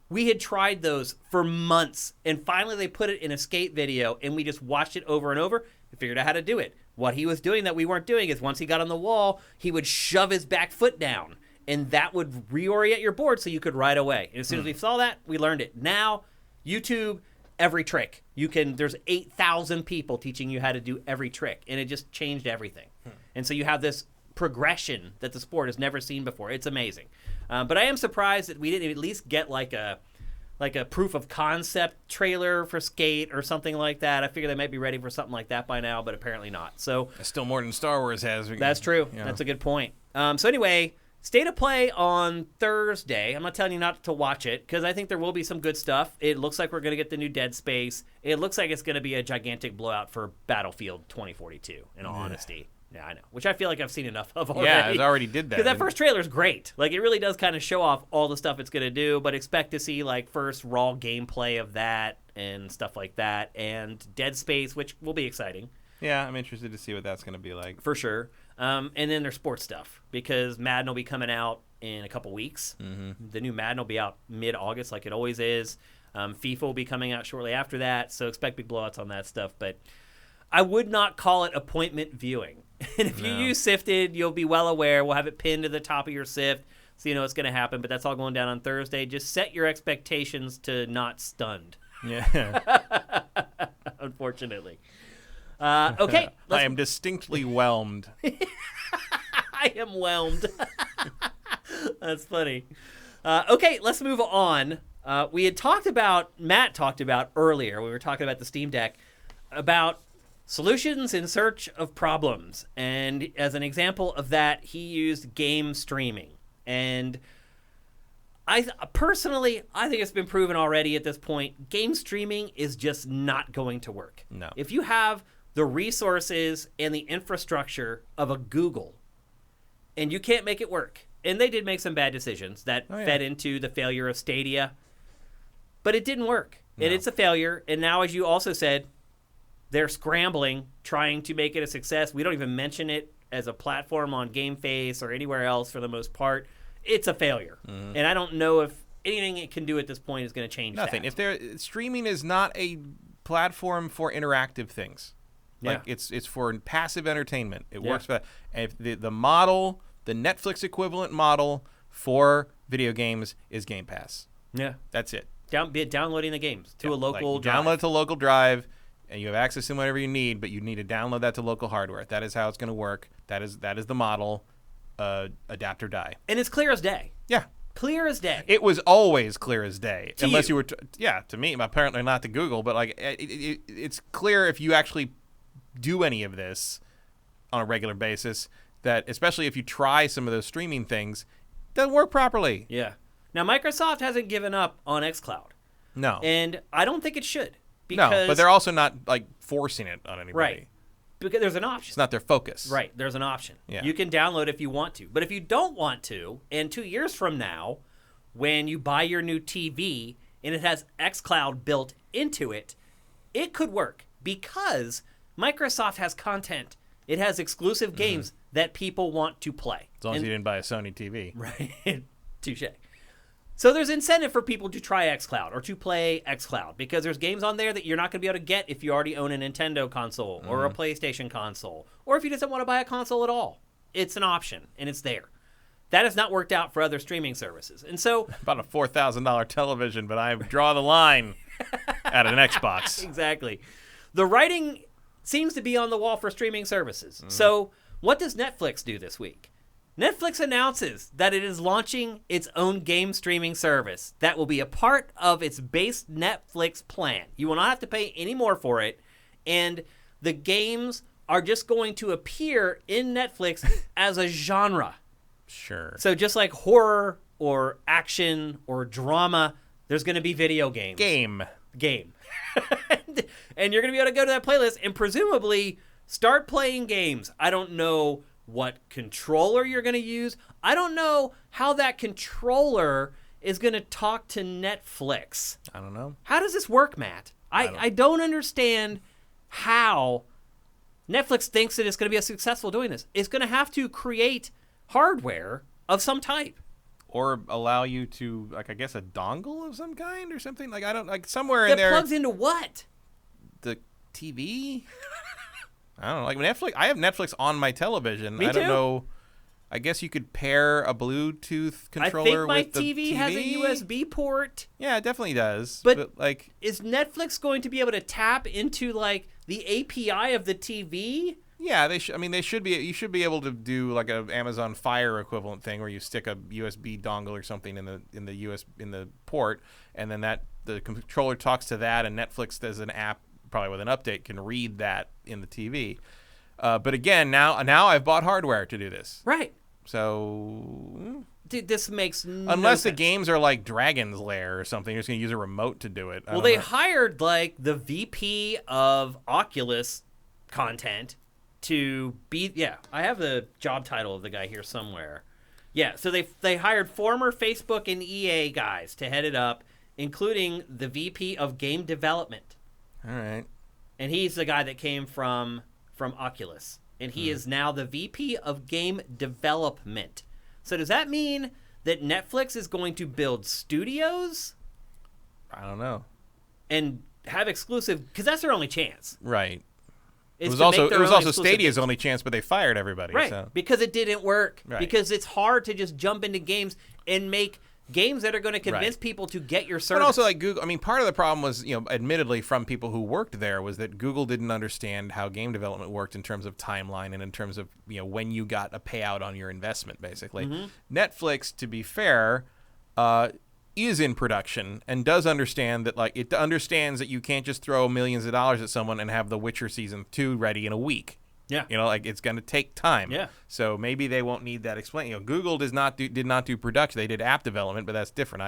We had tried those for months, and finally they put it in a skate video, and we just watched it over and over and figured out how to do it. What he was doing that we weren't doing is once he got on the wall, he would shove his back foot down, and that would reorient your board so you could ride away. And as soon as we saw that, we learned it. Now, YouTube, every trick. There's 8,000 people teaching you how to do every trick, and it just changed everything. And so you have this progression that the sport has never seen before. It's amazing. But I am surprised that we didn't at least get like a proof of concept trailer for Skate or something like that. I figure they might be ready for something like that by now, but apparently not. So that's still more than Star Wars has. That's true. Yeah. That's a good point. So anyway, State of Play on Thursday. I'm not telling you not to watch it because I think there will be some good stuff. It looks like we're going to get the new Dead Space. It looks like it's going to be a gigantic blowout for Battlefield 2042, in all honesty. Yeah, I know. Which I feel like I've seen enough of already. Yeah, it already did that. Because that first trailer is great. Like, it really does kind of show off all the stuff it's going to do, but expect to see, like, first raw gameplay of that and stuff like that. And Dead Space, which will be exciting. Yeah, I'm interested to see what that's going to be like. For sure. And then there's sports stuff, because Madden will be coming out in a couple weeks. The new Madden will be out mid-August, like it always is. FIFA will be coming out shortly after that, so expect big blowouts on that stuff. But I would not call it appointment viewing. And if you use Sifted, you'll be well aware. We'll have it pinned to the top of your Sift, so you know what's going to happen. But that's all going down on Thursday. Just set your expectations to not stunned. Yeah. Unfortunately. Okay. I am distinctly whelmed. I am whelmed. That's funny. Okay, let's move on. We had Matt talked about earlier, we were talking about the Steam Deck, about solutions in search of problems. And as an example of that, he used game streaming. And Personally, I think it's been proven already at this point. Game streaming is just not going to work. No. If you have the resources and the infrastructure of a Google, and you can't make it work, and they did make some bad decisions that fed into the failure of Stadia, but it didn't work, and it's a failure. And now, as you also said, they're scrambling, trying to make it a success. We don't even mention it as a platform on GameFace or anywhere else for the most part. It's a failure. And I don't know if anything it can do at this point is going to change Nothing. If streaming is not a platform for interactive things. Like it's for passive entertainment. It works for that. And if the model, the Netflix equivalent model for video games is Game Pass. Yeah. That's it. Be it downloading the games to a local drive. Download it to a local drive, and you have access to whatever you need, but you need to download that to local hardware. That is how it's going to work. That is the model. Adapt or die. And it's clear as day. Yeah. Clear as day. It was always clear as day. Unless you were... to me, apparently not to Google, but like it's clear if you actually do any of this on a regular basis, that especially if you try some of those streaming things, it doesn't work properly. Yeah. Now, Microsoft hasn't given up on xCloud. No. And I don't think it should. Because, no, but they're also not like forcing it on anybody. Right. Because there's an option. It's not their focus. Right. There's an option. Yeah. You can download if you want to. But if you don't want to, and 2 years from now, when you buy your new TV and it has xCloud built into it, it could work because Microsoft has content. It has exclusive games that people want to play. As long as you didn't buy a Sony TV. Right. Touche. So there's incentive for people to try xCloud or to play xCloud because there's games on there that you're not going to be able to get if you already own a Nintendo console or a PlayStation console, or if you just want to buy a console at all. It's an option, and it's there. That has not worked out for other streaming services. And so... About a $4,000 television, but I draw the line at an Xbox. Exactly. The writing seems to be on the wall for streaming services. So what does Netflix do this week? Netflix announces that it is launching its own game streaming service that will be a part of its base Netflix plan. You will not have to pay any more for it, and the games are just going to appear in Netflix as a genre. Sure. So just like horror or action or drama, there's going to be video games. Game. And you're going to be able to go to that playlist and presumably start playing games. I don't know what controller you're going to use. I don't know how that controller is going to talk to Netflix. I don't know. How does this work, Matt? I don't understand how Netflix thinks that it's going to be successful doing this. It's going to have to create hardware of some type. Or allow you to, like, I guess a dongle of some kind or something? Like, I don't, like, somewhere in there. That plugs into what? The TV? I don't know. Like Netflix, I have Netflix on my television. Me I don't too. know. I guess you could pair a Bluetooth controller with the TV. I think my TV has a USB port. Yeah, it definitely does. But like, is Netflix going to be able to tap into like the API of the TV? Yeah, they should. I mean, they should be. You should be able to do like a Amazon Fire equivalent thing where you stick a USB dongle or something in the port, and then the controller talks to that, and Netflix does an app probably with an update can read that in the TV. But again, now I've bought hardware to do this. Right. So, dude, this makes no unless sense. the games are like Dragon's Lair or something, you're just gonna use a remote to do it. Well, they hired like the VP of Oculus content to be. Yeah, I have the job title of the guy here somewhere. Yeah, so they hired former Facebook and EA guys to head it up, including the VP of game development. All right. And he's the guy that came from Oculus. And he is now the VP of game development. So does that mean that Netflix is going to build studios? I don't know. And have exclusive, because that's their only chance. Right. It was to make also their own exclusive Stadia's games. only chance, but they fired everybody. Right, So. because it didn't work. Right. Because it's hard to just jump into games and make games that are going to convince people to get your service. But also, like Google, I mean, part of the problem was, admittedly from people who worked there, was that Google didn't understand how game development worked in terms of timeline and in terms of, when you got a payout on your investment, basically. Mm-hmm. Netflix, to be fair, is in production and does understand that, like, it understands that you can't just throw millions of dollars at someone and have The Witcher Season 2 ready in a week. Yeah. Like it's going to take time. Yeah. So maybe they won't need that explain. Google did not do production. They did app development, but that's different.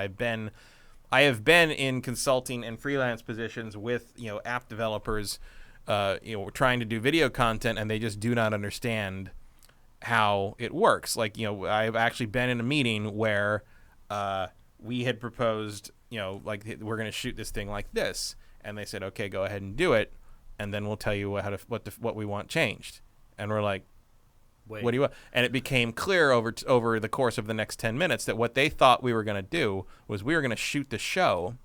I have been in consulting and freelance positions with, app developers, trying to do video content, and they just do not understand how it works. Like, I've actually been in a meeting where we had proposed, like we're going to shoot this thing like this, and they said, okay, go ahead and do it, and then we'll tell you what we want changed. And we're like, Wait. what do you want? And it became clear over the course of the next 10 minutes that what they thought we were going to do was we were going to shoot the show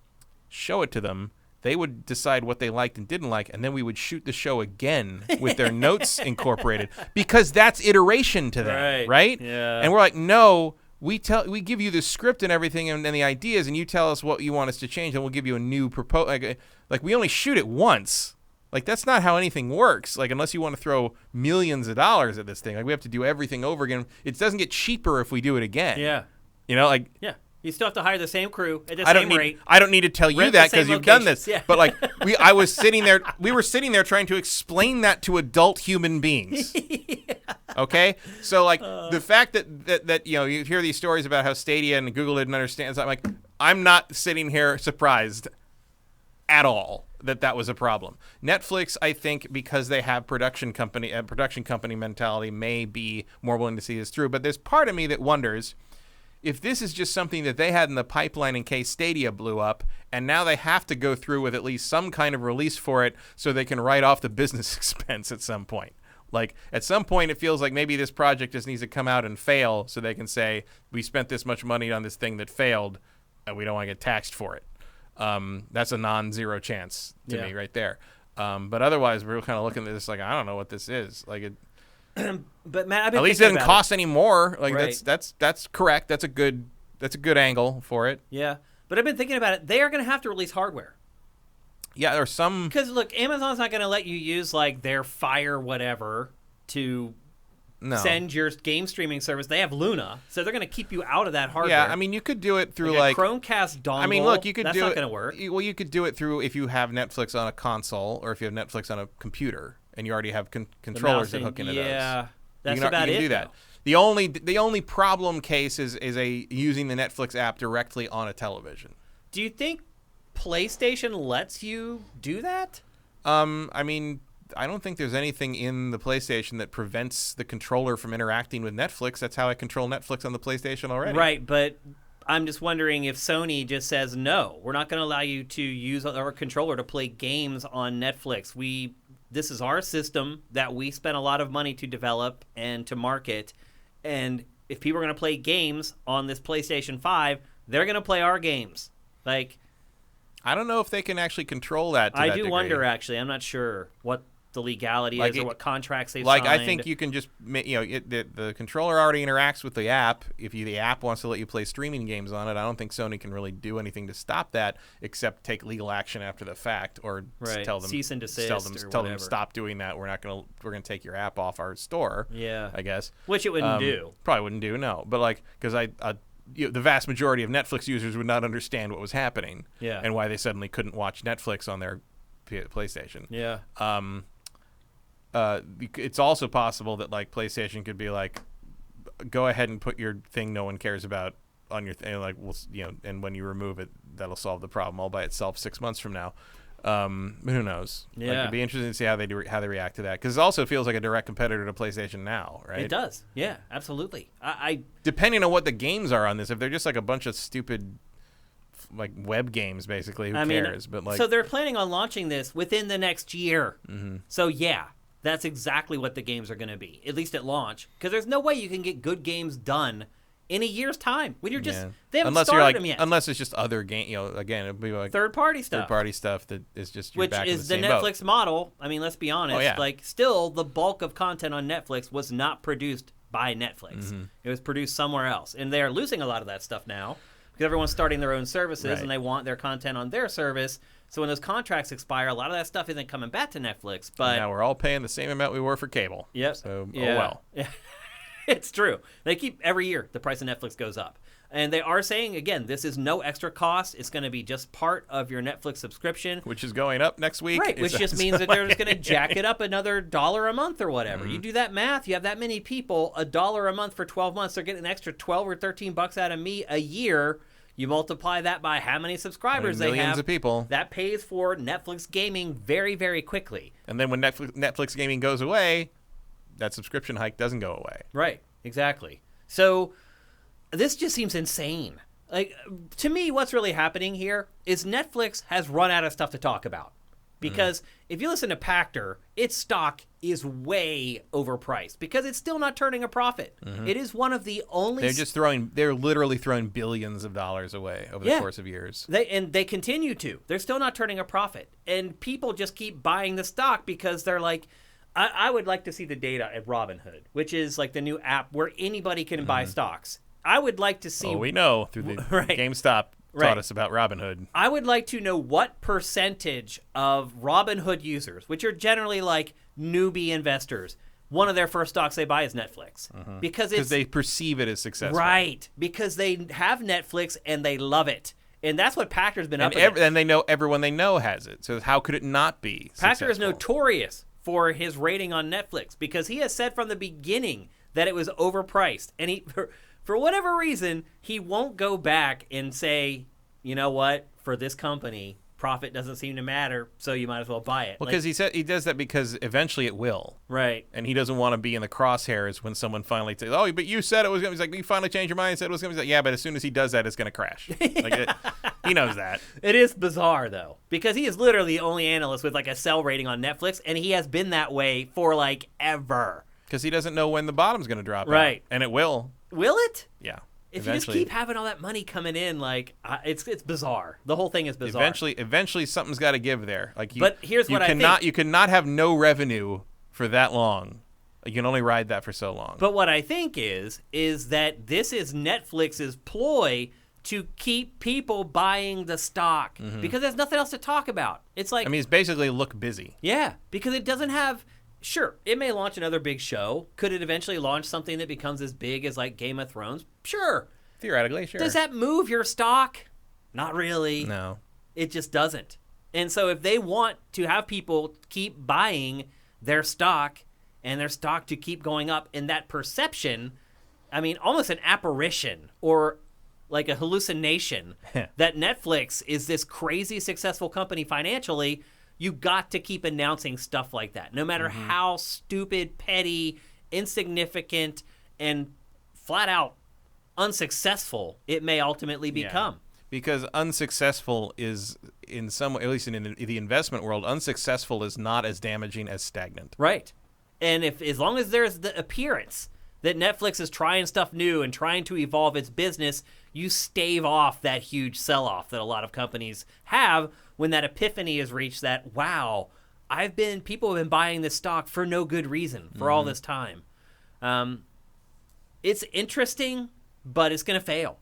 it to them. They would decide what they liked and didn't like, and then we would shoot the show again with their notes incorporated, because that's iteration to them, right? Yeah. And we're like, no, we give you the script and everything and the ideas, and you tell us what you want us to change, and we'll give you a new proposal. Like we only shoot it once. Like, that's not how anything works. Like, unless you want to throw millions of dollars at this thing. Like, we have to do everything over again. It doesn't get cheaper if we do it again. Yeah. Yeah. You still have to hire the same crew at the same rate. I don't need to tell you that because you've done this. Yeah. But, like, we were sitting there trying to explain that to adult human beings. Yeah. Okay? So, like, the fact that you hear these stories about how Stadia and Google didn't understand, so I'm not sitting here surprised at all that was a problem. Netflix, I think, because they have production company mentality, may be more willing to see this through. But there's part of me that wonders if this is just something that they had in the pipeline in case Stadia blew up, and now they have to go through with at least some kind of release for it so they can write off the business expense at some point. Like, at some point, it feels like maybe this project just needs to come out and fail so they can say, we spent this much money on this thing that failed, and we don't want to get taxed for it. That's a non-zero chance to me right there. But otherwise, we're kind of looking at this like, I don't know what this is. Like, but Matt, I've been at least it didn't cost it. any more. Like, right. that's correct. That's a good angle for it. Yeah, but I've been thinking about it. They are going to have to release hardware. Yeah, there's some, because look, Amazon's not going to let you use like their Fire whatever to send your game streaming service. They have Luna, so they're going to keep you out of that hardware. Yeah, I mean, you could do it through like a Chromecast dongle. I mean, look, you could that's do not it. Going to work. Well, you could do it through if you have Netflix on a console or if you have Netflix on a computer and you already have controllers that hook into those. Yeah, that's you about you can it. Do that. Though. The only problem case is using the Netflix app directly on a television. Do you think PlayStation lets you do that? I mean, I don't think there's anything in the PlayStation that prevents the controller from interacting with Netflix. That's how I control Netflix on the PlayStation already. Right, but I'm just wondering if Sony just says, no, we're not going to allow you to use our controller to play games on Netflix. This is our system that we spent a lot of money to develop and to market, and if people are going to play games on this PlayStation 5, they're going to play our games. Like, I don't know if they can actually control that to that degree. Wonder, actually. I'm not sure what the legality is or what contracts they've signed. I think you can just, the controller already interacts with the app. If the app wants to let you play streaming games on it, I don't think Sony can really do anything to stop that except take legal action after the fact or tell them cease and desist tell them stop doing that. We're going to take your app off our store. Yeah, I guess. Which it wouldn't do. Probably wouldn't do, no. But because the vast majority of Netflix users would not understand what was happening and why they suddenly couldn't watch Netflix on their PlayStation. Yeah. It's also possible that PlayStation could be like, go ahead and put your thing no one cares about on your thing, and when you remove it, that'll solve the problem all by itself 6 months from now. Who knows? Yeah. It'd be interesting to see how they react to that, because it also feels like a direct competitor to PlayStation Now, right? It does. Yeah, absolutely. I depending on what the games are on this, if they're just like a bunch of stupid web games, basically, who cares? But so they're planning on launching this within the next year. Mm-hmm. So yeah, that's exactly what the games are going to be, at least at launch, because there's no way you can get good games done in a year's time when you're just they haven't started them yet. Unless it's just other game, again, it'd be like third-party stuff that is just you're back which in is the the same Netflix boat. model. I mean, let's be honest. Still, the bulk of content on Netflix was not produced by Netflix. Mm-hmm. It was produced somewhere else, and they are losing a lot of that stuff now because everyone's starting their own services and they want their content on their service. So when those contracts expire, a lot of that stuff isn't coming back to Netflix. But now we're all paying the same amount we were for cable. Yep. So oh well. It's true. They keep every year the price of Netflix goes up. And they are saying, again, this is no extra cost. It's going to be just part of your Netflix subscription. Which is going up next week. Right, which just means that they're just going to jack it up another $1 a month or whatever. You do that math, you have that many people, $1 a month for 12 months, they're getting an extra 12 or 13 bucks out of me a year. You multiply that by how many subscribers they have. Millions of people. That pays for Netflix gaming very, very quickly. And then when Netflix gaming goes away, that subscription hike doesn't go away. Right, exactly. So this just seems insane. Like, to me, what's really happening here is Netflix has run out of stuff to talk about. Because if you listen to Pactor, its stock is way overpriced because it's still not turning a profit. It is one of the only... They're literally throwing billions of dollars away over the course of years. They continue to. They're still not turning a profit. And people just keep buying the stock because they're like, I would like to see the data at Robinhood, which is like the new app where anybody can buy stocks. I would like to see... Oh, we know through the GameStop taught us about Robinhood. I would like to know what percentage of Robinhood users, which are generally like newbie investors, one of their first stocks they buy is Netflix. Because they perceive it as successful. Right. Because they have Netflix and they love it. And that's what Pactor's been up against. And they know everyone they know has it. So how could it not be successful? Pactor is notorious for his rating on Netflix because he has said from the beginning that it was overpriced. And he... For whatever reason, he won't go back and say, you know what, for this company, profit doesn't seem to matter, so you might as well buy it. Well, because he does that because eventually it will. Right. And he doesn't want to be in the crosshairs when someone finally says, oh, but you said it was going to be. He's like, you finally changed your mind and said it was going to be. Like, yeah, but as soon as he does that, it's going to crash. He knows that. It is bizarre, though, because he is literally the only analyst with like a sell rating on Netflix, and he has been that way for like ever. Because he doesn't know when the bottom's going to drop out. And it will. Will it? Yeah. If you just keep having all that money coming in, like it's bizarre. The whole thing is bizarre. Eventually, something's got to give there. But here's what I think: you cannot have no revenue for that long. You can only ride that for so long. But what I think is that this is Netflix's ploy to keep people buying the stock because there's nothing else to talk about. It's like it's basically look busy. Yeah, because it doesn't have. Sure, it may launch another big show. Could it eventually launch something that becomes as big as like Game of Thrones? Sure. Theoretically, sure. Does that move your stock? Not really. No. It just doesn't. And so if they want to have people keep buying their stock and their stock to keep going up in that perception, almost an apparition or like a hallucination that Netflix is this crazy successful company financially, you got to keep announcing stuff like that, no matter how stupid, petty, insignificant, and flat out unsuccessful it may ultimately become. Because unsuccessful is, in some, at least in the investment world, unsuccessful is not as damaging as stagnant. Right. And as long as there's the appearance that Netflix is trying stuff new and trying to evolve its business, you stave off that huge sell-off that a lot of companies have when that epiphany is reached that, wow, people have been buying this stock for no good reason for all this time. It's interesting, but it's going to fail.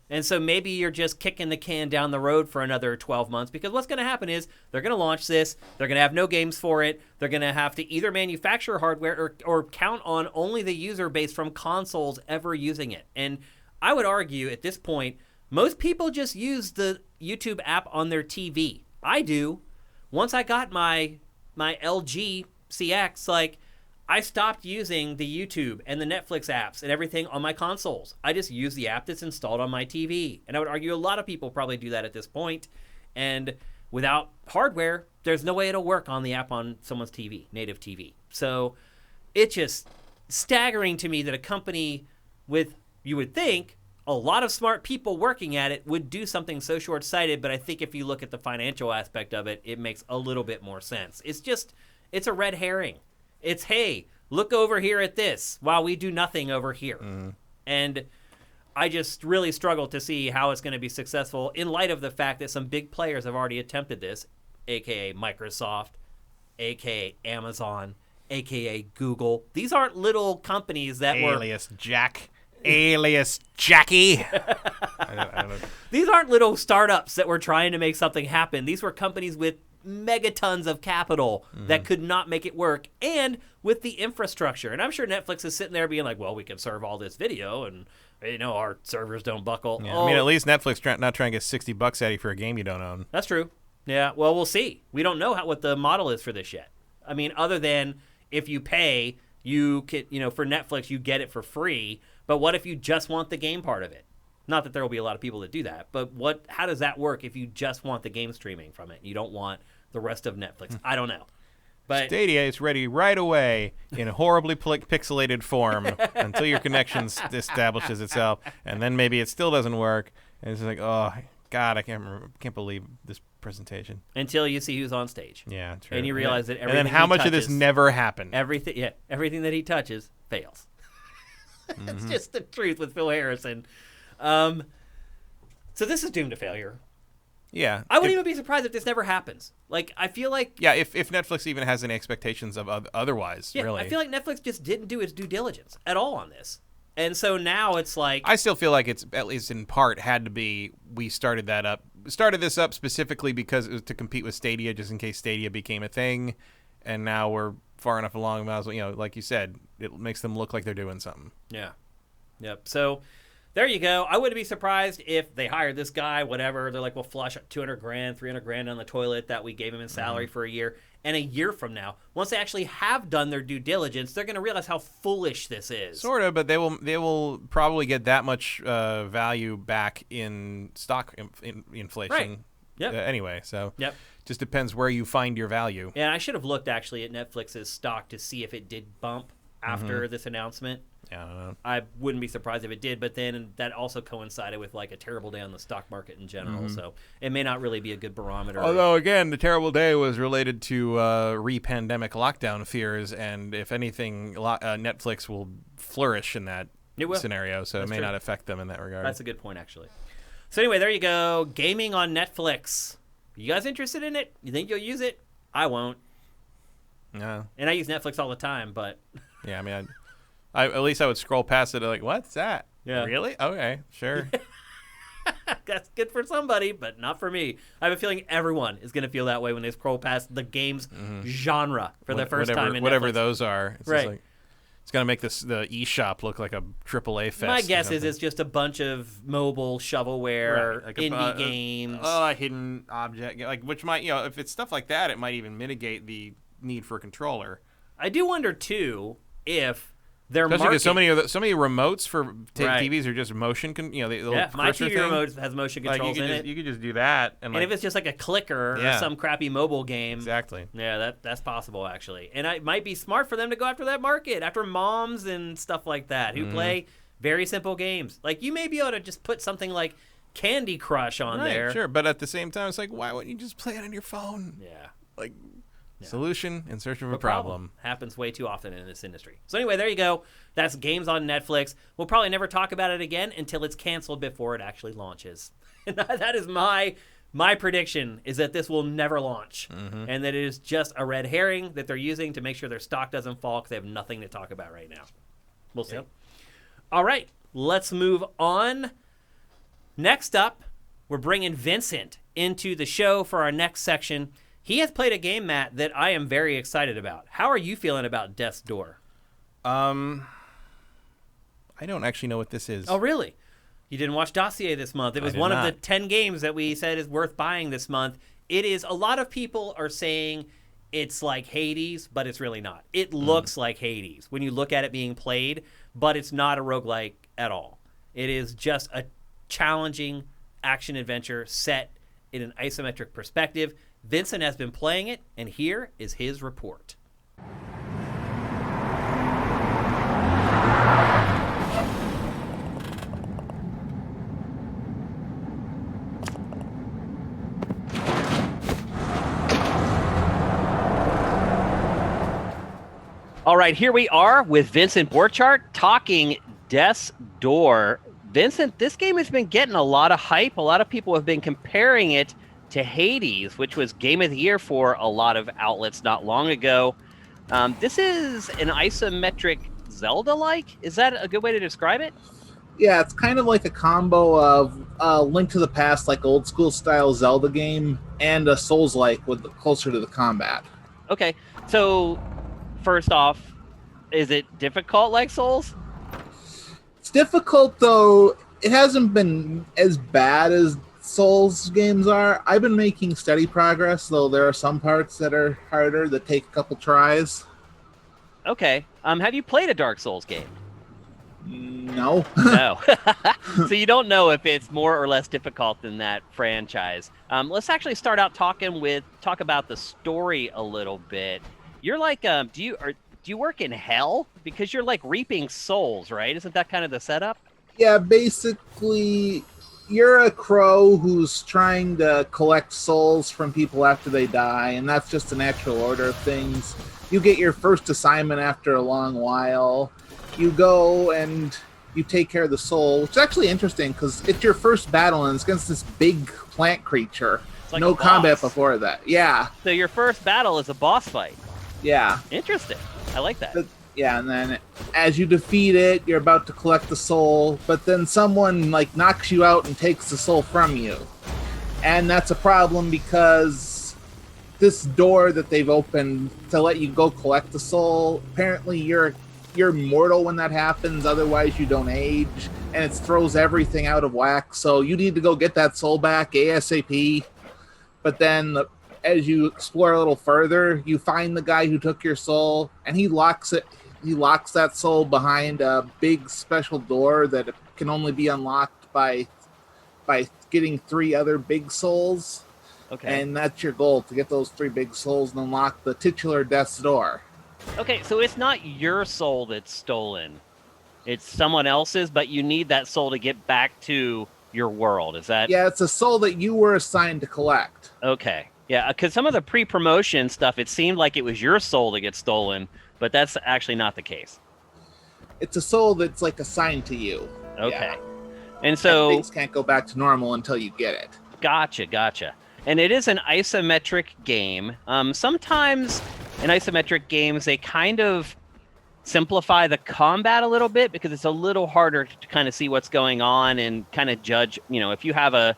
And so maybe you're just kicking the can down the road for another 12 months because what's going to happen is they're going to launch this. They're going to have no games for it. They're going to have to either manufacture hardware or count on only the user base from consoles ever using it. And I would argue at this point, most people just use the YouTube app on their TV. I do. Once I got my LG CX, I stopped using the YouTube and the Netflix apps and everything on my consoles. I just use the app that's installed on my TV. And I would argue a lot of people probably do that at this point. And without hardware, there's no way it'll work on the app on someone's TV, native TV. So it's just staggering to me that a company with, you would think, a lot of smart people working at it would do something so short-sighted, but I think if you look at the financial aspect of it, it makes a little bit more sense. It's a red herring. It's, hey, look over here at this while we do nothing over here. And I just really struggle to see how it's going to be successful in light of the fact that some big players have already attempted this, a.k.a. Microsoft, a.k.a. Amazon, a.k.a. Google. These aren't little companies that Alias Jackie. I don't know. These aren't little startups that were trying to make something happen. These were companies with megatons of capital that could not make it work, and with the infrastructure. And I'm sure Netflix is sitting there being like, well, we can serve all this video, and our servers don't buckle. Yeah, I mean, at least Netflix not trying to get $60 out of you for a game you don't own. That's true. Yeah, well, we'll see. We don't know what the model is for this yet. I mean, other than if you pay, you can, for Netflix, you get it for free. But what if you just want the game part of it? Not that there will be a lot of people that do that, but how does that work if you just want the game streaming from it? You don't want the rest of Netflix. I don't know. But Stadia is ready right away in a horribly pixelated form until your connection establishes itself, and then maybe it still doesn't work. And it's like, oh God, I can't believe this presentation. Until you see who's on stage. Yeah, true. And you realize that everything. And then how much of this never happened? Everything that he touches fails. That's just the truth with Phil Harrison. So this is doomed to failure. Yeah. I wouldn't even be surprised if this never happens. Like, I feel like... Yeah, if Netflix even has any expectations of otherwise, really. I feel like Netflix just didn't do its due diligence at all on this. And so now it's like... I still feel like it's, at least in part, had to be, we started this up specifically because it was to compete with Stadia, just in case Stadia became a thing. And now we're far enough along, like you said, it makes them look like they're doing something. Yeah. Yep. So... there you go. I wouldn't be surprised if they hired this guy, whatever. They're like, we'll flush $200,000, $300,000 down the toilet that we gave him in salary for a year. And a year from now, once they actually have done their due diligence, they're going to realize how foolish this is. Sort of, but they will probably get that much value back in stock inflation. Right. Yep. Anyway, so yep. Just depends where you find your value. And I should have looked actually at Netflix's stock to see if it did bump after this announcement. Yeah, I don't know. I wouldn't be surprised if it did, but then that also coincided with like a terrible day on the stock market in general, so it may not really be a good barometer. Although, again, the terrible day was related to re-pandemic lockdown fears, and if anything, Netflix will flourish in that scenario, so it may not affect them in that regard. That's a good point, actually. So anyway, there you go. Gaming on Netflix. You guys interested in it? You think you'll use it? I won't. No. And I use Netflix all the time, but... yeah, I mean... at least I would scroll past it like, what's that? Yeah. Really? Okay, sure. That's good for somebody, but not for me. I have a feeling everyone is going to feel that way when they scroll past the game's genre for the first time in whatever Netflix. Those are. It's right. Just like, it's going to make the eShop look like a AAA fest. My guess is it's just a bunch of mobile shovelware, like indie games. A hidden object. Which might, if it's stuff like that, it might even mitigate the need for a controller. I do wonder, too, if... especially because so many remotes for TVs are just motion. My TV remote has motion controls in it. You could just do that, and if it's just like a clicker or some crappy mobile game, exactly. Yeah, that's possible actually, and it might be smart for them to go after that market, after moms and stuff like that who play very simple games. Like you may be able to just put something like Candy Crush on there, sure, but at the same time, it's like why wouldn't you just play it on your phone? Yeah, Solution in search of a problem. Happens way too often in this industry. So anyway, there you go. That's games on Netflix. We'll probably never talk about it again until it's canceled before it actually launches. And that is my prediction, is that this will never launch. And that it is just a red herring that they're using to make sure their stock doesn't fall because they have nothing to talk about right now. We'll see. Yep. All right, let's move on. Next up, we're bringing Vincent into the show for our next section. He has played a game, Matt, that I am very excited about. How are you feeling about Death's Door? I don't actually know what this is. Oh, really? You didn't watch Dossier this month. It was one of the 10 games that we said is worth buying this month. It is, a lot of people are saying it's like Hades, but it's really not. It looks like Hades when you look at it being played, but it's not a roguelike at all. It is just a challenging action-adventure set in an isometric perspective. Vincent has been playing it, and here is his report. All right, here we are with Vincent Borchardt talking Death's Door. Vincent, this game has been getting a lot of hype. A lot of people have been comparing it to Hades, which was Game of the Year for a lot of outlets not long ago. This is an isometric Zelda-like? Is that a good way to describe it? Yeah, it's kind of like a combo of Link to the Past, like old school style Zelda game, and a Souls-like with closer to the combat. Okay, so first off, is it difficult like Souls? It's difficult, though. It hasn't been as bad as Souls games are. I've been making steady progress, though there are some parts that are harder that take a couple tries. Okay. Have you played a Dark Souls game? No. No. So you don't know if it's more or less difficult than that franchise. Let's actually start out talk about the story a little bit. You're like, do you work in hell? Because you're like reaping souls, right? Isn't that kind of the setup? Yeah, basically, you're a crow who's trying to collect souls from people after they die, and that's just the natural order of things. You get your first assignment after a long while. You go and you take care of the soul, which is actually interesting because it's your first battle and it's against this big plant creature. It's like no a boss. combat before that. Yeah. So your first battle is a boss fight. Yeah. Interesting. I like that. Yeah, and then as you defeat it, you're about to collect the soul, but then someone like knocks you out and takes the soul from you. And that's a problem because this door that they've opened to let you go collect the soul, apparently you're mortal when that happens, otherwise you don't age, and it throws everything out of whack, so you need to go get that soul back ASAP. But then as you explore a little further, you find the guy who took your soul, and he locks that soul behind a big special door that can only be unlocked by getting 3 other big souls. Okay. And that's your goal, to get those 3 big souls and unlock the titular death's door. Okay, so it's not your soul that's stolen. It's someone else's, but you need that soul to get back to your world. Is that... Yeah, it's a soul that you were assigned to collect. Okay. Yeah, because some of the pre-promotion stuff, it seemed like it was your soul that gets stolen, but that's actually not the case. It's a soul that's like assigned to you. Okay. Yeah. And so... things can't go back to normal until you get it. Gotcha. And it is an isometric game. Sometimes in isometric games, they kind of simplify the combat a little bit because it's a little harder to kind of see what's going on and kind of judge, if you have a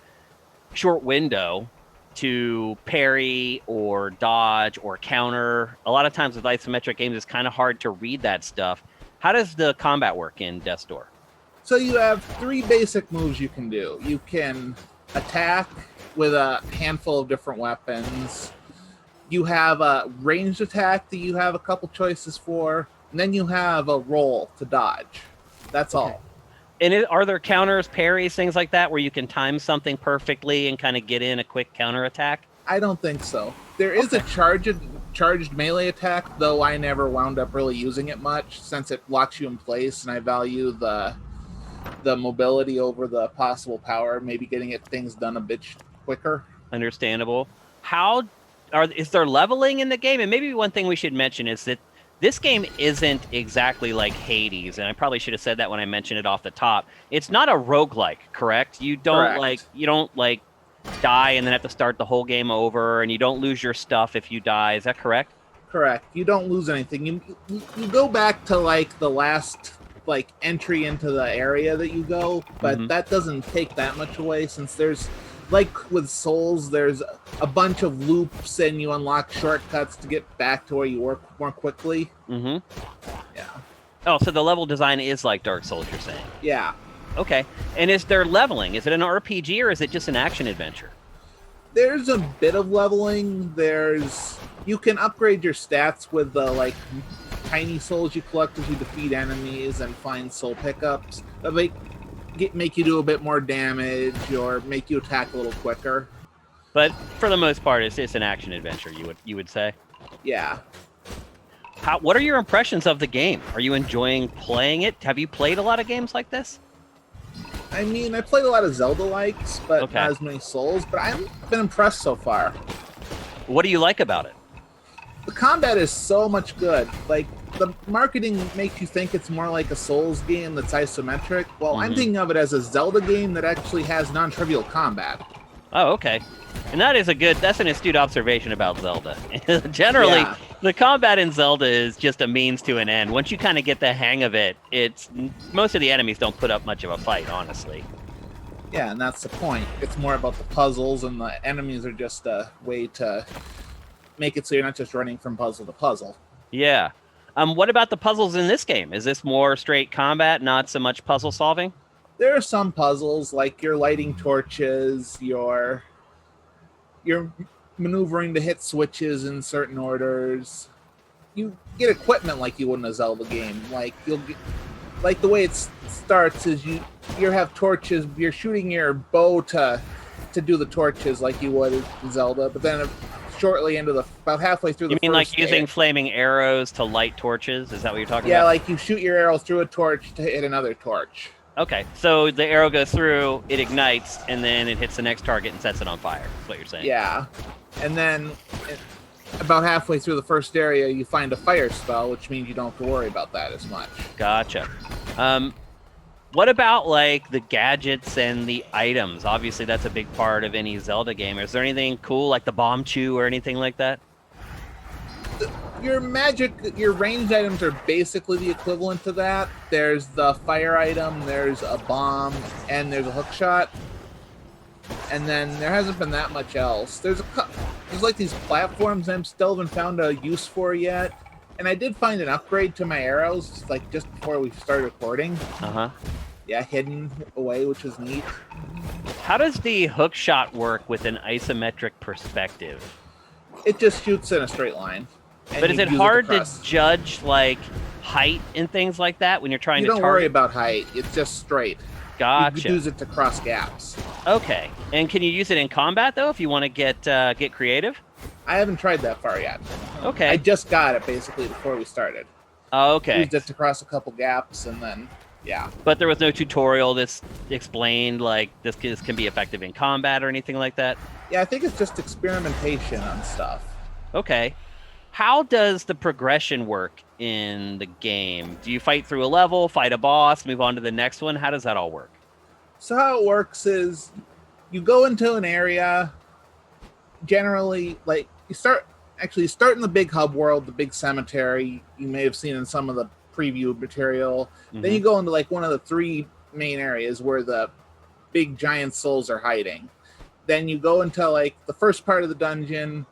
short window to parry or dodge or counter. A lot of times with isometric games, it's kind of hard to read that stuff. How does the combat work in Death's Door? So you have 3 basic moves you can do. You can attack with a handful of different weapons. You have a ranged attack that you have a couple choices for, and then you have a roll to dodge. That's all. And are there counters, parries, things like that, where you can time something perfectly and kind of get in a quick counter attack? I don't think so. There is a charged melee attack, though I never wound up really using it much since it locks you in place, and I value the mobility over the possible power, maybe getting things done a bit quicker. Understandable. Is there leveling in the game? And maybe one thing we should mention is that this game isn't exactly like Hades, and I probably should have said that when I mentioned it off the top. It's not a roguelike, correct? You don't die and then have to start the whole game over, and you don't lose your stuff if you die. Is that correct? Correct. You don't lose anything. You go back to the last entry into the area that you go, but that doesn't take that much away since there's with Souls, there's a bunch of loops and you unlock shortcuts to get back to where you work more quickly. Mm-hmm. Yeah. Oh, so the level design is like Dark Souls, you're saying? Yeah. Okay. And is there leveling? Is it an RPG or is it just an action adventure? There's a bit of leveling. You can upgrade your stats with the tiny souls you collect as you defeat enemies and find soul pickups. Make you do a bit more damage or make you attack a little quicker. But for the most part, it's an action adventure, you would say? Yeah. What are your impressions of the game? Are you enjoying playing it? Have you played a lot of games like this? I mean, I played a lot of Zelda-likes, but not as many Souls, but I've been impressed so far. What do you like about it? The combat is so much good. The marketing makes you think it's more like a Souls game that's isometric. Well, I'm thinking of it as a Zelda game that actually has non-trivial combat. Oh, okay. And that's an astute observation about Zelda. Generally, the combat in Zelda is just a means to an end. Once you kind of get the hang of it, most of the enemies don't put up much of a fight, honestly. Yeah, and that's the point. It's more about the puzzles, and the enemies are just a way to make it so you're not just running from puzzle to puzzle. Yeah. What about the puzzles in this game? Is this more straight combat, not so much puzzle solving? There are some puzzles, like you're lighting torches, you're maneuvering to hit switches in certain orders. You get equipment like you would in a Zelda game. Like you'll get, like the way it starts is you have torches. You're shooting your bow to do the torches like you would in Zelda, but then shortly into about halfway through the You mean first like using flaming arrows to light torches? Is that what you're talking about? Yeah, like you shoot your arrows through a torch to hit another torch. Okay, so the arrow goes through, it ignites, and then it hits the next target and sets it on fire. That's what you're saying. Yeah, and then about halfway through the first area, you find a fire spell, which means you don't have to worry about that as much. Gotcha. What about like the gadgets and the items? Obviously, that's a big part of any Zelda game. Is there anything cool like the bomb chew or anything like that? Your ranged items are basically the equivalent to that. There's the fire item, there's a bomb, and there's a hook shot. And then there hasn't been that much else. There's like these platforms I still haven't found a use for yet. And I did find an upgrade to my arrows, like just before we started recording. Uh-huh. Yeah, hidden away, which was neat. How does the hook shot work with an isometric perspective? It just shoots in a straight line. But is it hard to judge like height and things like that when you're trying to target? You don't worry about height. It's just straight. Gotcha. You can use it to cross gaps. Okay. And can you use it in combat though if you want to get creative? I haven't tried that far yet. Okay. I just got it basically before we started. Okay. Used it to cross a couple gaps and then yeah. But there was no tutorial that's explained like this can be effective in combat or anything like that? Yeah, I think it's just experimentation on stuff. Okay. How does the progression work in the game? Do you fight through a level, fight a boss, move on to the next one? How does that all work? So how it works is you go into an area, generally, like you start in the big hub world, the big cemetery you may have seen in some of the preview material. Mm-hmm. Then you go into like one of the three main areas where the big giant souls are hiding. Then you go into like the first part of the dungeon.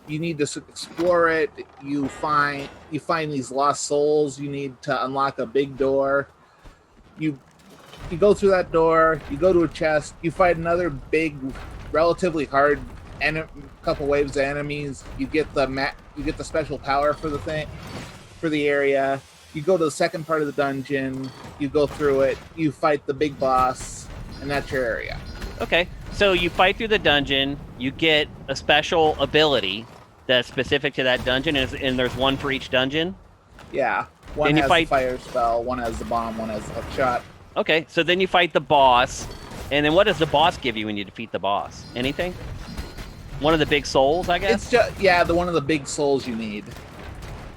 You need to explore it. You find these lost souls. You need to unlock a big door. You go through that door. You go to a chest. You fight another big, relatively hard couple waves of enemies. You get the special power for the area. You go to the second part of the dungeon. You go through it. You fight the big boss, and that's your area. Okay, so you fight through the dungeon. You get a special ability that's specific to that dungeon, and there's one for each dungeon? Yeah. One has the fire spell, one has the bomb, one has the hook shot. Okay, so then you fight the boss, and then what does the boss give you when you defeat the boss? Anything? One of the big souls, I guess? It's just, one of the big souls you need.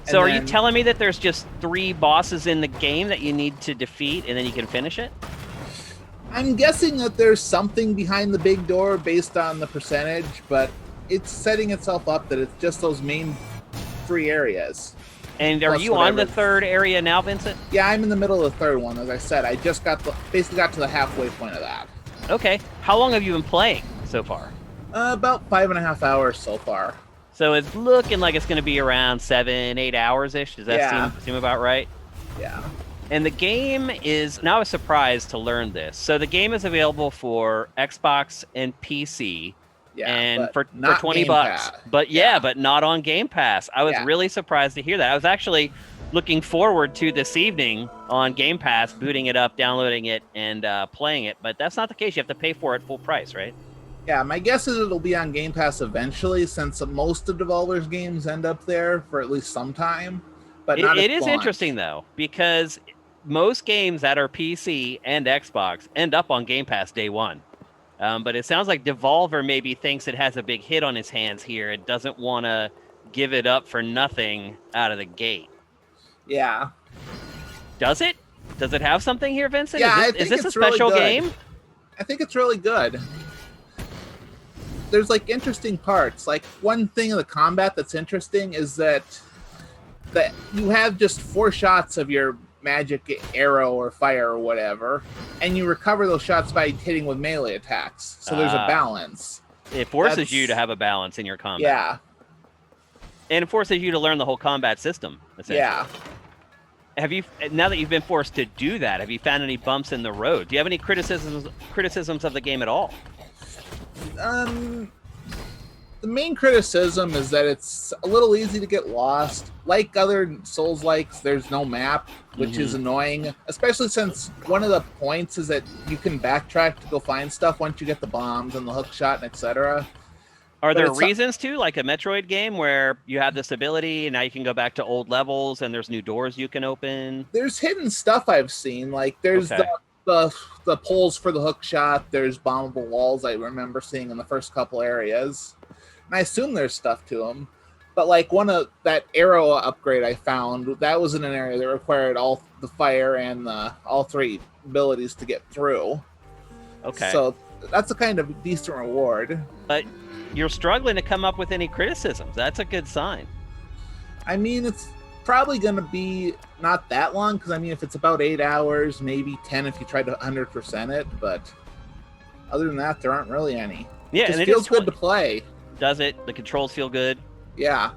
So are you telling me that there's just 3 bosses in the game that you need to defeat, and then you can finish it? I'm guessing that there's something behind the big door based on the percentage, but it's setting itself up that it's just those main 3 areas. And are you on the 3rd area now, Vincent? Yeah, I'm in the middle of the 3rd one. As I said, I just basically got to the halfway point of that. Okay. How long have you been playing so far? About 5.5 hours so far. So it's looking like it's going to be around 7-8 hours-ish. Does that seem about right? Yeah. And the game is, now I was surprised to learn this. So the game is available for Xbox and PC. Yeah, and for $20. But but not on Game Pass. I was really surprised to hear that. I was actually looking forward to this evening on Game Pass, booting it up, downloading it, and playing it. But that's not the case. You have to pay for it full price, right? Yeah, my guess is it'll be on Game Pass eventually, since most of Devolver's games end up there for at least some time. But it is interesting, though, because most games that are PC and Xbox end up on Game Pass day one. But it sounds like Devolver maybe thinks it has a big hit on its hands here. It doesn't want to give it up for nothing out of the gate. Yeah. Does it? Does it have something here, Vincent? Yeah, is this a special game? I think it's really good. There's like interesting parts. Like one thing in the combat that's interesting is that you have just 4 shots of your magic arrow or fire or whatever, and you recover those shots by hitting with melee attacks. So there's a balance. It forces you to have a balance in your combat. Yeah. And it forces you to learn the whole combat system, essentially. Yeah. have you, now that you've been forced to do that, have you found any bumps in the road? Do you have any criticisms of the game at all? The main criticism is that it's a little easy to get lost. Like other Souls-likes, there's no map, which is annoying, especially since one of the points is that you can backtrack to go find stuff once you get the bombs and the hook shot and etc. Are there reasons to, like a Metroid game, where you have this ability and now you can go back to old levels and there's new doors you can open? There's hidden stuff I've seen. Like there's the poles for the hook shot. There's bombable walls I remember seeing in the first couple areas. And I assume there's stuff to them. But like that arrow upgrade I found, that was in an area that required all the fire and all three abilities to get through. Okay. So that's a kind of decent reward. But you're struggling to come up with any criticisms. That's a good sign. I mean, it's probably going to be not that long, because I mean, if it's about 8 hours, maybe 10 if you try to 100% it. But other than that, there aren't really any. Yeah, and it feels good to play. Does it? The controls feel good? Yeah.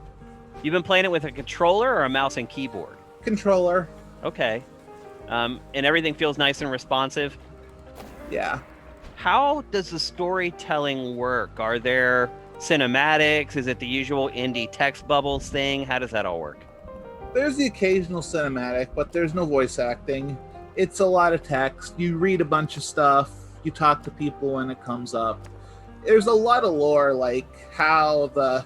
You've been playing it with a controller or a mouse and keyboard? Controller. Okay. And everything feels nice and responsive? Yeah. How does the storytelling work? Are there cinematics? Is it the usual indie text bubbles thing? How does that all work? There's the occasional cinematic, but there's no voice acting. It's a lot of text. You read a bunch of stuff. You talk to people when it comes up. There's a lot of lore, like how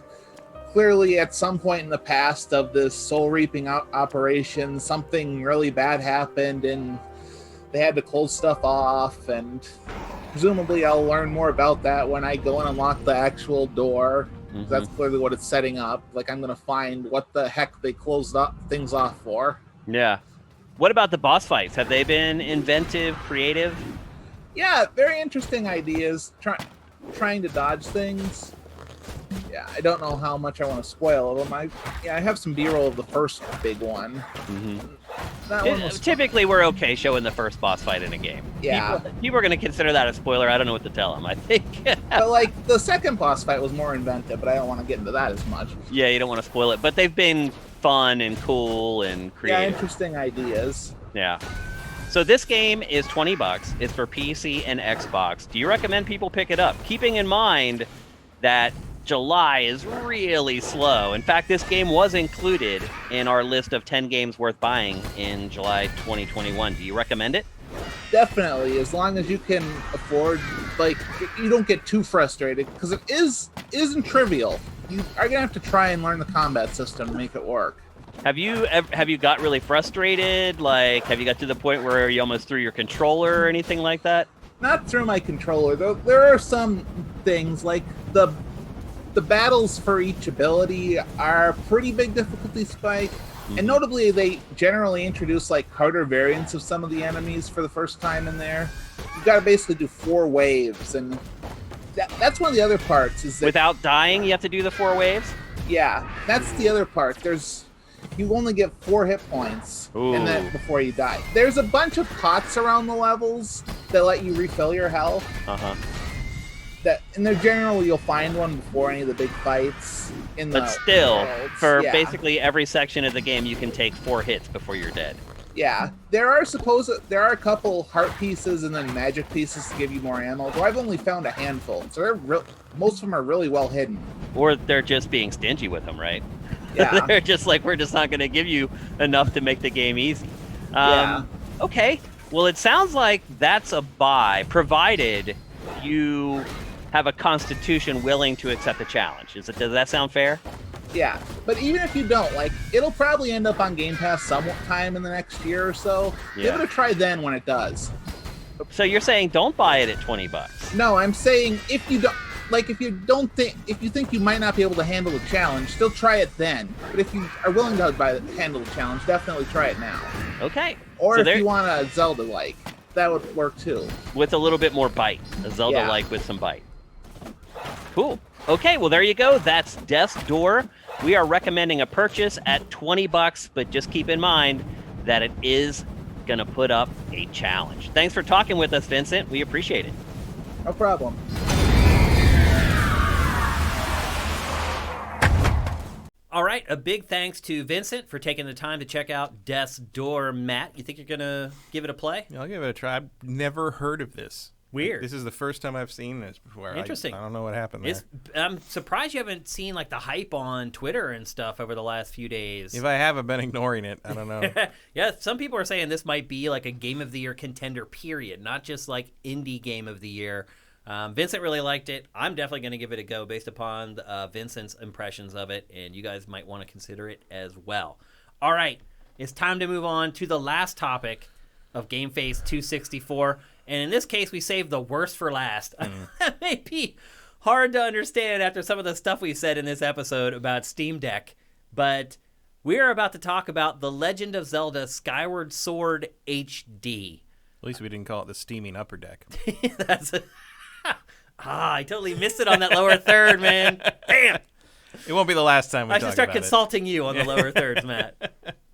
clearly at some point in the past of this soul reaping operation, something really bad happened and they had to close stuff off, and presumably I'll learn more about that when I go and unlock the actual door. That's clearly what it's setting up. Like, I'm going to find what the heck they closed up things off for. Yeah. What about the boss fights? Have they been inventive, creative? Yeah, very interesting ideas. Trying to dodge things. Yeah, I don't know how much I want to spoil them. I have some B-roll of the first big one. That one was typically, we're okay showing the first boss fight in a game. Yeah. People are going to consider that a spoiler. I don't know what to tell them, I think. But, like, the second boss fight was more inventive, but I don't want to get into that as much. Yeah, you don't want to spoil it. But they've been fun and cool and creative. Yeah, interesting ideas. Yeah. So this game is $20. It's for PC and Xbox. Do you recommend people pick it up? Keeping in mind that July is really slow. In fact, this game was included in our list of 10 games worth buying in July 2021. Do you recommend it? Definitely, as long as you can afford, like, you don't get too frustrated, because it isn't trivial. You are gonna have to try and learn the combat system to make it work. Have you got really frustrated? Like, have you got to the point where you almost threw your controller or anything like that? Not through my controller, though. There are some things, like the battles for each ability are pretty big difficulty spike. And notably, they generally introduce like harder variants of some of the enemies for the first time in there. You've got to basically do 4 waves, and that's one of the other parts. Is that, without dying, you have to do the 4 waves? Yeah, that's the other part. You only get 4 hit points, and then before you die. There's a bunch of pots around the levels that let you refill your health. And they're generally, you'll find one before any of the big fights. But still, for basically every section of the game, you can take 4 hits before you're dead. Yeah, there are a couple heart pieces and then magic pieces to give you more ammo. Though I've only found a handful, so most of them are really well hidden. Or they're just being stingy with them, right? Yeah, they're just like, we're just not going to give you enough to make the game easy. Okay, well, it sounds like that's a buy, provided you have a constitution willing to accept the challenge. Does that sound fair? Yeah, but even if you don't, like, it'll probably end up on Game Pass sometime in the next year or so. Yeah. Give it a try then when it does. So you're saying don't buy it at $20? No, I'm saying if you think you might not be able to handle the challenge, still try it then. But if you are willing to handle the challenge, definitely try it now. Okay. Or if you want a Zelda-like, that would work too. With a little bit more bite. A Zelda-like with some bite. Cool. Okay, well, there you go. That's Death's Door. We are recommending a purchase at $20, but just keep in mind that it is going to put up a challenge. Thanks for talking with us, Vincent. We appreciate it. No problem. All right, a big thanks to Vincent for taking the time to check out Death's Door. Matt, you think you're going to give it a play? Yeah, I'll give it a try. I've never heard of this. Weird. This is the first time I've seen this before. Interesting. I don't know what happened there. I'm surprised you haven't seen like the hype on Twitter and stuff over the last few days. If I have, I've been ignoring it. I don't know. Yeah, some people are saying this might be like a Game of the Year contender, period, not just like indie Game of the Year. Vincent really liked it. I'm definitely going to give it a go based upon Vincent's impressions of it, and you guys might want to consider it as well. All right, it's time to move on to the last topic of GameFace 264, and in this case, we saved the worst for last. That may be hard to understand after some of the stuff we said in this episode about Steam Deck, but we're about to talk about The Legend of Zelda Skyward Sword HD. At least we didn't call it the steaming upper deck. That's a... I totally missed it on that lower third, man. Damn. It won't be the last time we I talk should start about consulting you on the lower thirds, Matt.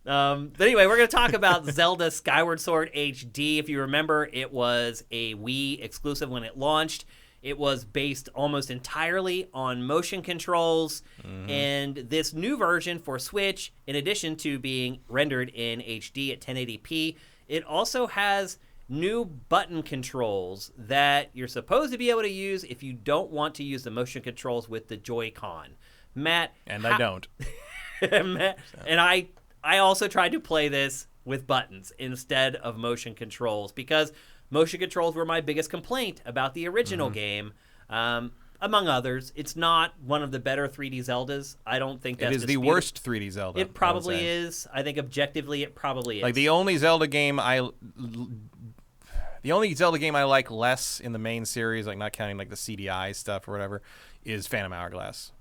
But anyway, we're going to talk about Zelda Skyward Sword HD. If you remember, it was a Wii exclusive when it launched. It was based almost entirely on motion controls. And this new version for Switch, in addition to being rendered in HD at 1080p, it also has new button controls that you're supposed to be able to use if you don't want to use the motion controls with the Joy-Con. Matt. And I don't. Matt, and I also tried to play this with buttons instead of motion controls because motion controls were my biggest complaint about the original game. Among others, it's not one of the better 3D Zeldas. I don't think that's It is the worst 3D Zelda. It probably is. I think objectively it probably is. Like the only Zelda game I like less in the main series, like not counting like the CDI stuff or whatever, is Phantom Hourglass.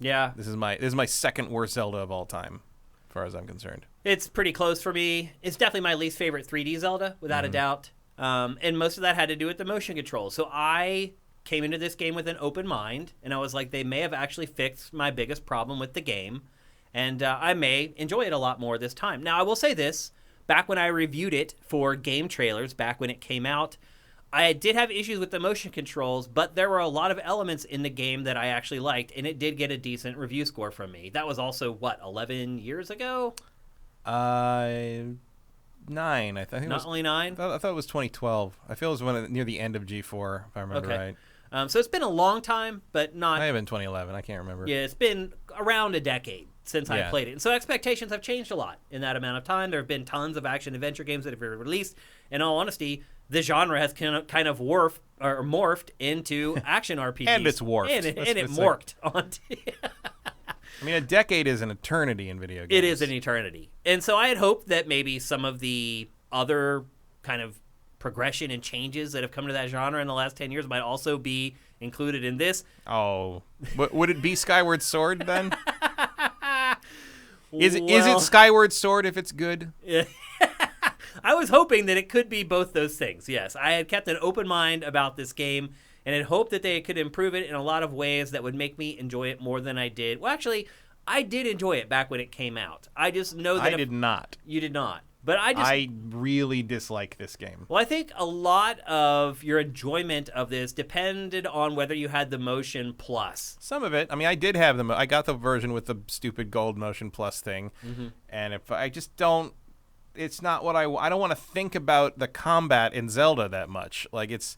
Yeah. This is my second worst Zelda of all time, as far as I'm concerned. It's pretty close for me. It's definitely my least favorite 3D Zelda, without a doubt. And most of that had to do with the motion controls. So I came into this game with an open mind, and I was like, they may have actually fixed my biggest problem with the game, and I may enjoy it a lot more this time. Now, I will say this. Back when I reviewed it for Game Trailers, back when it came out, I did have issues with the motion controls, but there were a lot of elements in the game that I actually liked, and it did get a decent review score from me. That was also, 11 years ago? 9. I think Not only 9? I thought it was 2012. I feel it was near the end of G4, if I remember right. So it's been a long time, but not... Might have been 2011. I can't remember. Yeah, it's been around a decade since I played it. And so expectations have changed a lot in that amount of time. There have been tons of action-adventure games that have been released. In all honesty, the genre has kind of morphed into action RPGs. And it's warped. And it morphed onto... I mean, a decade is an eternity in video games. It is an eternity. And so I had hoped that maybe some of the other kind of progression and changes that have come to that genre in the last 10 years might also be included in this. Oh. Would it be Skyward Sword then? Is it Skyward Sword if it's good? Yeah. I was hoping that it could be both those things, yes. I had kept an open mind about this game and had hoped that they could improve it in a lot of ways that would make me enjoy it more than I did. Well, actually, I did enjoy it back when it came out. I just know that... I did not. You did not. But I really dislike this game. Well, I think a lot of your enjoyment of this depended on whether you had the Motion Plus. Some of it. I mean, I did have I got the version with the stupid gold Motion Plus thing. And if I just don't... It's not what I don't want to think about the combat in Zelda that much. Like, it's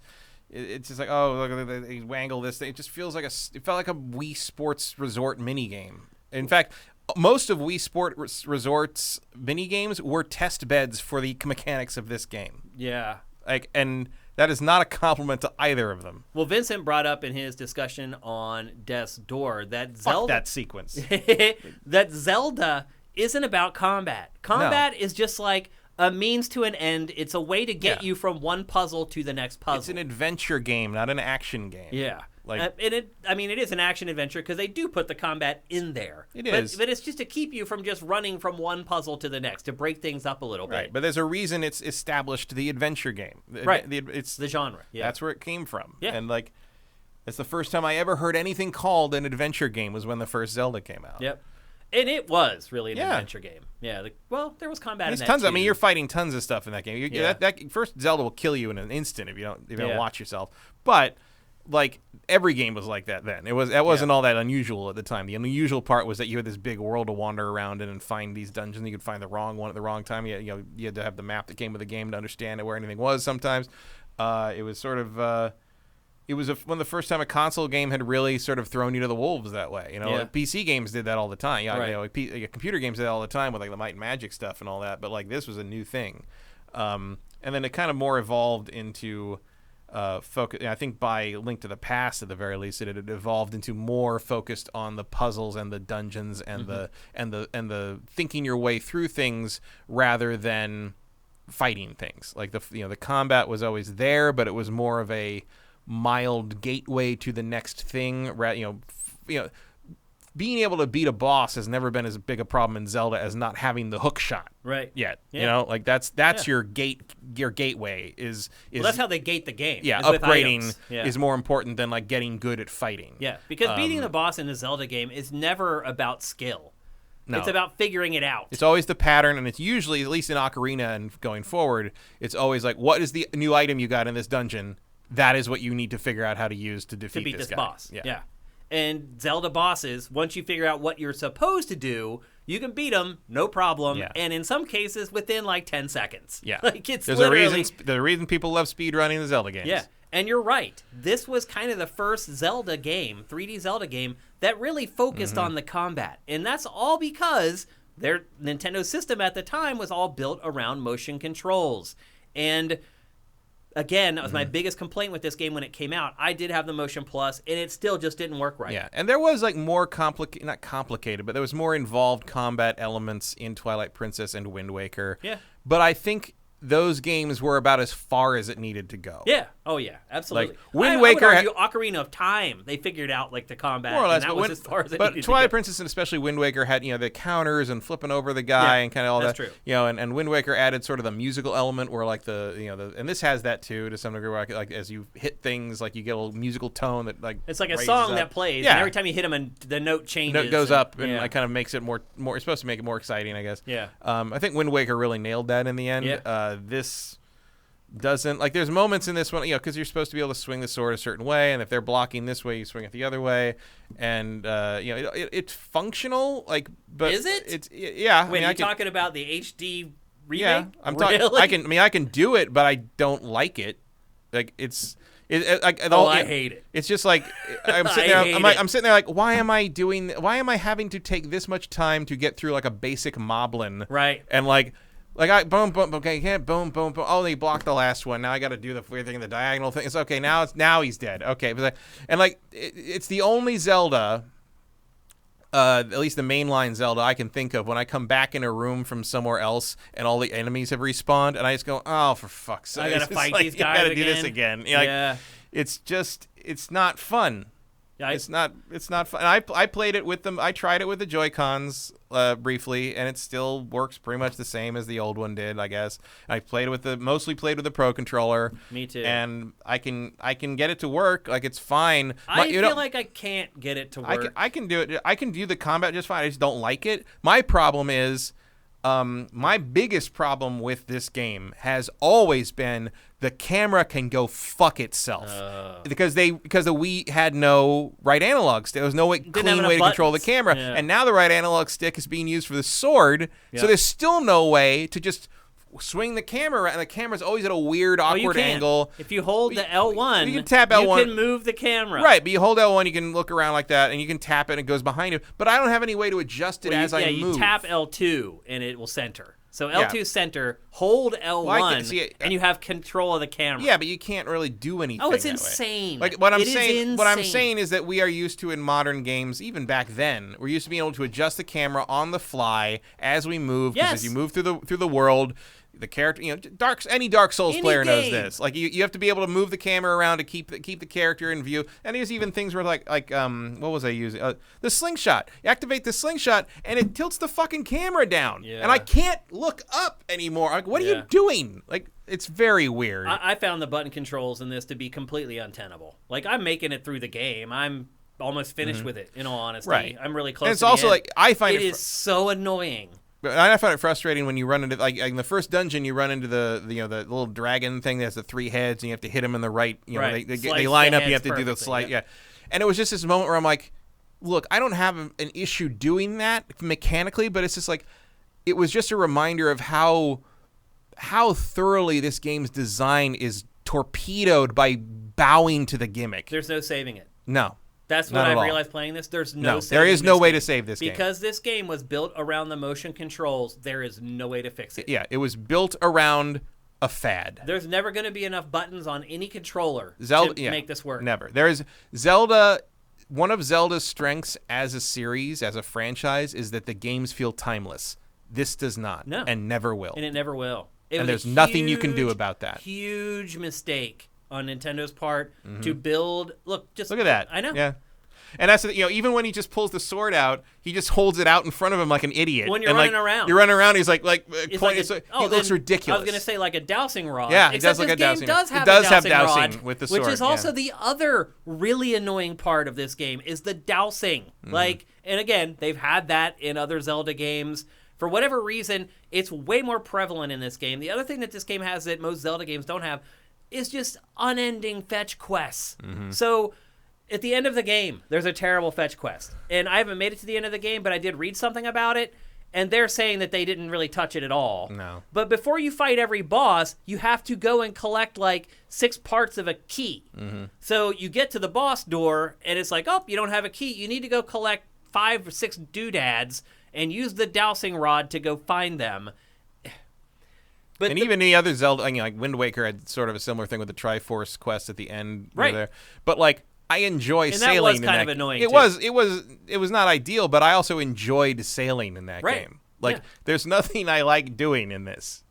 just like, oh, look, they wangle this thing. It just feels like it felt like a Wii Sports Resort minigame. In fact, most of Wii Sports Resort's minigames were test beds for the mechanics of this game. Yeah. And that is not a compliment to either of them. Well, Vincent brought up in his discussion on Death's Door that Zelda... Fuck that sequence. that Zelda isn't about combat. Combat is just like a means to an end. It's a way to get you from one puzzle to the next puzzle. It's an adventure game, not an action game. Yeah. Like, it is an action adventure because they do put the combat in there. It is. But it's just to keep you from just running from one puzzle to the next, to break things up a little bit. Right, but there's a reason it's established the adventure game. Right. It's the genre. Yeah. That's where it came from. Yeah. And, like, it's the first time I ever heard anything called an adventure game was when the first Zelda came out. Yep. And it was really an adventure game. Yeah. There was combat in that tons. too. I mean, you're fighting tons of stuff in that game. That first Zelda will kill you in an instant if you don't watch yourself. But like every game was like that then. That wasn't all that unusual at the time. The unusual part was that you had this big world to wander around in and find these dungeons. You could find the wrong one at the wrong time. You had to have the map that came with the game to understand where anything was. Sometimes it was sort of it was one of the first time a console game had really sort of thrown you to the wolves that way. Like PC games did that all the time. Computer games did that all the time with like the Might and Magic stuff and all that. But like this was a new thing, and then it kind of more evolved into focus. I think by Link to the Past, at the very least, it had evolved into more focused on the puzzles and the dungeons and the thinking your way through things rather than fighting things. Like the combat was always there, but it was more of a mild gateway to the next thing. Being able to beat a boss has never been as big a problem in Zelda as not having the hook shot yet. Like that's your gateway is well, that's how they gate the game. Yeah, upgrading is more important than like getting good at fighting. Yeah, because beating the boss in a Zelda game is never about skill. No. It's about figuring it out. It's always the pattern, and it's usually, at least in Ocarina and going forward, it's always like, what is the new item you got in this dungeon? That is what you need to figure out how to use to defeat this guy. Boss. Yeah. And Zelda bosses, once you figure out what you're supposed to do, you can beat them, no problem. Yeah. And in some cases, within like 10 seconds. Yeah. Like it's There's a reason people love speedrunning the Zelda games. Yeah. And you're right. This was kind of the first Zelda game, 3D Zelda game, that really focused on the combat. And that's all because their Nintendo system at the time was all built around motion controls. And again, that was my biggest complaint with this game when it came out. I did have the Motion Plus, and it still just didn't work right. Yeah, and there was like more not complicated, but there was more involved combat elements in Twilight Princess and Wind Waker. Yeah. But I think those games were about as far as it needed to go. Yeah. Oh, yeah. Absolutely. Like, Wind Waker... I would argue Ocarina of Time, they figured out, like, the combat, more or less, and that was as far as it needed to go. But Twilight Princess and especially Wind Waker had, the counters and flipping over the guy and kind of all that's that. True. And Wind Waker added sort of the musical element where, like, and this has that, too, to some degree, where, like, as you hit things, like, you get a little musical tone that, like, it's like a song that plays, and every time you hit them, the note changes. Note goes up, and it kind of makes it more, it's supposed to make it more exciting, I guess. Yeah. I think Wind Waker really nailed that in the end. Yeah. This doesn't, like, there's moments in this one, because you're supposed to be able to swing the sword a certain way, and if they're blocking this way, you swing it the other way, and it's functional, like, but is it? It's yeah. When you're talking about the HD remake, yeah, I'm talking. Really? I can do it, but I don't like it. Like I hate it. It's just like I'm sitting there. I'm sitting there like, why am I having to take this much time to get through like a basic moblin? Right. And like I boom, okay, you can't boom. Oh, they blocked the last one. Now I got to do the weird thing, the diagonal thing. It's okay. Now he's dead. Okay, and like it's the only Zelda, at least the mainline Zelda I can think of when I come back in a room from somewhere else and all the enemies have respawned, and I just go, oh, for fuck's sake! I gotta fight these guys. I gotta do this again. It's not fun. Yeah, it's not fun. I played it with them. I tried it with the Joy-Cons briefly, and it still works pretty much the same as the old one did, I guess. I mostly played with the Pro controller. Me too. And I can get it to work. Like, it's fine. I feel like I can't get it to work. I can do it. I can do the combat just fine. I just don't like it. My problem is, my biggest problem with this game has always been the camera can go fuck itself because the Wii had no right analog stick. There was no clean way to control the camera, and now the right analog stick is being used for the sword. So there's still no way to just swing the camera around, and the camera's always at a weird, awkward angle. If you hold the L1, you can tap L1. You can move the camera. Right, but you hold L1, you can look around like that, and you can tap it, and it goes behind you. But I don't have any way to adjust it as I move. You tap L2, and it will center. So L2 center, hold L1, and you have control of the camera. Yeah, but you can't really do anything. Oh, it's that insane. Way. Like what I'm saying is that we are used to in modern games, even back then, we're used to being able to adjust the camera on the fly as we move. Because as you move through the world, the character, any Dark Souls player knows this. Like you have to be able to move the camera around to keep the character in view. And there's even things where like what was I using? The slingshot. You activate the slingshot and it tilts the fucking camera down. Yeah. And I can't look up anymore. Like, what are you doing? Like, it's very weird. I found the button controls in this to be completely untenable. Like, I'm making it through the game. I'm almost finished with it, in all honesty. Right. I'm really close and it's to the also end. like I find it is so annoying But I found it frustrating when you run into like in the first dungeon, you run into the little dragon thing that has the 3 heads, and you have to hit them in the right. Right. They line up. And you have to do the perfectly, slight. Yeah. And it was just this moment where I'm like, look, I don't have an issue doing that mechanically, but it's just like it was just a reminder of how thoroughly this game's design is torpedoed by bowing to the gimmick. There's no saving it. No. That's what I realized playing this. There's no saving there is no this way game. to save this game. Because this game was built around the motion controls, there is no way to fix it. Yeah, it was built around a fad. There's never going to be enough buttons on any controller to make this work. Never. There is Zelda. One of Zelda's strengths as a series, as a franchise, is that the games feel timeless. This does not, and never will. And it never will. And there's nothing you can do about that. Huge mistake on Nintendo's part to build. Look at that. I know. Yeah. And that's even when he just pulls the sword out, he just holds it out in front of him like an idiot. When you're running around, you're running around. He's like pointing. He looks ridiculous. I was gonna say like a dowsing rod. Yeah, except does like this a game dowsing. Does have it does a have dowsing dowsing rod, with the sword, which is also the other really annoying part of this game is the dowsing. And again, they've had that in other Zelda games. For whatever reason, it's way more prevalent in this game. The other thing that this game has that most Zelda games don't have is just unending fetch quests. So at the end of the game, there's a terrible fetch quest. And I haven't made it to the end of the game, but I did read something about it. And they're saying that they didn't really touch it at all. No. But before you fight every boss, you have to go and collect like 6 parts of a key. So you get to the boss door, and it's like, oh, you don't have a key. You need to go collect 5 or 6 doodads and use the dowsing rod to go find them. But even the other Zelda, like Wind Waker had sort of a similar thing with the Triforce quest at the end. Right. There. But like, I enjoy sailing. That was in kind that of annoying. It was not ideal, but I also enjoyed sailing in that game. Like, there's nothing I like doing in this.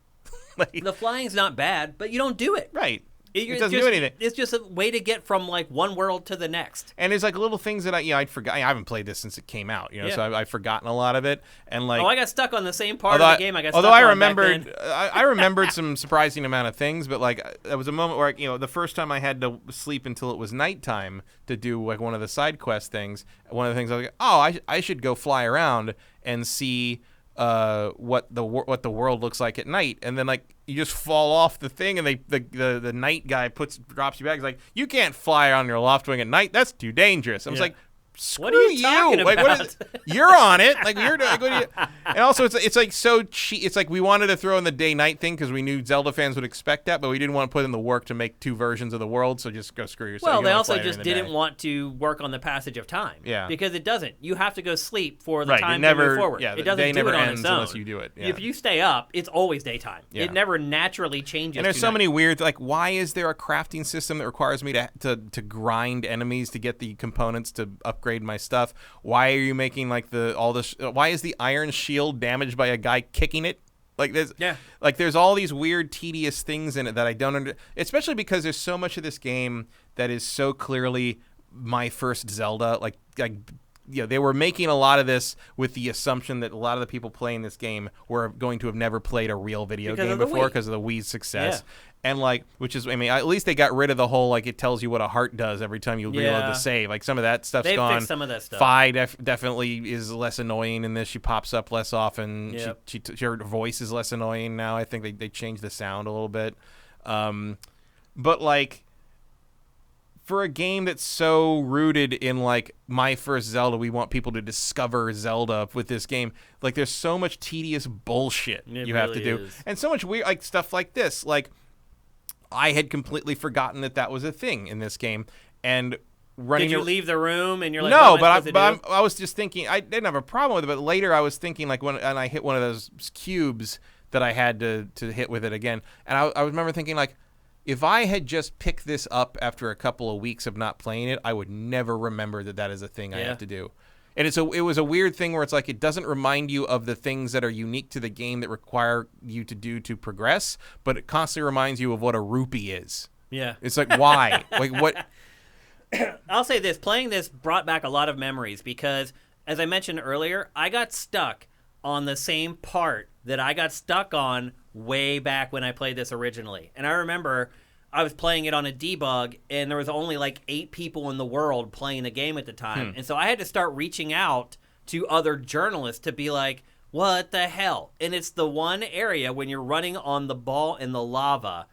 The flying's not bad, but you don't do it. Right. It doesn't do anything. It's just a way to get from like one world to the next. And there's like little things that I'd forgot. I haven't played this since it came out, so I've forgotten a lot of it. And like, I got stuck on the same part of the game. I remembered some surprising amount of things, but like there was a moment where the first time I had to sleep until it was nighttime to do like one of the side quest things. One of the things I was like, I should go fly around and see what the world looks like at night, and then like you just fall off the thing, and the night guy drops you back. He's like, you can't fly on your loft wing at night. That's too dangerous. I was like, screw what are you talking like, about? What is, you're on it. Like you're like, what are you? And also it's like so cheap. It's like we wanted to throw in the day night thing because we knew Zelda fans would expect that, but we didn't want to put in the work to make 2 versions of the world. So just go screw yourself. Well, they also just didn't want to work on the passage of time. Yeah, because it doesn't. You have to go sleep for the time to move forward. Yeah, it doesn't day do never it on ends its own unless you do it. Yeah. If you stay up, it's always daytime. Yeah. It never naturally changes. And there's so many weird, like, why is there a crafting system that requires me to grind enemies to get the components to upgrade my stuff? Why are you making like why is the iron shield damaged by a guy kicking it? Like there's all these weird, tedious things in it that I don't understand. Especially because there's so much of this game that is so clearly my first Zelda. They were making a lot of this with the assumption that a lot of the people playing this game were going to have never played a real video game before because of the Wii's success. Yeah. And at least they got rid of the whole it tells you what a heart does every time you reload the save. Like some of that stuff's gone. Fixed some of that stuff. Fi definitely is less annoying in this. She pops up less often. Yep. Her voice is less annoying now. I think they changed the sound a little bit. But like, for a game that's so rooted in like my first Zelda, we want people to discover Zelda with this game. Like, there's so much tedious bullshit you have to do, and so much weird stuff like this. Like, I had completely forgotten that was a thing in this game, and running. Did you leave the room and you're like, no, but I was just thinking. I didn't have a problem with it, but later I was thinking when I hit one of those cubes that I had to hit with it again, and I remember thinking like, if I had just picked this up after a couple of weeks of not playing it, I would never remember that is a thing I have to do. And it was a weird thing where it's like it doesn't remind you of the things that are unique to the game that require you to do to progress, but it constantly reminds you of what a rupee is. Yeah. It's like, why? Like, what? I'll say this. Playing this brought back a lot of memories because, as I mentioned earlier, I got stuck on the same part that I got stuck on way back when I played this originally. And I remember I was playing it on a debug, and there was only like 8 people in the world playing the game at the time. And so I had to start reaching out to other journalists to be like, what the hell? And it's the one area when you're running on the ball in the lava,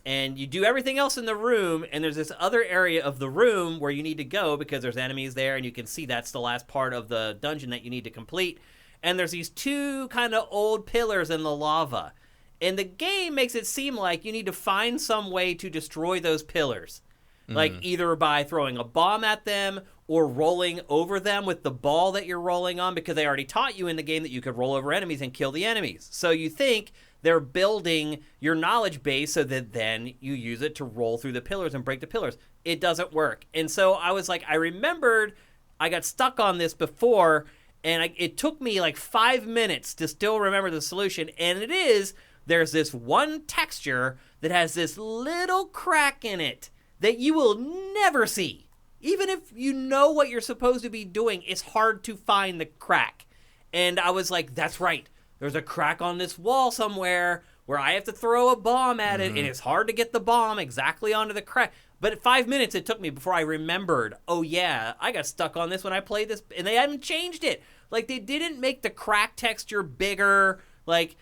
and you do everything else in the room, and there's this other area of the room where you need to go because there's enemies there, and you can see that's the last part of the dungeon that you need to complete. And there's these two kind of old pillars in the lava. And the game makes it seem like you need to find some way to destroy those pillars. Like either by throwing a bomb at them or rolling over them with the ball that you're rolling on, because they already taught you in the game that you could roll over enemies and kill the enemies. So you think they're building your knowledge base so that then you use it to roll through the pillars and break the pillars. It doesn't work. And so I was like, I remembered I got stuck on this before, and it took me like 5 minutes to still remember the solution. And it is, there's this one texture that has this little crack in it that you will never see. Even if you know what you're supposed to be doing, it's hard to find the crack. And I was like, that's right. There's a crack on this wall somewhere where I have to throw a bomb at it, and it's hard to get the bomb exactly onto the crack. But at 5 minutes it took me before I remembered, oh yeah, I got stuck on this when I played this, and they haven't changed it. Like, they didn't make the crack texture bigger. Like,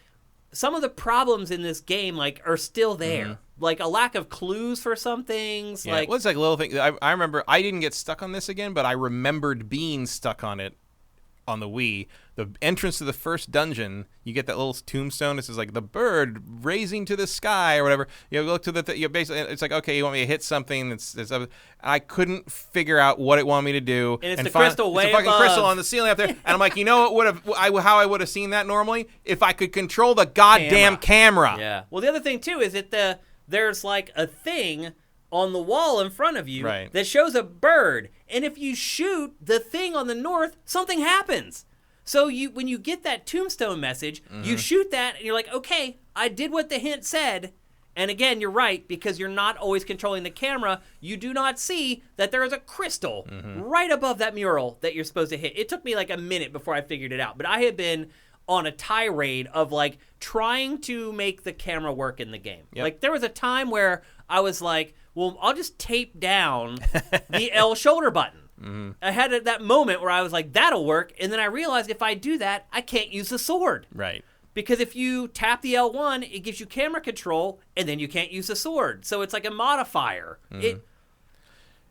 some of the problems in this game, like, are still there. Like a lack of clues for some things. Yeah, like, it was like little things. I remember I didn't get stuck on this again, but I remembered being stuck on it on the Wii. The entrance to the first dungeon, you get that little tombstone. This is like the bird raising to the sky or whatever. You look to the you basically, it's like, okay, you want me to hit something. It's I couldn't figure out what it wanted me to do. And it's the crystal way It's a fucking above. crystal on the ceiling up there. And I'm like, you know what how I would have seen that normally? If I could control the goddamn camera. Yeah. Well, the other thing too is that there's like a thing on the wall in front of you that shows a bird, and if you shoot the thing on the north, something happens. So when you get that tombstone message, you shoot that, and you're like, okay, I did what the hint said. And again, you're right, because you're not always controlling the camera. You do not see that there is a crystal right above that mural that you're supposed to hit. It took me like a minute before I figured it out, but I had been on a tirade of like trying to make the camera work in the game. Like, there was a time where I was like, well, I'll just tape down the L shoulder button. I had that moment where I was like, that'll work. And then I realized if I do that, I can't use the sword. Right. Because if you tap the L1, it gives you camera control, and then you can't use the sword. So it's like a modifier. And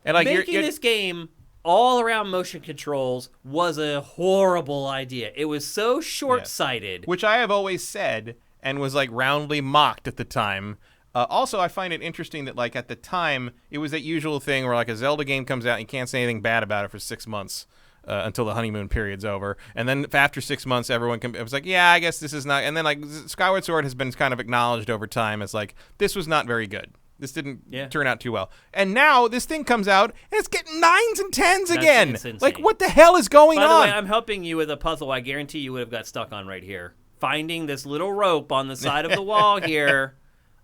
like Making this game all around motion controls was a horrible idea. It was so short-sighted. Which I have always said and was like roundly mocked at the time. Also, I find it interesting that like at the time, it was that usual thing where like a Zelda game comes out and you can't say anything bad about it for 6 months. Until the honeymoon period's over. And then after 6 months, it was like, yeah, I guess this is not. And then like Skyward Sword has been kind of acknowledged over time as like, this was not very good. This didn't turn out too well. And now this thing comes out and it's getting 9s and 10s again. Like, what the hell is going on? By the way, I'm helping you with a puzzle I guarantee you would have got stuck on right here. Finding this little rope on the side of the wall here.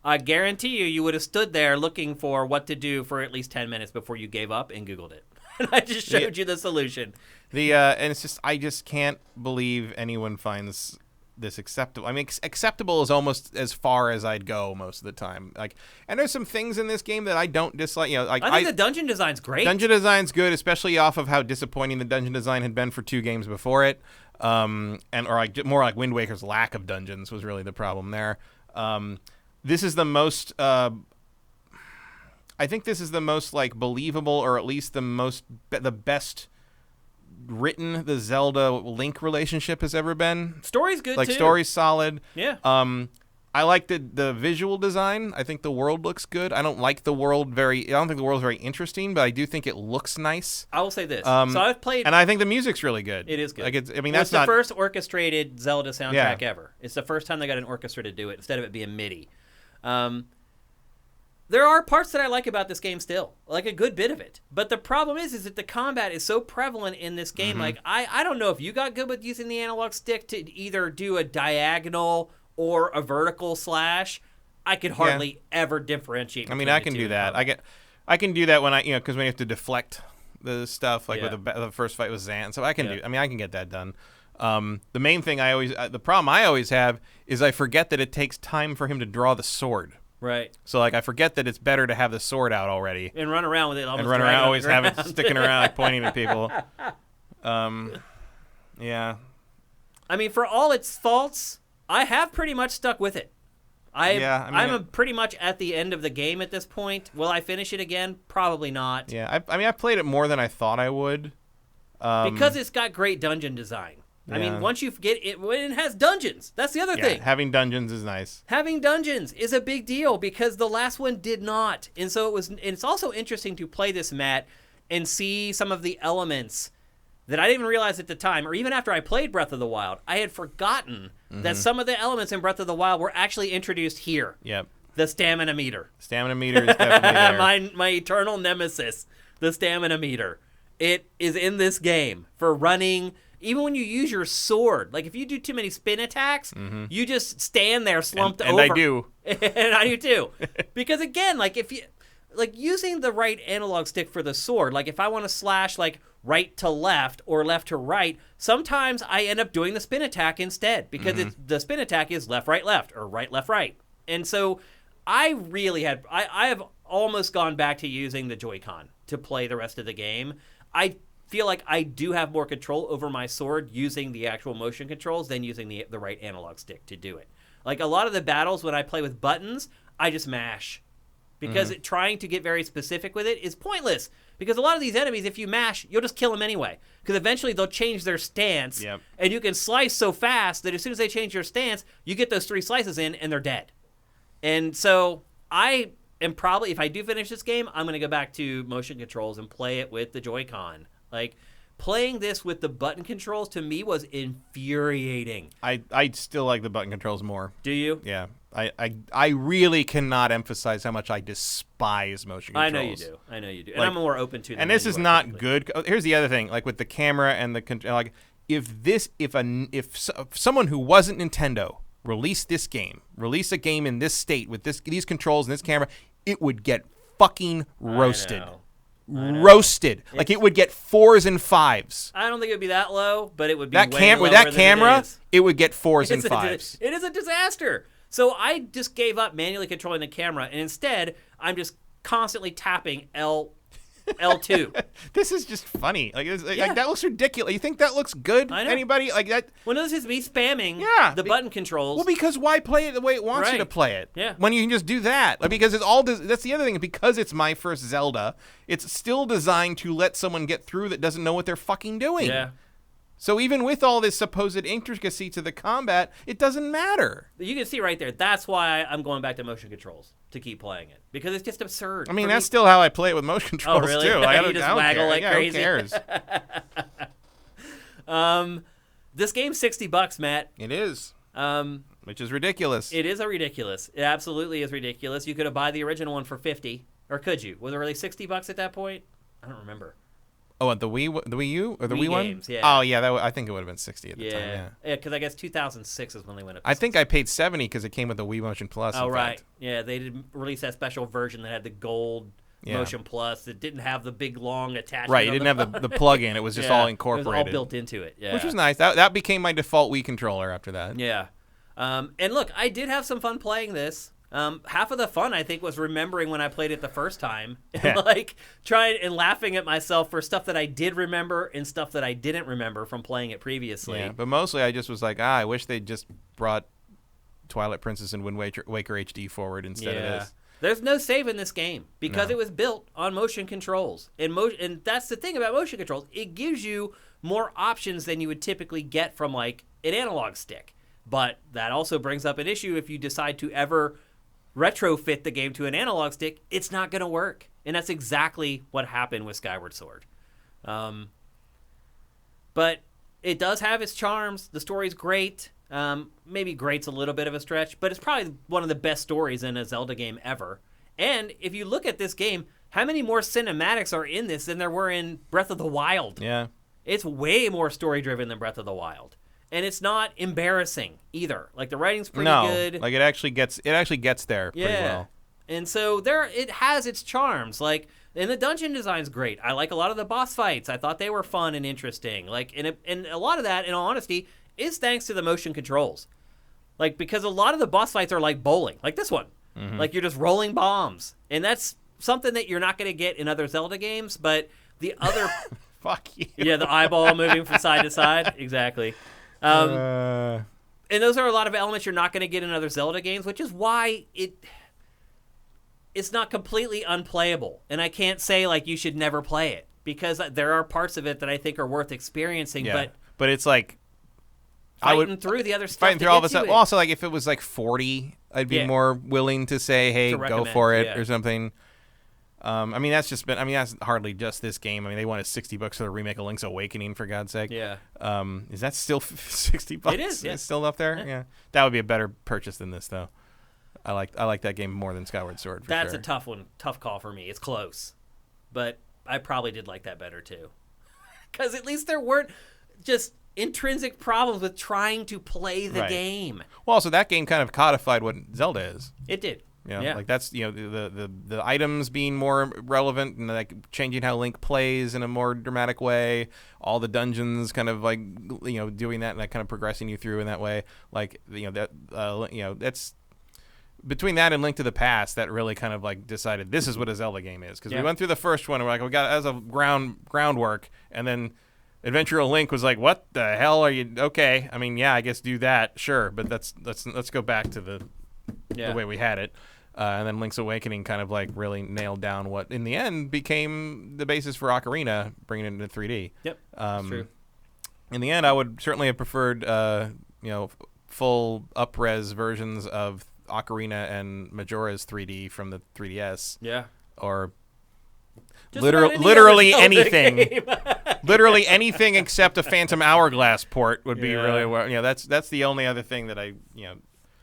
I guarantee you would have stood there looking for what to do for at least 10 minutes before you gave up and Googled it. And I just showed you the solution. And it's just, I just can't believe anyone finds this acceptable. I mean, acceptable is almost as far as I'd go most of the time. Like, and there's some things in this game that I don't dislike. You know, like I think the dungeon design's great. Dungeon design's good, especially off of how disappointing the dungeon design had been for 2 games before it. Or like more like Wind Waker's lack of dungeons was really the problem there. This is the most. I think this is the most like believable, or at least the best written the Zelda Link relationship has ever been. Story's good too. Like, story's solid. Yeah. I like the visual design. I think the world looks good. I don't think the world's very interesting, but I do think it looks nice. I will say this. So I've played, and I think the music's really good. It is good. Like, that's the first orchestrated Zelda soundtrack ever. It's the first time they got an orchestra to do it instead of it being MIDI. There are parts that I like about this game still, like a good bit of it. But the problem is that the combat is so prevalent in this game. Like, I don't know if you got good with using the analog stick to either do a diagonal or a vertical slash. I could hardly ever differentiate. I mean, I can do that. I can do that when because when you have to deflect the stuff, like with the first fight with Zan. So I can do. I mean, I can get that done. The main thing the problem I always have is I forget that it takes time for him to draw the sword. Right. So like I forget that it's better to have the sword out already and run around with it. Always have it sticking around, like pointing at people. Yeah. I mean, for all its faults, I have pretty much stuck with it. I'm pretty much at the end of the game at this point. Will I finish it again? Probably not. Yeah, I mean, I played it more than I thought I would. Because it's got great dungeon design. Yeah. I mean, once you get it, when it has dungeons, that's the other thing. Having dungeons is nice. Having dungeons is a big deal because the last one did not. And so it's also interesting to play this, Matt, and see some of the elements that I didn't even realize at the time, or even after I played Breath of the Wild, I had forgotten that some of the elements in Breath of the Wild were actually introduced here. Yep. The stamina meter. Stamina meter is definitely there. my eternal nemesis, the stamina meter. It is in this game for running. Even when you use your sword, like if you do too many spin attacks, you just stand there slumped over. And I do. And I do too. Because again, like if you using the right analog stick for the sword, like if I want to slash like right to left or left to right, sometimes I end up doing the spin attack instead because the spin attack is left left or right left right. And so I really I have almost gone back to using the Joy-Con to play the rest of the game. I feel like I do have more control over my sword using the actual motion controls than using the right analog stick to do it. Like a lot of the battles when I play with buttons, I just mash. Because trying to get very specific with it is pointless. Because a lot of these enemies, if you mash, you'll just kill them anyway. Because eventually they'll change their stance. Yep. And you can slice so fast that as soon as they change your stance, you get those 3 slices in and they're dead. And so I am probably, if I do finish this game, I'm going to go back to motion controls and play it with the Joy-Con. Like, playing this with the button controls to me was infuriating. I still like the button controls more. Do you? Yeah. I really cannot emphasize how much I despise motion controls. I know you do. And I'm more open to them. And this is not good. Here's the other thing, like with the camera and the like, if someone who wasn't Nintendo released a game in this state with these controls and this camera, it would get fucking roasted. Roasted. Like it would get 4s and 5s. I don't think it would be that low, but it would be with that camera, it would get 4s and 5s. It is a disaster. So I just gave up manually controlling the camera, and instead, I'm just constantly tapping L2. This is just funny. Like that looks ridiculous. You think that looks good? I know. Anybody like that? Well, no, this is me spamming the button controls. Well, because why play it the way it wants you to play it? Yeah. When you can just do that. Like, because that's the other thing. Because it's my first Zelda, it's still designed to let someone get through that doesn't know what they're fucking doing. Yeah. So even with all this supposed intricacy to the combat, it doesn't matter. You can see right there. That's why I'm going back to motion controls to keep playing it. Because it's just absurd. I mean, that's still how I play it with motion controls, really? too. You just waggle like crazy? Who cares? This game's $60, Matt. It is. Which is ridiculous. It is ridiculous. It absolutely is ridiculous. You could have bought the original one for $50. Or could you? Was it really $60 at that point? I don't remember. Oh, the Wii U or the Wii one? Games, yeah. Oh, yeah. I think it would have been 60 at the time. Yeah, because I guess 2006 is when they went up. I think I paid 70 because it came with the Wii Motion Plus. Oh, right. Yeah, they did release that special version that had the gold Motion Plus. It didn't have the big long attachment. Right. It didn't have the plug-in. It was just all incorporated. It was all built into it. Yeah. Which was nice. That became my default Wii controller after that. Yeah. And look, I did have some fun playing this. Half of the fun, I think, was remembering when I played it the first time, and like trying and laughing at myself for stuff that I did remember and stuff that I didn't remember from playing it previously. Yeah, but mostly I just was like, I wish they just brought Twilight Princess and Wind Waker HD forward instead of this. There's no save in this game because it was built on motion controls, and that's the thing about motion controls. It gives you more options than you would typically get from like an analog stick, but that also brings up an issue if you decide to ever retrofit the game to an analog stick, it's not going to work. And that's exactly what happened with Skyward Sword. But it does have its charms. The story's great. Maybe great's a little bit of a stretch, but it's probably one of the best stories in a Zelda game ever. And if you look at this game, how many more cinematics are in this than there were in Breath of the Wild? Yeah. It's way more story-driven than Breath of the Wild. And it's not embarrassing either. Like the writing's pretty good. Like it actually gets there pretty well. And so it has its charms. Like, and the dungeon design's great. I like a lot of the boss fights. I thought they were fun and interesting. Like, and a lot of that, in all honesty, is thanks to the motion controls. Like, because a lot of the boss fights are like bowling, like this one. Mm-hmm. Like you're just rolling bombs, and that's something that you're not going to get in other Zelda games. But the other, fuck you. Yeah, the eyeball moving from side to side, exactly. And those are a lot of elements you're not going to get in other Zelda games, which is why it's not completely unplayable. And I can't say like you should never play it, because there are parts of it that I think are worth experiencing. Yeah. But it's like fighting through the other stuff. Fighting through all this stuff. Well, also, like if it was like 40, I'd be Yeah. more willing to say, "Hey, To go recommend, for it" yeah. or something. I mean, that's hardly just this game. I mean, they wanted $60 for the remake of Link's Awakening, for God's sake. Yeah. Is that still $60? It is, yeah. It's still up there. Yeah. That would be a better purchase than this, though. I like that game more than Skyward Sword. That's sure. a tough one, tough call for me. It's close, but I probably did like that better too, because at least there weren't just intrinsic problems with trying to play the game. Well, also that game kind of codified what Zelda is. It did. You know, Yeah. like that's the items being more relevant and like changing how Link plays in a more dramatic way. All the dungeons kind of like doing that and like kind of progressing you through in that way. Like that's between that and Link to the Past that really kind of like decided this is what a Zelda game is, because we went through the first one and we're like, we got as a groundwork, and then Adventure of Link was like, what the hell are you? Okay, I mean, yeah, I guess do that, sure, but let's go back to the way we had it. And then Link's Awakening kind of like really nailed down what in the end became the basis for Ocarina, bringing it into 3D. Yep, that's true. In the end, I would certainly have preferred full up-res versions of Ocarina and Majora's 3D from the 3DS. Yeah. Or Just literally about any other Zelda anything. game. Literally anything except a Phantom Hourglass port would be really well. That's the only other thing that I.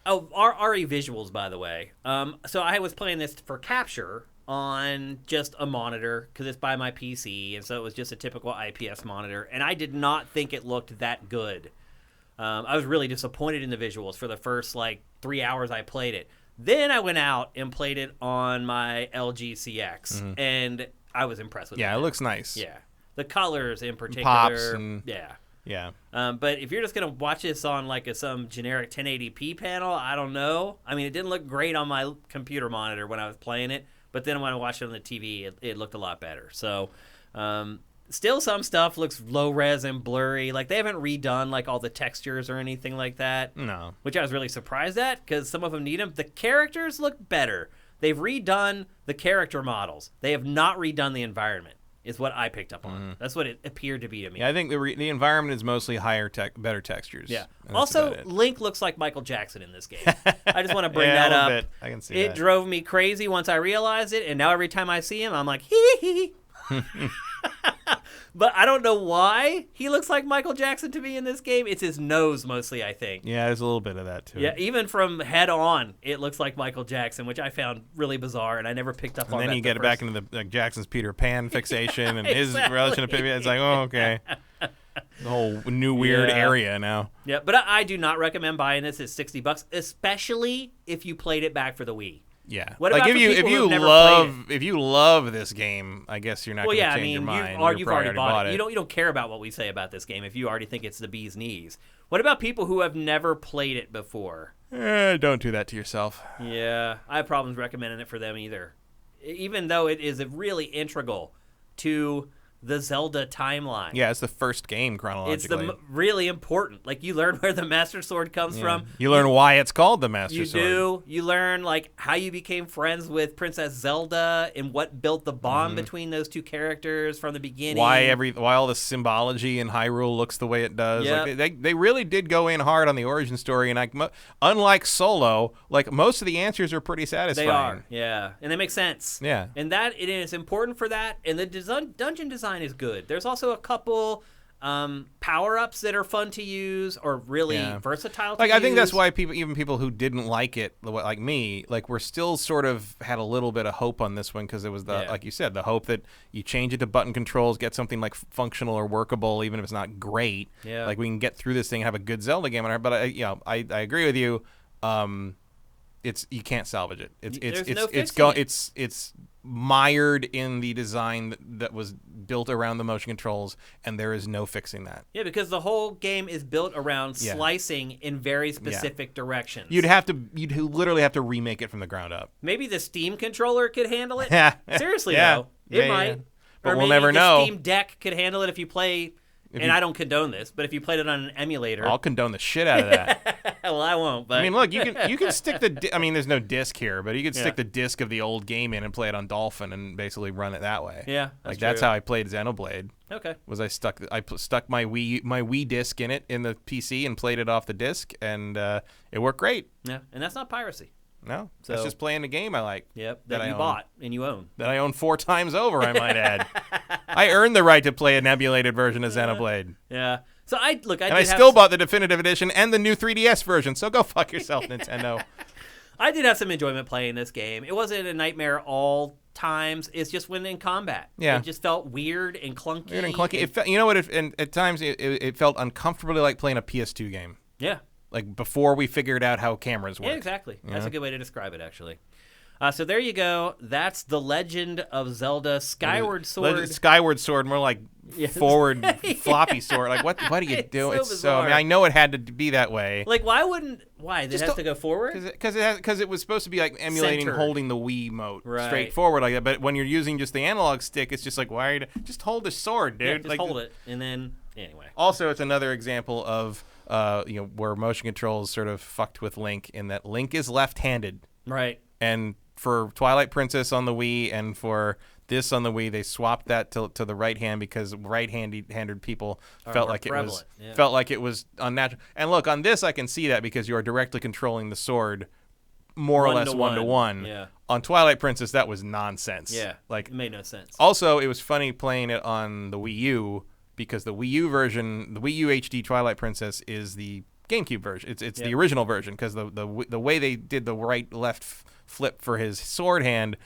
Oh, RE visuals, by the way. So I was playing this for capture on just a monitor because it's by my PC, and so it was just a typical IPS monitor, and I did not think it looked that good. I was really disappointed in the visuals for the first 3 hours I played it. Then I went out and played it on my LG CX, and I was impressed with it. Yeah, it looks nice. Yeah, the colors in particular. Pops and yeah. But if you're just gonna watch this on some generic 1080p panel, I don't know. I mean, it didn't look great on my computer monitor when I was playing it, but then when I watched it on the TV, it looked a lot better. So, still some stuff looks low res and blurry. Like they haven't redone all the textures or anything like that. No. Which I was really surprised at because some of them need them. The characters look better. They've redone the character models. They have not redone the environment. Is what I picked up on. That's what it appeared to be to me. Yeah, I think the environment is mostly better textures. Yeah. And that's Also, about it. Link looks like Michael Jackson in this game. I just want to bring Yeah, that a little up. bit. I can see it that. drove me crazy once I realized it, and now every time I see him, I'm like, hee hee. But I don't know why he looks like Michael Jackson to me in this game. It's his nose mostly, I think. Yeah, there's a little bit of that too. Yeah, even from head on, it looks like Michael Jackson, which I found really bizarre, and I never picked up on that. And then you get back into the Jackson's Peter Pan fixation and his Exactly. relation to Peter Pan. It's like, oh, okay. The whole new weird area now. Yeah, but I do not recommend buying this. It's $60, especially if you played it back for the Wii. Yeah. What about if for you people if you who've never love if you love this game, I guess you're not Well, going to yeah, change your mind. you've already bought it. it. You don't care about what we say about this game if you already think it's the bee's knees. What about people who have never played it before? Don't do that to yourself. Yeah, I have problems recommending it for them either. Even though it is really integral to the Zelda timeline. Yeah, it's the first game chronologically. It's really important. You learn where the Master Sword comes from. You learn why it's called the Master Sword. You do. You learn how you became friends with Princess Zelda and what built the bond between those two characters from the beginning. Why all the symbology in Hyrule looks the way it does. Yep. They really did go in hard on the origin story, and unlike Solo, most of the answers are pretty satisfying. They are, yeah, and they make sense. Yeah, and that it is important for that. And the dungeon design is good. There's also a couple power-ups that are fun to use or really versatile to use. I think that's why even people who didn't like it, like me, we're still sort of had a little bit of hope on this one because it was like you said, the hope that you change it to button controls, get something functional or workable, even if it's not great. Yeah. We can get through this thing and have a good Zelda game on it. But I agree with you. You can't salvage it. It's mired in the design that was built around the motion controls, and there is no fixing that. Yeah, because the whole game is built around slicing in very specific directions. You'd literally have to remake it from the ground up. Maybe the Steam controller could handle it. Seriously, yeah. though, it might. But or we'll maybe never the know. Steam Deck could handle it if you play And I don't condone this, but if you played it on an emulator, I'll condone the shit out of that. well, I won't. But I mean, look, you can stick the. I mean, there's no disc here, but you could stick the disc of the old game in and play it on Dolphin and basically run it that way. Yeah, that's how I played Xenoblade. Okay. Was I stuck my Wii disc in it in the PC and played it off the disc, and it worked great. Yeah, and that's not piracy. No, that's just playing the game I like. Yep, that you bought and you own. That I own 4 times over, I might add. I earned the right to play an emulated version of Xenoblade. Yeah. So I still bought the definitive edition and the new 3DS version. So go fuck yourself, Nintendo. I did have some enjoyment playing this game. It wasn't a nightmare all times. It's just when in combat. Yeah. It just felt weird and clunky. Weird and clunky. You know what? And at times it felt uncomfortably like playing a PS2 game. Yeah. Like before we figured out how cameras work. Yeah, exactly. That's a good way to describe it, actually. So there you go. That's The Legend of Zelda Skyward Sword. Skyward Sword, more like forward floppy sword. Like what are you doing? It's so I mean, I know it had to be that way. Like why? Did it have to go forward? Because it was supposed to be like emulating Centered. holding the Wii mode Right. straightforward like that. But when you're using just the analog stick, it's just like just hold the sword, dude. Yeah, just like, hold it, and then anyway. Also, it's another example of where motion control is sort of fucked with Link in that Link is left-handed. Right. And for Twilight Princess on the Wii and for this on the Wii, they swapped that to the right hand because right-handed people felt like it was unnatural. And look, on this I can see that because you are directly controlling the sword more or less one-to-one. Yeah. On Twilight Princess, that was nonsense. Yeah. Like it made no sense. Also, it was funny playing it on the Wii U because the Wii U version, the Wii U HD Twilight Princess is the GameCube version. It's the original version because the way they did the right-left flip for his sword hand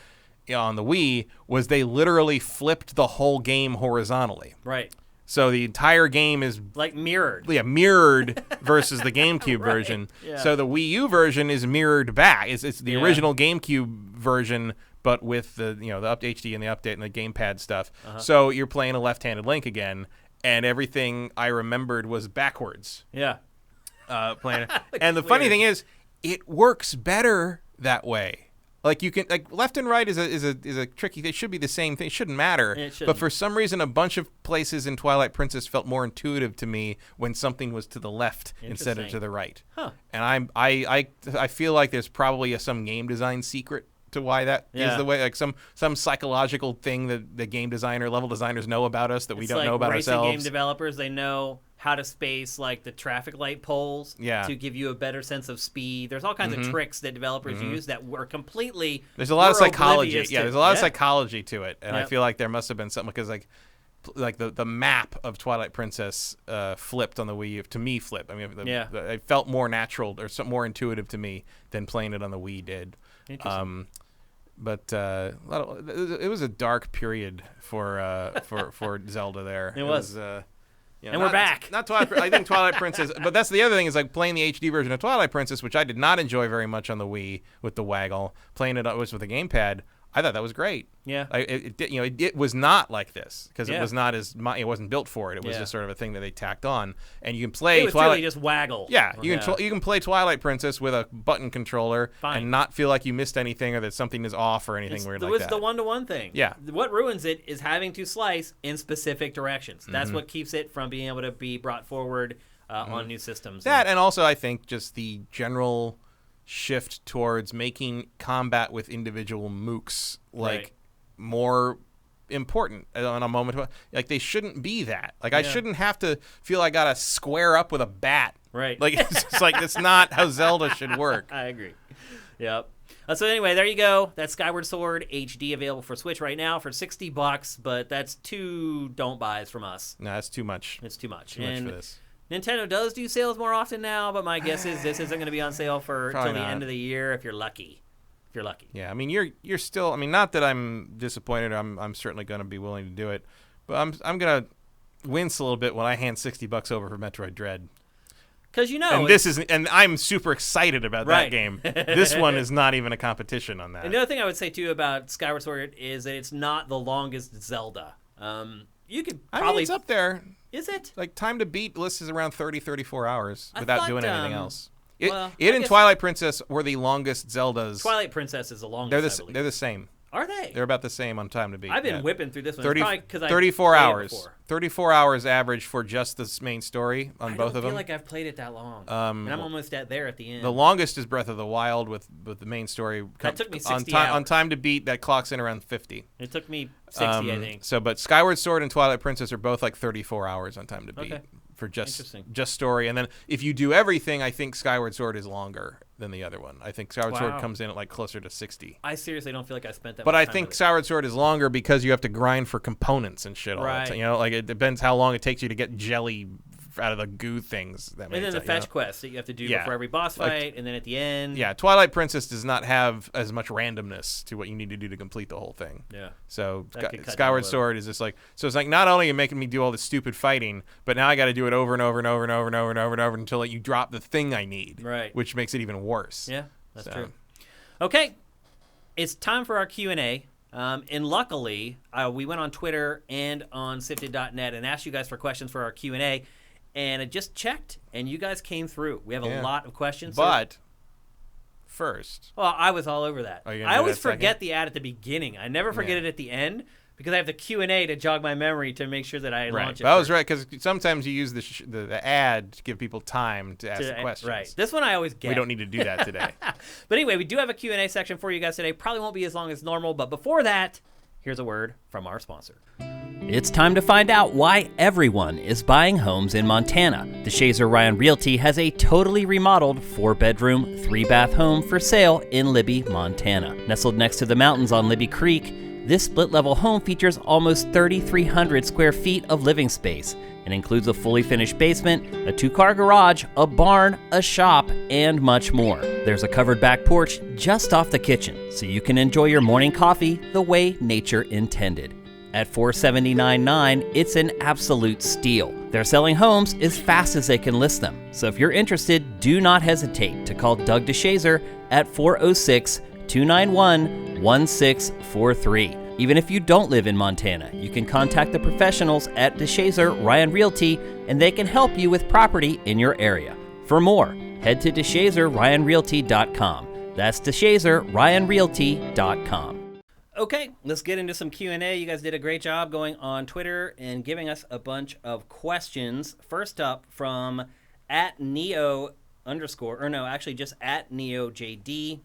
on the Wii was they literally flipped the whole game horizontally. Right. So the entire game is like mirrored. Yeah, mirrored versus the GameCube version. Yeah. So the Wii U version is mirrored back. It's the original GameCube version, but with the the up HD and the update and the gamepad stuff. So you're playing a left-handed Link again, and everything I remembered was backwards. Yeah. Playing it. And the funny thing is, it works better that way. Like you can left and right is a tricky. They should be the same thing. It shouldn't matter. It shouldn't. But for some reason, a bunch of places in Twilight Princess felt more intuitive to me when something was to the left instead of to the right. Huh. And I feel like there's probably some game design secret to why that is the way. Like some psychological thing that the game designer, level designers know about us that we don't know about racing ourselves. Game developers, they know how to space like the traffic light poles to give you a better sense of speed. There's all kinds of tricks that developers use that were completely There's a lot of psychology. oblivious to. Yeah, there's a lot of psychology to it, and I Yep. feel like there must have been something because like the map of Twilight Princess flipped on the Wii U. To me, flipped. I mean, it felt more natural or more intuitive to me than playing it on the Wii did. Interesting. But it was a dark period for Zelda there. It was. And we're back. Not Twilight. I think Twilight Princess. But that's the other thing is like playing the HD version of Twilight Princess, which I did not enjoy very much on the Wii with the waggle. Playing it was with a gamepad. I thought that was great. Yeah. It was not like this because it was not it wasn't built for it. It was just sort of a thing that they tacked on, and you can play it was Twilight. really just waggle. Yeah, you can play Twilight Princess with a button controller and not feel like you missed anything or that something is off or anything weird like that. It was the one-to-one thing. Yeah. What ruins it is having to slice in specific directions. That's what keeps it from being able to be brought forward on new systems. That and also I think just the general shift towards making combat with individual mooks more important on a moment. Like they shouldn't be that. Like I shouldn't have to feel I gotta square up with a bat. Right. Like it's just like that's not how Zelda should work. I agree. Yep. So anyway, there you go. That's Skyward Sword HD available for Switch right now for $60, but that's 2 don't buys from us. No, that's too much. It's too much. Too much for this. Nintendo does do sales more often now, but my guess is this isn't going to be on sale till the end of the year if you're lucky. Yeah, I mean you're still. I mean, not that I'm disappointed. I'm certainly going to be willing to do it, but I'm going to wince a little bit when I hand $60 over for Metroid Dread. Because and I'm super excited about that game. This one is not even a competition on that. And the other thing I would say too about Skyward Sword is that it's not the longest Zelda. You could probably. I mean, it's up there. Is it? Like time to beat list is around 34 hours without doing anything else. It well, and Twilight Princess were the longest Zeldas. Twilight Princess is the longest. They're the same. Are they? They're about the same on time to beat. I've been yeah. whipping through this one. 30, It's probably 'cause I 34 played it hours. before. 34 hours average for just this main story on both of I don't them. feel like I've played it that long. And I'm almost there at the end. The longest is Breath of the Wild with the main story. That took me 60 on time to beat. That clocks in around 50. It took me 60, I think. So, but Skyward Sword and Twilight Princess are both like 34 hours on time to beat. Okay. For just Interesting. story, and then if you do everything, I think Skyward Sword is longer than the other one. I think Skyward Sword comes in at like closer to 60. I seriously don't feel like I spent that But much I time think with it. Skyward Sword is longer because you have to grind for components and shit all the time. You know, like it depends how long it takes you to get jelly out of the goo things. That And then the fetch quests that you have to do before every boss fight, and then at the end. Yeah, Twilight Princess does not have as much randomness to what you need to do to complete the whole thing. Yeah. So That could cut Skyward down a Sword is just like, so it's like not only are you making me do all this stupid fighting, but now I got to do it over and over and over and over and over and over and over until like, you drop the thing I need. Right. Which makes it even worse. Yeah, that's true. Okay, it's time for our Q&A. And luckily, we went on Twitter and on Sifted.net and asked you guys for questions for our Q&A. And I just checked, and you guys came through. We have a lot of questions. But first. Well, I was all over that. I always forget the ad at the beginning. I never forget it at the end because I have the Q&A to jog my memory to make sure that I launch it. I was right, because sometimes you use the ad to give people time to ask the questions. Right. This one I always get. We don't need to do that today. But anyway, we do have a Q&A section for you guys today. Probably won't be as long as normal, but before that, here's a word from our sponsor. It's time to find out why everyone is buying homes in Montana. DeShazer Ryan Realty has a totally remodeled 4-bedroom, 3-bath home for sale in Libby, Montana. Nestled next to the mountains on Libby Creek, this split-level home features almost 3,300 square feet of living space and includes a fully finished basement, a 2-car garage, a barn, a shop, and much more. There's a covered back porch just off the kitchen, so you can enjoy your morning coffee the way nature intended. At $479.9, it's an absolute steal. They're selling homes as fast as they can list them. So if you're interested, do not hesitate to call Doug DeShazer at 406-291-1643. Even if you don't live in Montana, you can contact the professionals at DeShazer Ryan Realty, and they can help you with property in your area. For more, head to DeShazerRyanRealty.com. That's DeShazerRyanRealty.com. Okay, let's get into some Q&A. You guys did a great job going on Twitter and giving us a bunch of questions. First up from @Neo_, or no, actually just @NeoJD.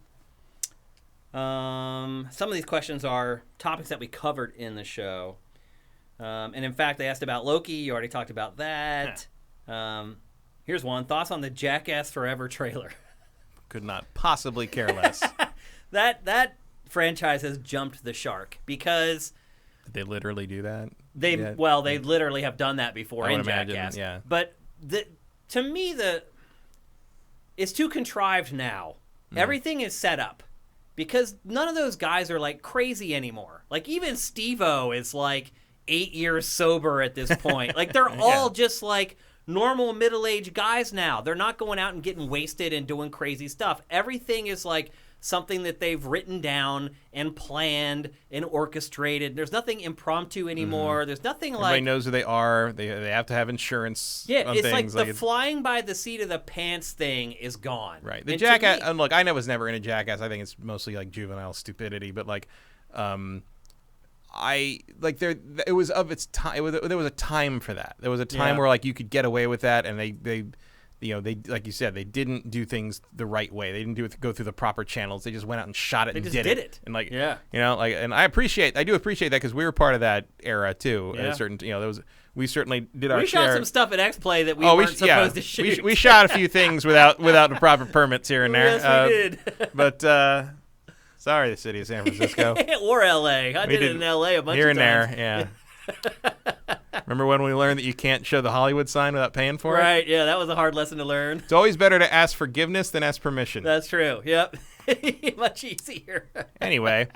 Some of these questions are topics that we covered in the show. And in fact, they asked about Loki. You already talked about that. Here's one. Thoughts on the Jackass Forever trailer? Could not possibly care less. That franchise has jumped the shark because Did they literally do that? they literally have done that before in Jackass. Yeah. But to me, it's too contrived now. Everything is set up because none of those guys are like crazy anymore. Like even Steve-O is like 8 years sober at this point. Like they're all just like normal middle-aged guys now. They're not going out and getting wasted and doing crazy stuff. Everything is like something that they've written down and planned and orchestrated. There's nothing impromptu anymore. There's nothing Everybody knows who they are. They have to have insurance. Yeah, on it's things. like the flying by the seat of the pants thing is gone. Right. The And Jackass. to me- And look, I was never into Jackass. I think it's mostly like juvenile stupidity. But like, it was of its time. There was a time for that. There was a time where like you could get away with that, and they like you said, they didn't do things the right way. They didn't go through the proper channels. They just went out and shot it They and just did did it. it. And like, Yeah. and I do appreciate that because we were part of that era too. Yeah. At a certain, we certainly did our we share. shot some stuff at X-Play that we weren't supposed to shoot. We shot a few things without the proper permits here and there. Yes, we did. But sorry, the city of San Francisco. Or L.A. I did it in L.A. a bunch here of and times. there. Yeah. Remember when we learned that you can't show the Hollywood sign without paying for it? Right, yeah, that was a hard lesson to learn. It's always better to ask forgiveness than ask permission. That's true, yep. Much easier. Anyway,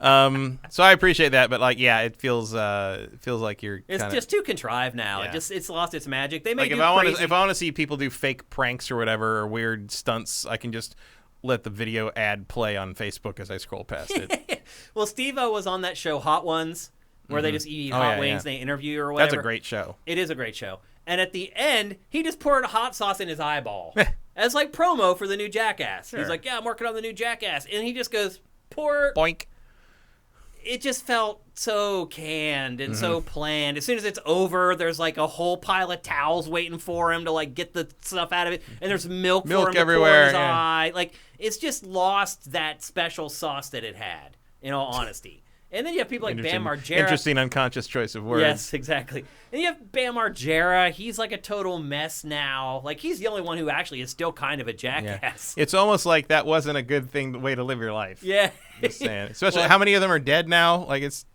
so I appreciate that, but like, yeah, it feels like you're. It's just too contrived now. Yeah. It's lost its magic. They may Like do if I want to see people do fake pranks or whatever or weird stunts, I can just let the video ad play on Facebook as I scroll past it. Well, Steve-O was on that show Hot Ones, where they just eat hot wings and they interview you or whatever. That's a great show. It is a great show. And at the end, he just poured hot sauce in his eyeball as like promo for the new Jackass. Sure. He's like, yeah, I'm working on the new Jackass. And he just goes, pour. Boink. it just felt so canned and so planned. As soon as it's over, there's like a whole pile of towels waiting for him to like get the stuff out of it, and there's milk for him everywhere, to pour in his yeah. eye. Like, it's just lost that special sauce that it had, in all honesty. And then you have people like Bam Margera. Interesting unconscious choice of words. Yes, exactly. And you have Bam Margera. He's like a total mess now. Like, he's the only one who actually is still kind of a jackass. It's almost like that wasn't a good way to live your life. Yeah. Just saying. Especially how many of them are dead now? Like, it's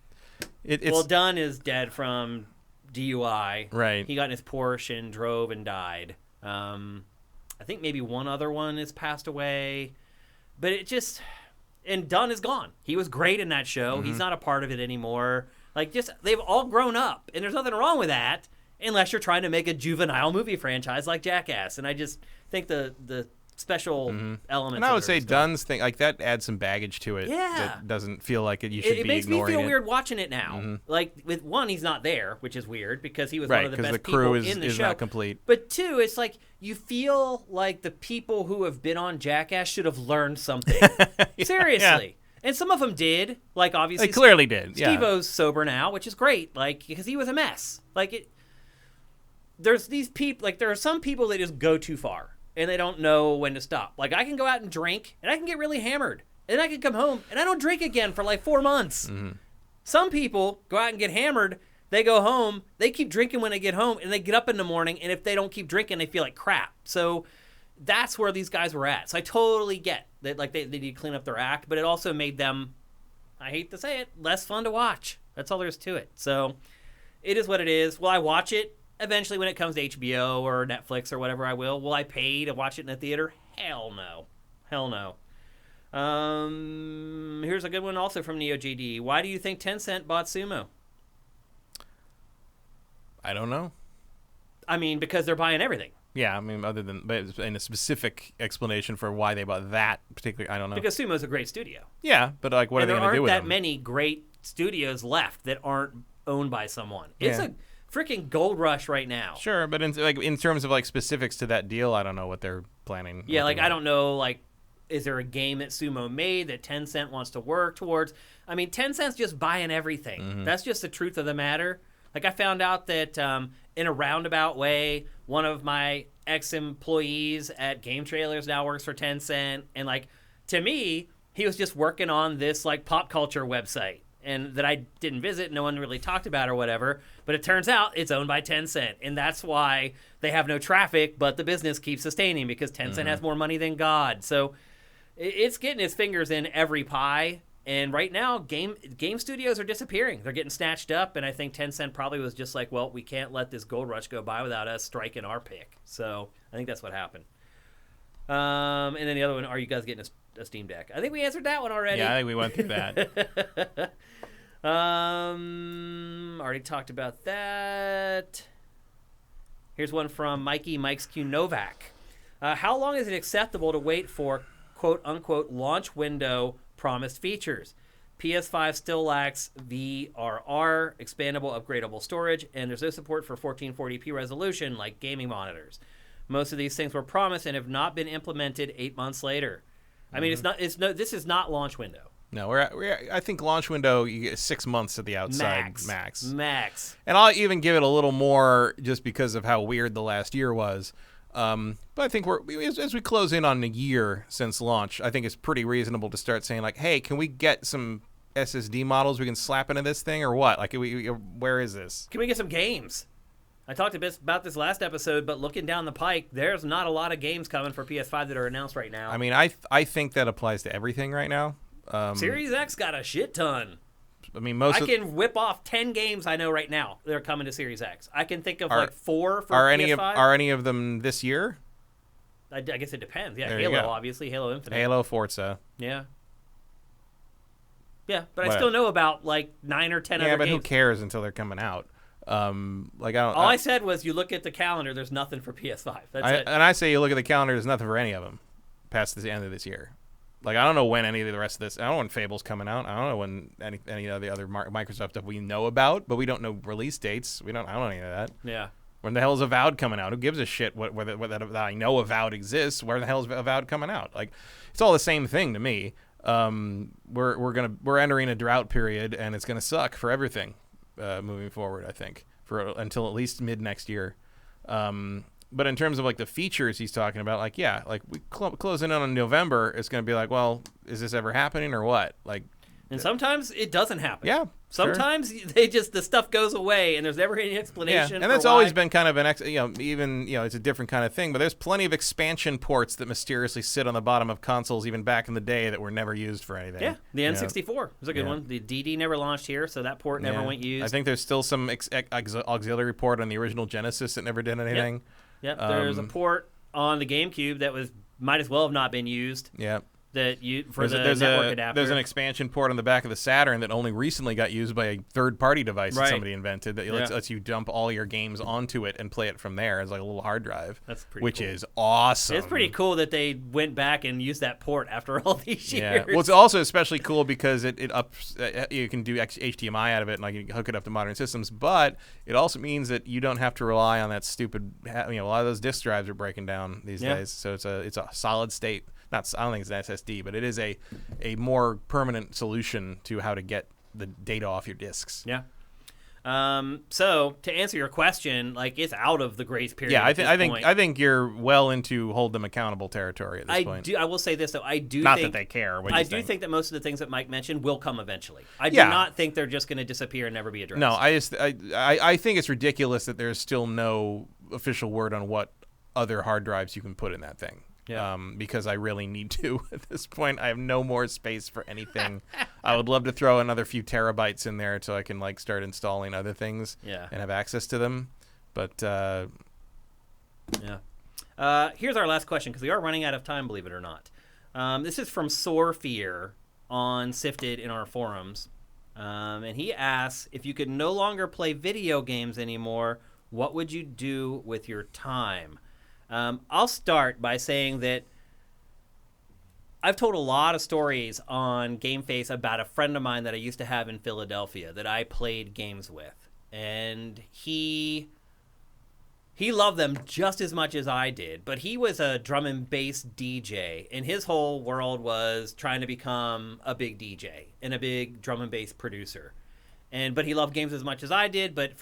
well, Dunn is dead from DUI. Right. He got in his Porsche and drove and died. I think maybe one other one has passed away. But it just... And Dunn is gone. He was great in that show. He's not a part of it anymore. Like, just, they've all grown up. And there's nothing wrong with that unless you're trying to make a juvenile movie franchise like Jackass. And I just think the special elements. And I would say Dunn's thing, like, that adds some baggage to it. Yeah. That doesn't feel like you should be ignoring it. It makes me feel weird watching it now. Like, with one, he's not there, which is weird because he was one of the best the crew people in the show. Not complete. But two, it's like you feel like the people who have been on Jackass should have learned something. Seriously. Yeah. And some of them did. Like, obviously, they clearly did. Yeah. Steve-O's sober now, which is great. Like, because he was a mess. Like, there's these people. Like, there are some people that just go too far and they don't know when to stop. Like, I can go out and drink and I can get really hammered, and I can come home and I don't drink again for like 4 months. Some people go out and get hammered. They go home. They keep drinking when they get home, and they get up in the morning. And if they don't keep drinking, they feel like crap. So that's where these guys were at. So I totally get that, like, they need to clean up their act, but it also made them, I hate to say it, less fun to watch. That's all there is to it. So it is what it is. Will I watch it eventually when it comes to HBO or Netflix or whatever? I will. Will I pay to watch it in a theater? Hell no. Hell no. Here's a good one also from NeoJD. Why do you think Tencent bought Sumo? I don't know. I mean, because they're buying everything. Yeah, I mean, but in a specific explanation for why they bought that particular, I don't know. Because Sumo's a great studio. Yeah, but like, what are they going to do with them? There aren't that many great studios left that aren't owned by someone. It's a freaking gold rush right now. Sure, but in terms of like specifics to that deal, I don't know what they're planning. Yeah, like I don't know, like, is there a game that Sumo made that Tencent wants to work towards? I mean, Tencent's just buying everything. That's just the truth of the matter. Like, I found out that in a roundabout way, one of my ex-employees at Game Trailers now works for Tencent. And, like, to me, he was just working on this, like, pop culture website. And that I didn't visit, no one really talked about or whatever. But it turns out it's owned by Tencent. And that's why they have no traffic, but the business keeps sustaining because Tencent has more money than God. So it's getting its fingers in every pie. And right now, game studios are disappearing. They're getting snatched up, and I think Tencent probably was just like, well, we can't let this gold rush go by without us striking our pick. So I think that's what happened. And then the other one, are you guys getting a Steam Deck? I think we answered that one already. Yeah, I think we went through that. Already talked about that. Here's one from Mike's Q Novak. How long is it acceptable to wait for quote-unquote launch window promised features? PS5 still lacks VRR, expandable upgradable storage, and there's no support for 1440p resolution like gaming monitors. Most of these things were promised and have not been implemented 8 months later. I mean, this is not launch window. No, I think launch window, you get 6 months at the outside max. And I'll even give it a little more just because of how weird the last year was. But I think as we close in on a year since launch, I think it's pretty reasonable to start saying, like, hey, can we get some SSD models we can slap into this thing or what? Like, where is this? Can we get some games? I talked a bit about this last episode, but looking down the pike, there's not a lot of games coming for PS5 that are announced right now. I mean, I think that applies to everything right now. Series X got a shit ton. I mean, I can whip off 10 games I know right now that are coming to Series X. I can think of like 4 for PS5. Are any of them this year? I guess it depends. Yeah, there Halo, obviously. Halo Infinite. Halo, Forza. Yeah. Yeah, but I still know about like 9 or 10 other games. Yeah, but who cares until they're coming out? I said was you look at the calendar, there's nothing for PS5. That's it. And I say you look at the calendar, there's nothing for any of them past the end of this year. Like, I don't know when any of the rest of this. I don't know when Fable's coming out. I don't know when any of the other Microsoft stuff we know about, but we don't know release dates. I don't know any of that. Yeah. When the hell is Avowed coming out? Who gives a shit that I know Avowed exists? Where the hell is Avowed coming out? Like, it's all the same thing to me. we're entering a drought period, and it's gonna suck for everything moving forward. I think until at least mid next year. But in terms of like the features he's talking about, like we closing in on November, it's gonna be like, well, is this ever happening or what? Like, and sometimes it doesn't happen. Yeah. Sometimes the stuff goes away and there's never any explanation. Yeah, and that's always been kind of it's a different kind of thing. But there's plenty of expansion ports that mysteriously sit on the bottom of consoles even back in the day that were never used for anything. Yeah, the N64 was a good one. The DD never launched here, so that port never went used. I think there's still some auxiliary port on the original Genesis that never did anything. Yep. There's a port on the GameCube that might as well have not been used. Yeah. There's network adapter. There's an expansion port on the back of the Saturn that only recently got used by a third-party device that somebody invented that lets you dump all your games onto it and play it from there as like a little hard drive. That's pretty which cool. is awesome. It's pretty cool that they went back and used that port after all these years. Yeah. Well, it's also especially cool because it ups. You can do HDMI out of it and like you can hook it up to modern systems, but it also means that you don't have to rely on that stupid. A lot of those disk drives are breaking down these days, so it's a solid state. I don't think it's an SSD, but it is a more permanent solution to how to get the data off your disks. Yeah. So to answer your question, like it's out of the grace period. Yeah, I think you're well into hold them accountable territory at this point. I will say this though, not that they care. I do think that most of the things that Mike mentioned will come eventually. I do not think they're just going to disappear and never be addressed. No, I think it's ridiculous that there's still no official word on what other hard drives you can put in that thing. Yeah. Because I really need to at this point. I have no more space for anything. I would love to throw another few terabytes in there so I can like start installing other things and have access to them. But here's our last question because we are running out of time, believe it or not. This is from Sore Fear on Sifted in our forums. And he asks, if you could no longer play video games anymore, what would you do with your time? I'll start by saying that I've told a lot of stories on GameFace about a friend of mine that I used to have in Philadelphia that I played games with. And he loved them just as much as I did, but he was a drum and bass DJ, and his whole world was trying to become a big DJ and a big drum and bass producer. But he loved games as much as I did, but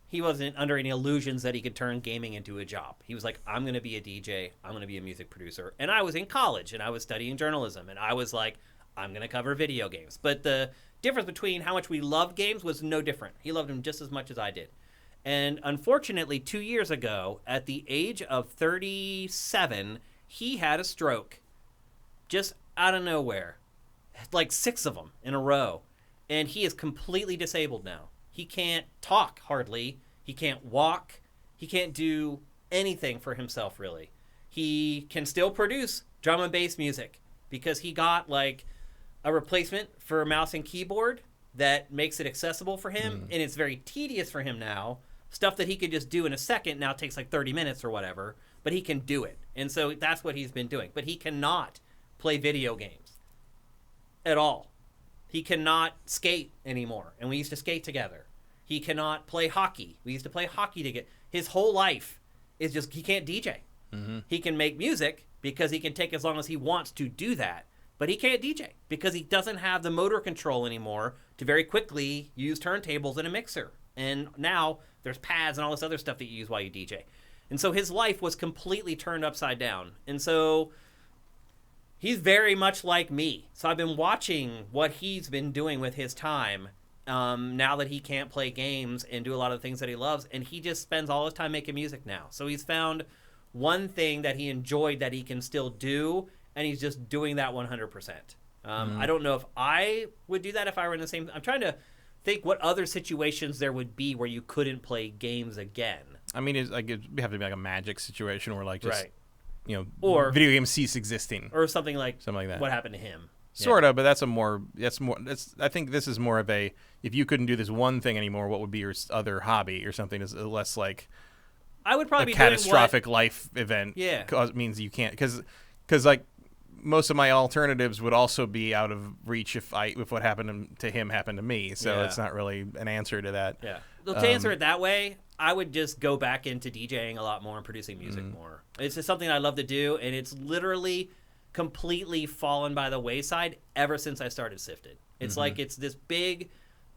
he wasn't under any illusions that he could turn gaming into a job. He was like, I'm going to be a DJ. I'm going to be a music producer. And I was in college, and I was studying journalism, and I was like, I'm going to cover video games. But the difference between how much we loved games was no different. He loved them just as much as I did. And unfortunately, 2 years ago, at the age of 37, he had a stroke. Just out of nowhere. Like 6 of them in a row. And he is completely disabled now. He can't talk, hardly. He can't walk. He can't do anything for himself, really. He can still produce drum and bass music because he got, like, a replacement for a mouse and keyboard that makes it accessible for him, and it's very tedious for him now. Stuff that he could just do in a second now takes, like, 30 minutes or whatever, but he can do it. And so that's what he's been doing. But he cannot play video games at all. He cannot skate anymore, and we used to skate together. He cannot play hockey. We used to play hockey together. His whole life is just, he can't DJ. Mm-hmm. He can make music because he can take as long as he wants to do that, but he can't DJ because he doesn't have the motor control anymore to very quickly use turntables and a mixer. And now there's pads and all this other stuff that you use while you DJ. And so his life was completely turned upside down. And so he's very much like me. So I've been watching what he's been doing with his time now that he can't play games and do a lot of the things that he loves. And he just spends all his time making music now. So he's found one thing that he enjoyed that he can still do, and he's just doing that 100%. I don't know if I would do that if I were in the same... I'm trying to think what other situations there would be where you couldn't play games again. I mean, it'd have to be like a Magic situation where, like, just... Right. Or video games cease existing, or something like that. What happened to him? Sort of, but that's more. I think this is more of a. If you couldn't do this one thing anymore, what would be your other hobby or something? Is less like. I would probably a catastrophic life event. Yeah, means you can't because like most of my alternatives would also be out of reach if what happened to him happened to me. So it's not really an answer to that. Yeah. Well, to answer it that way, I would just go back into DJing a lot more and producing music more. It's just something I love to do, and it's literally completely fallen by the wayside ever since I started Sifted. It's like it's this big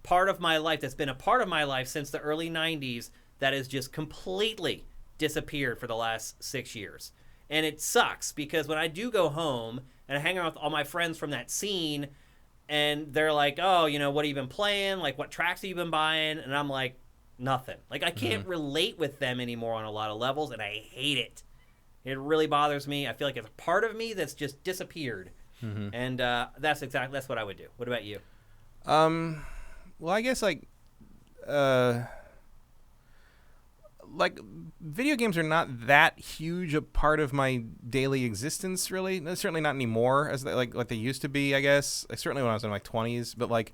part of my life that's been a part of my life since the early 90s that has just completely disappeared for the last 6 years. And it sucks because when I do go home and I hang around with all my friends from that scene and they're like, oh, you know, what have you been playing? Like, what tracks have you been buying? And I'm like, nothing. Like, I can't relate with them anymore on a lot of levels, and I hate it. It really bothers me. I feel like it's a part of me that's just disappeared. And that's what I would do. What about you? Well, I guess like video games are not that huge a part of my daily existence, really. No, certainly not anymore as like they used to be, I guess. Certainly when I was in my 20s, but like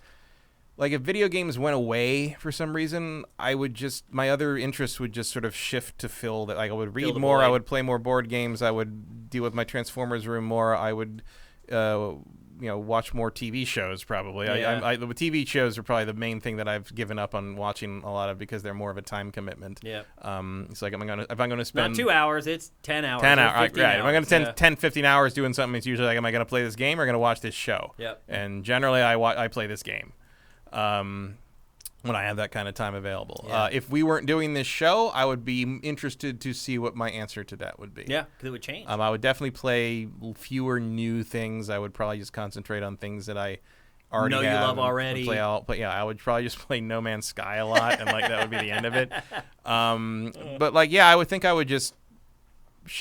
if video games went away for some reason, my other interests would just sort of shift to fill that. Like I would read more, I would play more board games, I would deal with my Transformers room more, I would watch more TV shows probably. Yeah. The TV shows are probably the main thing that I've given up on watching a lot of because they're more of a time commitment. Yeah. It's like if I'm going to spend not 2 hours, it's 10 hours. 10 hours, right. Hours. If I'm going to spend 10, 15 hours doing something, it's usually like, am I going to play this game or going to watch this show? Yep. And generally I play this game. When I have that kind of time available. Yeah. If we weren't doing this show, I would be interested to see what my answer to that would be. Yeah, because it would change. I would definitely play fewer new things. I would probably just concentrate on things that I already you have love already. I would probably just play No Man's Sky a lot, and like that would be the end of it. But like, yeah, I would think I would just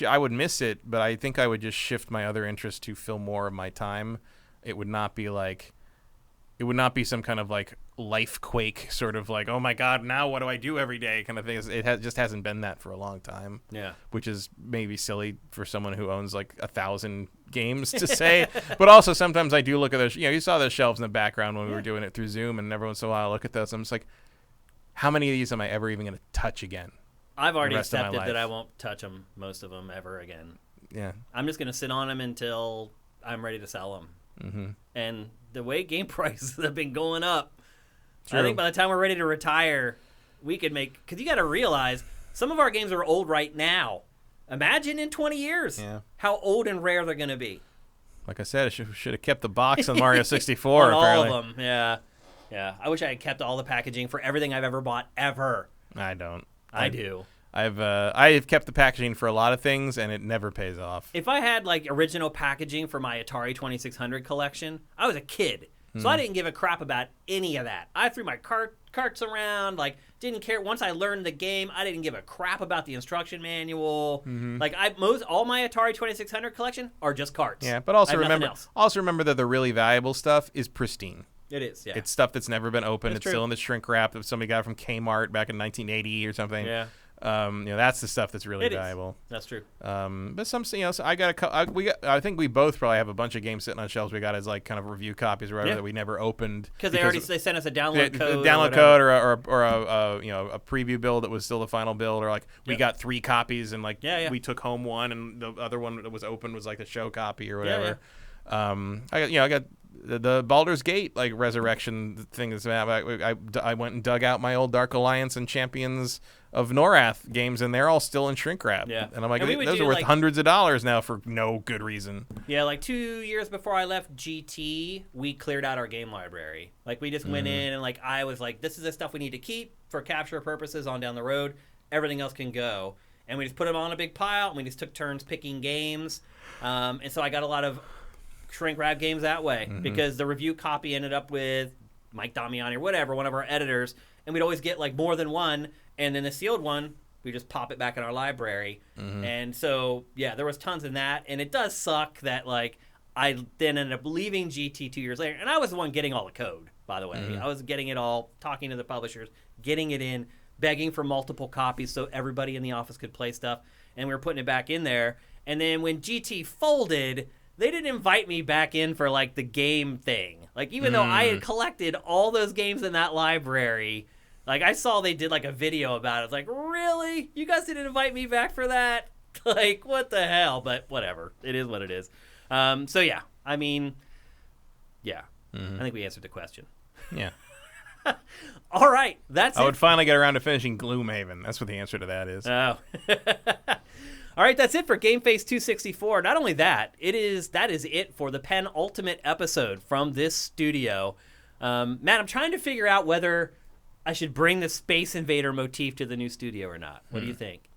I would miss it, but I think I would just shift my other interests to fill more of my time. It would not be some kind of like life quake sort of like, oh my God, now what do I do every day kind of thing. Just hasn't been that for a long time. Yeah. Which is maybe silly for someone who owns like 1,000 games to say. But also sometimes I do look at those, you saw those shelves in the background when we were doing it through Zoom, and every once in a while I look at those and I'm just like, how many of these am I ever even going to touch again? I've already accepted that I won't touch them, most of them, ever again. Yeah. I'm just going to sit on them until I'm ready to sell them. Mm-hmm. And the way game prices have been going up, True. I think by the time we're ready to retire, we could make... Because you got to realize, some of our games are old right now. Imagine in 20 years how old and rare they're going to be. Like I said, I should have kept the box on Mario 64. On apparently. all of them, yeah. Yeah, I wish I had kept all the packaging for everything I've ever bought, ever. I don't. I do. I've kept the packaging for a lot of things, and it never pays off. If I had like original packaging for my Atari 2600 collection, I was a kid, so I didn't give a crap about any of that. I threw my carts around, like didn't care. Once I learned the game, I didn't give a crap about the instruction manual. Like all my Atari 2600 collection are just carts. Yeah, but also I have nothing else. remember that the really valuable stuff is pristine. It is, yeah. It's stuff that's never been opened. It's true. still in the shrink wrap that somebody got from Kmart back in 1980 or something. Yeah. That's the stuff that's really valuable. That's true. But so I I think we both probably have a bunch of games sitting on shelves we got as like kind of review copies or whatever that we never opened because they sent us a download code. Or a preview build that was still the final build, or like we got 3 copies and like we took home one and the other one that was open was like the show copy or whatever. I got the Baldur's Gate like resurrection thing is I went and dug out my old Dark Alliance and Champions of Norath games, and they're all still in shrink wrap. Yeah. And I'm like, and those are worth hundreds of dollars now for no good reason. Yeah, like 2 years before I left GT, we cleared out our game library. Like we just went in and like I was like, this is the stuff we need to keep for capture purposes on down the road. Everything else can go. And we just put them all in a big pile, and we just took turns picking games. And so I got a lot of shrink wrap games that way because the review copy ended up with Mike Damiani or whatever, one of our editors, and we'd always get like more than one, and then the sealed one we just pop it back in our library. And so there was tons in that, and it does suck that like I then ended up leaving GT 2 years later, and I was the one getting all the code, by the way. I was getting it all, talking to the publishers, getting it in, begging for multiple copies so everybody in the office could play stuff, and we were putting it back in there. And then when GT folded, they didn't invite me back in for like the game thing. Like even though I had collected all those games in that library, like I saw they did like a video about it. It's like, really? You guys didn't invite me back for that? Like what the hell? But whatever. It is what it is. So yeah, I mean, yeah. I think we answered the question. Yeah. All right. That's I would finally get around to finishing Gloomhaven. That's what the answer to that is. Oh. All right, that's it for GameFace 264. Not only that is it for the penultimate episode from this studio. Matt, I'm trying to figure out whether I should bring the Space Invader motif to the new studio or not. What do you think?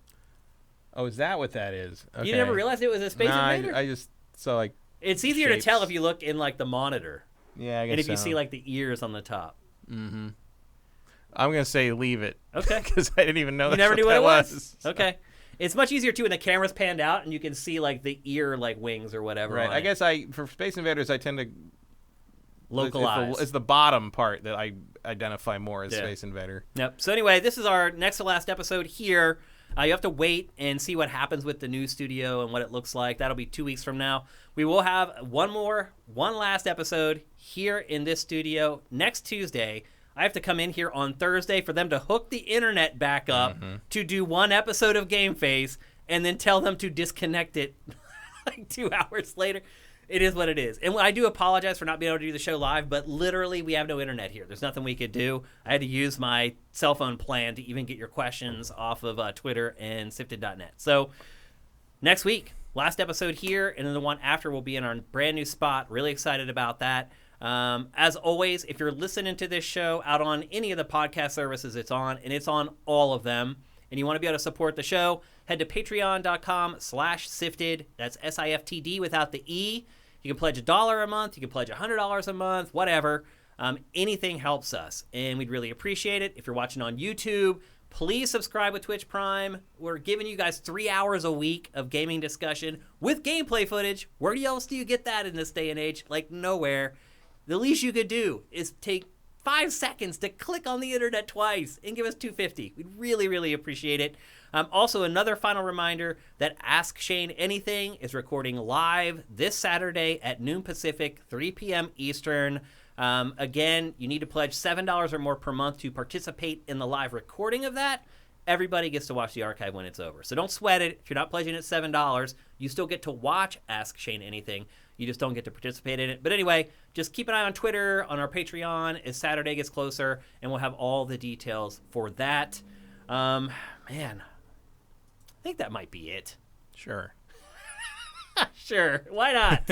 Oh, is that what that is? Okay. You never realized it was a Space Invader? I just saw like. It's easier shapes. to tell if you look in like the monitor. Yeah, I guess and if so. you see like the ears on the top. Mm-hmm. I'm gonna say leave it. Okay. Because I didn't even know. You That's never knew what that it was. So. Okay. It's much easier too when the camera's panned out and you can see like the ear like wings or whatever. Right. on I it. guess for Space Invaders I tend to Localize. It's the bottom part that I identify more as Yeah. Space Invader. Yep. So anyway, this is our next to last episode here. You have to wait and see what happens with the new studio and what it looks like. That'll be 2 weeks from now. We will have one last episode here in this studio next Tuesday. I have to come in here on Thursday for them to hook the internet back up to do one episode of GameFace and then tell them to disconnect it like 2 hours later. It is what it is. And I do apologize for not being able to do the show live, but literally we have no internet here. There's nothing we could do. I had to use my cell phone plan to even get your questions off of Twitter and sifted.net. So next week, last episode here, and then the one after will be in our brand new spot. Really excited about that. As always, if you're listening to this show out on any of the podcast services it's on, and it's on all of them, and you want to be able to support the show, head to patreon.com/sifted. That's SIFTD without the E. You can pledge $1 a month. You can pledge $100 a month, whatever. Anything helps us, and we'd really appreciate it. If you're watching on YouTube, please subscribe with Twitch Prime. We're giving you guys 3 hours a week of gaming discussion with gameplay footage. Where else do you get that in this day and age? Like nowhere. The least you could do is take 5 seconds to click on the internet twice and give us $2.50. We'd really, really appreciate it. Also, another final reminder that Ask Shane Anything is recording live this Saturday at noon Pacific, 3 p.m. Eastern. Again, you need to pledge $7 or more per month to participate in the live recording of that. Everybody gets to watch the archive when it's over. So don't sweat it. If you're not pledging at $7, you still get to watch Ask Shane Anything. You just don't get to participate in it. But anyway, just keep an eye on Twitter, on our Patreon as Saturday gets closer, and we'll have all the details for that. Man, I think that might be it. Sure. Sure. Why not?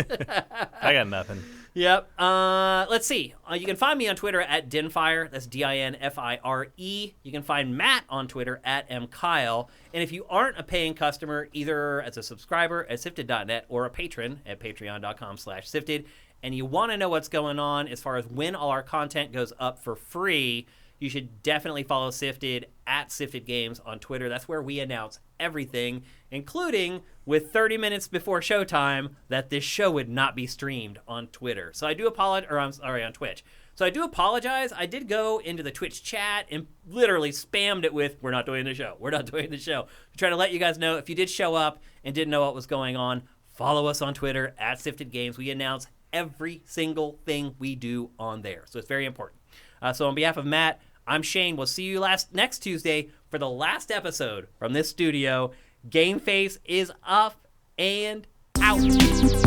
I got nothing. Yep. Let's see. You can find me on Twitter at Dinfire. That's DINFIRE. You can find Matt on Twitter at MKyle. And if you aren't a paying customer, either as a subscriber at sifted.net or a patron at patreon.com/sifted, and you want to know what's going on as far as when all our content goes up for free, you should definitely follow Sifted at Sifted Games on Twitter. That's where we announce everything, including with 30 minutes before showtime that this show would not be streamed on Twitter. So I do apologize, or I'm sorry, on Twitch. So I do apologize. I did go into the Twitch chat and literally spammed it with, we're not doing the show. We're not doing the show. To try to let you guys know, if you did show up and didn't know what was going on, follow us on Twitter at Sifted Games. We announce every single thing we do on there. So it's very important. So on behalf of Matt, I'm Shane. We'll see you next Tuesday for the last episode from this studio. GameFace is up and out.